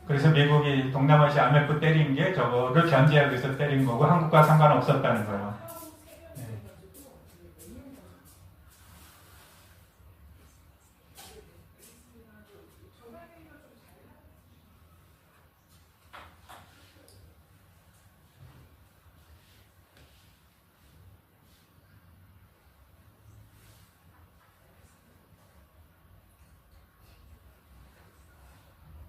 그래서 미국이 동남아시아 IMF 때린 게 저거를 견제하기 위해서 때린 거고 한국과 상관없었다는 거예요. 네.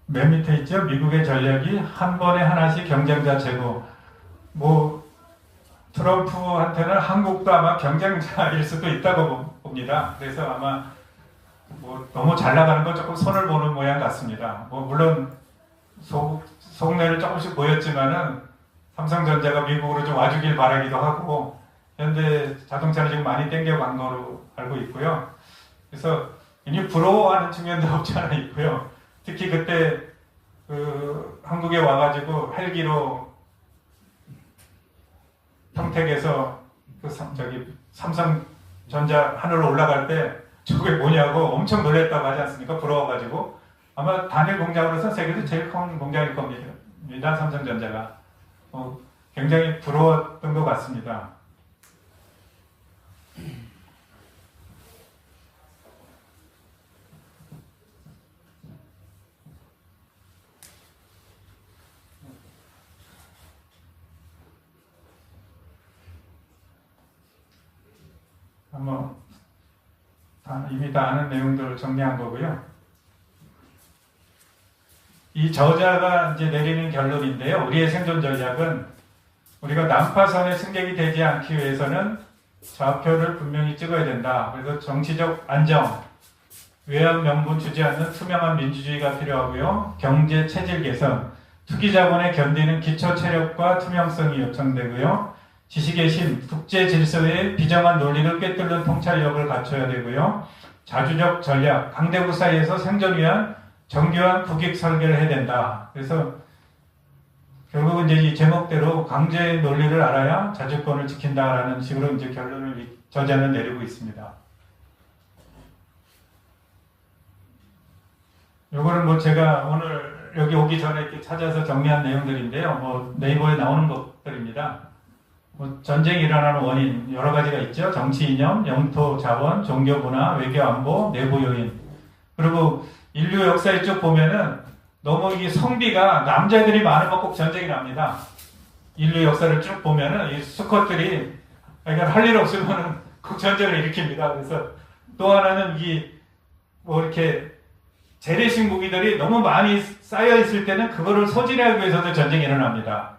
맨 밑에 있죠. 미국의 전략이 한 번에 하나씩 경쟁자 제거. 뭐 트럼프한테는 한국도 아마 경쟁자일 수도 있다고 봅니다. 그래서 아마 뭐 너무 잘 나가는 건 조금 손을 보는 모양 같습니다. 뭐 물론 속내를 조금씩 보였지만은 삼성전자가 미국으로 좀 와주길 바라기도 하고 현대 자동차를 지금 많이 땡겨간 거로 알고 있고요. 그래서 이미 부러워하는 측면도 없지 않아 있고요. 특히 그때 그 한국에 와가지고 헬기로 평택에서 그 삼성전자 하늘로 올라갈 때 저게 뭐냐고 엄청 놀랬다고 하지 않습니까? 부러워가지고 아마 단일 공장으로서 세계에서 제일 큰 공장일 겁니다. 삼성전자가 굉장히 부러웠던 것 같습니다. 이미 다 아는 내용들을 정리한 거고요. 이 저자가 이제 내리는 결론인데요. 우리의 생존 전략은 우리가 난파선의 승객이 되지 않기 위해서는 좌표를 분명히 찍어야 된다. 그래서 정치적 안정, 외환 명분 주지 않는 투명한 민주주의가 필요하고요. 경제 체질 개선, 투기 자본에 견디는 기초 체력과 투명성이 요청되고요. 지식의 신, 국제 질서의 비정한 논리를 꿰뚫는 통찰력을 갖춰야 되고요. 자주적 전략, 강대국 사이에서 생존 위한 정교한 국익 설계를 해야 된다. 그래서 결국은 이제 이 제목대로 강제의 논리를 알아야 자주권을 지킨다라는 식으로 이제 결론을 저자는 내리고 있습니다. 요거는 뭐 제가 오늘 여기 오기 전에 이렇게 찾아서 정리한 내용들인데요. 뭐 네이버에 나오는 것들입니다. 뭐 전쟁이 일어나는 원인 여러 가지가 있죠. 정치 이념, 영토 자원, 종교 문화, 외교 안보, 내부 요인. 그리고 인류 역사에 쭉 보면은 너무 이 성비가 남자들이 많으면 꼭 전쟁이 납니다. 인류 역사를 쭉 보면은 이 수컷들이 그러니까 할 일 없으면은 꼭 전쟁을 일으킵니다. 그래서 또 하나는 이 뭐 이렇게 재래식 무기들이 너무 많이 쌓여 있을 때는 그거를 소진하기 위해서도 전쟁이 일어납니다.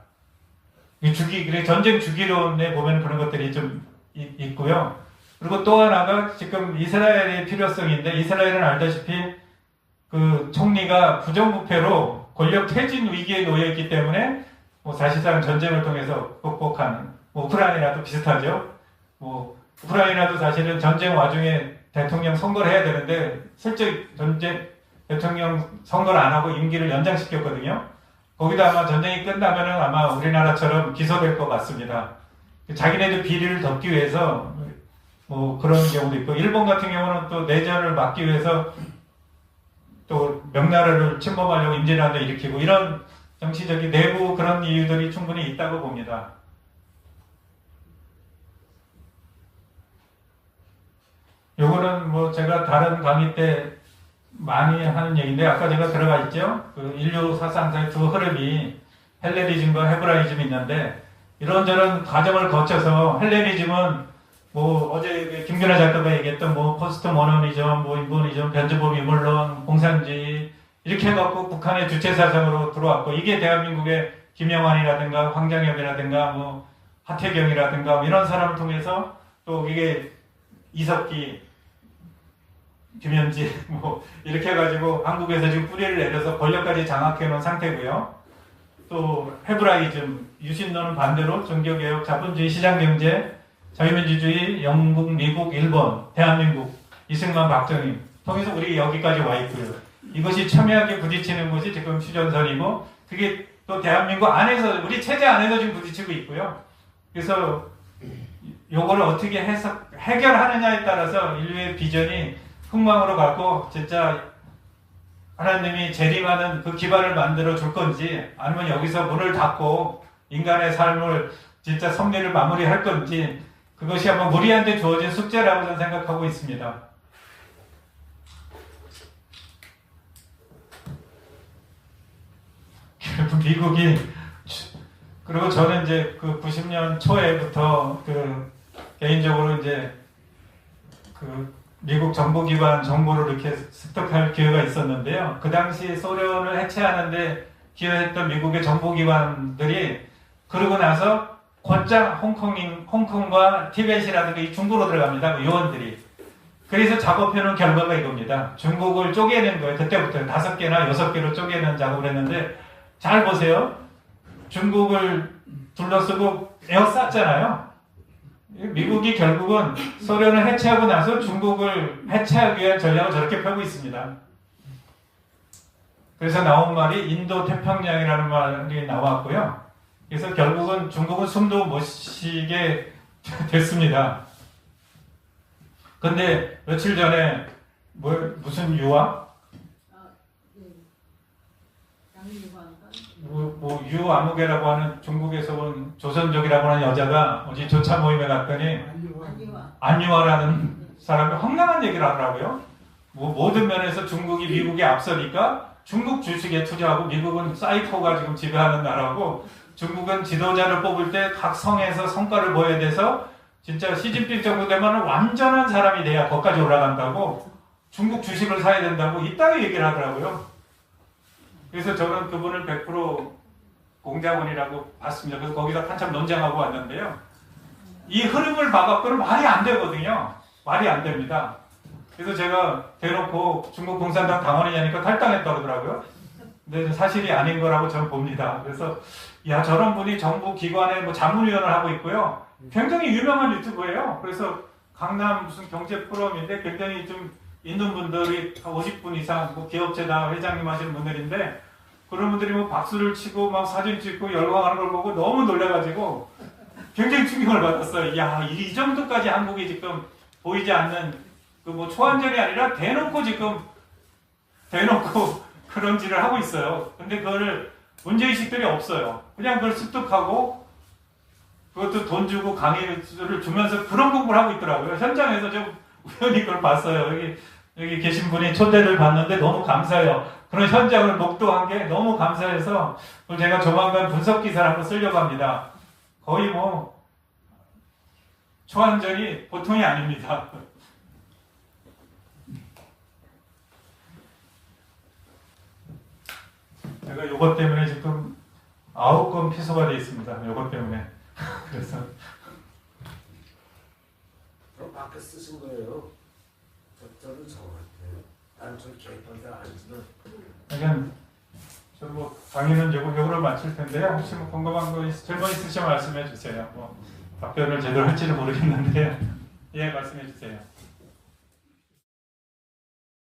그래 전쟁 주기론에 보면 그런 것들이 좀 있고요. 그리고 또 하나가 지금 이스라엘의 필요성인데 이스라엘은 알다시피 그 총리가 부정부패로 권력 퇴진 위기에 놓여 있기 때문에 뭐 사실상 전쟁을 통해서 극복한 뭐 우크라이나도 비슷하죠. 뭐 우크라이나도 사실은 전쟁 와중에 대통령 선거를 해야 되는데 실제 전쟁 대통령 선거를 안 하고 임기를 연장시켰거든요. 거기도 아마 전쟁이 끝나면은 아마 우리나라처럼 기소될 것 같습니다. 자기네들 비리를 덮기 위해서 뭐 그런 경우도 있고, 일본 같은 경우는 또 내전을 막기 위해서 또 명나라를 침범하려고 임진왜란도 일으키고 이런 정치적인 내부 그런 이유들이 충분히 있다고 봅니다. 요거는 뭐 제가 다른 강의 때 많이 하는 얘기인데 아까 제가 들어가 있죠. 그 인류 사상사의 두 흐름이 헬레니즘과 헤브라이즘이 있는데 이런저런 과정을 거쳐서 헬레니즘은 뭐 어제 김균하 작가가 얘기했던 뭐 포스트 모더니즘, 뭐 인본이즘, 변주법 인물론, 공산주의 이렇게 해갖고 북한의 주체 사상으로 들어왔고 이게 대한민국의 김영환이라든가 황장엽이라든가 뭐 하태경이라든가 뭐 이런 사람을 통해서 또 이게 이석기 김현지 뭐 이렇게 해가지고 한국에서 지금 뿌리를 내려서 권력까지 장악해 놓은 상태고요. 또 헤브라이즘, 유신론은 반대로 종교개혁, 자본주의, 시장경제, 자유민주주의, 영국, 미국, 일본, 대한민국, 이승만, 박정희 통해서 우리 여기까지 와 있고요. 이것이 첨예하게 부딪히는 것이 지금 휴전선이고 그게 또 대한민국 안에서 우리 체제 안에서 지금 부딪히고 있고요. 그래서 요거를 어떻게 해결하느냐에 따라서 인류의 비전이 흥망으로 가고 진짜 하나님이 재림하는 그 기반을 만들어 줄 건지 아니면 여기서 문을 닫고 인간의 삶을 진짜 섭리를 마무리할 건지 그것이 아마 우리한테 주어진 숙제라고 저는 생각하고 있습니다. 미국이 그리고 저는 이제 그 90년 초에부터 그 개인적으로 이제 그 미국 정보기관 정보를 이렇게 습득할 기회가 있었는데요. 그 당시 소련을 해체하는데 기여했던 미국의 정보기관들이 그러고 나서 곧장 홍콩과 티벳이라든가 이 중국으로 들어갑니다. 그 요원들이. 그래서 작업해놓은 결과가 이겁니다. 중국을 쪼개는 거예요. 그때부터 5개나 6개로 쪼개는 작업을 했는데 잘 보세요. 중국을 둘러쓰고 에워쌌잖아요. 미국이 결국은 소련을 해체하고 나서 중국을 해체하기 위한 전략을 저렇게 펴고 있습니다. 그래서 나온 말이 인도 태평양이라는 말이 나왔고요. 그래서 결국은 중국은 숨도 못 쉬게 됐습니다. 근데 며칠 전에 무슨 유화? 유아무개라고 하는 중국에서 온 조선족이라고 하는 여자가 어디 조차 모임에 갔더니 안유아라는 사람이 황당한 얘기를 하더라고요. 뭐 모든 면에서 중국이 미국에 앞서니까 중국 주식에 투자하고 미국은 사이코가 지금 지배하는 나라고 중국은 지도자를 뽑을 때 각 성에서 성과를 보여야 돼서 진짜 시진핑 정도 되면 완전한 사람이 돼야 거기까지 올라간다고 중국 주식을 사야 된다고 이따위 얘기를 하더라고요. 그래서 저는 그분을 100% 공자원이라고 봤습니다. 그래서 거기서 한참 논쟁하고 왔는데요. 이 흐름을 봐갖고는 말이 안 되거든요. 말이 안 됩니다. 그래서 제가 대놓고 중국 공산당 당원이냐니까 탈당했다고 그러더라고요. 근데 사실이 아닌 거라고 저는 봅니다. 그래서 야 저런 분이 정부 기관에 뭐 자문위원을 하고 있고요. 굉장히 유명한 유튜브예요. 그래서 강남 무슨 경제 포럼인데 굉장히 좀 있는 분들이 50분 이상 뭐 기업체다 회장님 하시는 분들인데 그런 분들이 뭐 박수를 치고 막 사진 찍고 열광하는 걸 보고 너무 놀라가지고 굉장히 충격을 받았어요. 야, 이 정도까지 한국이 지금 보이지 않는 그 뭐 초안전이 아니라 대놓고 그런 짓을 하고 있어요. 근데 그거를 문제의식들이 없어요. 그냥 그걸 습득하고 그것도 돈 주고 강의를 주면서 그런 공부를 하고 있더라고요. 현장에서 좀 우연히 그걸 봤어요. 여기 계신 분이 초대를 받는데 너무 감사해요. 그런 현장을 목도한 게 너무 감사해서 그걸 제가 조만간 분석 기사를 한번 쓰려고 합니다. 거의 뭐 초안전이 보통이 아닙니다. 제가 요것 때문에 지금 9건 피소가 돼 있습니다. 요것 때문에. 그래서 그럼 밖에 쓰신 거예요. 저는 정확해요. 난저 개판사 아니지만. 그냥 저뭐 강의는 요거를 마칠 텐데요. 혹시 뭐 궁금한 거 질문 있으시면 말씀해 주세요. 뭐 답변을 제대로 할지는 모르겠는데요. 예, 말씀해 주세요.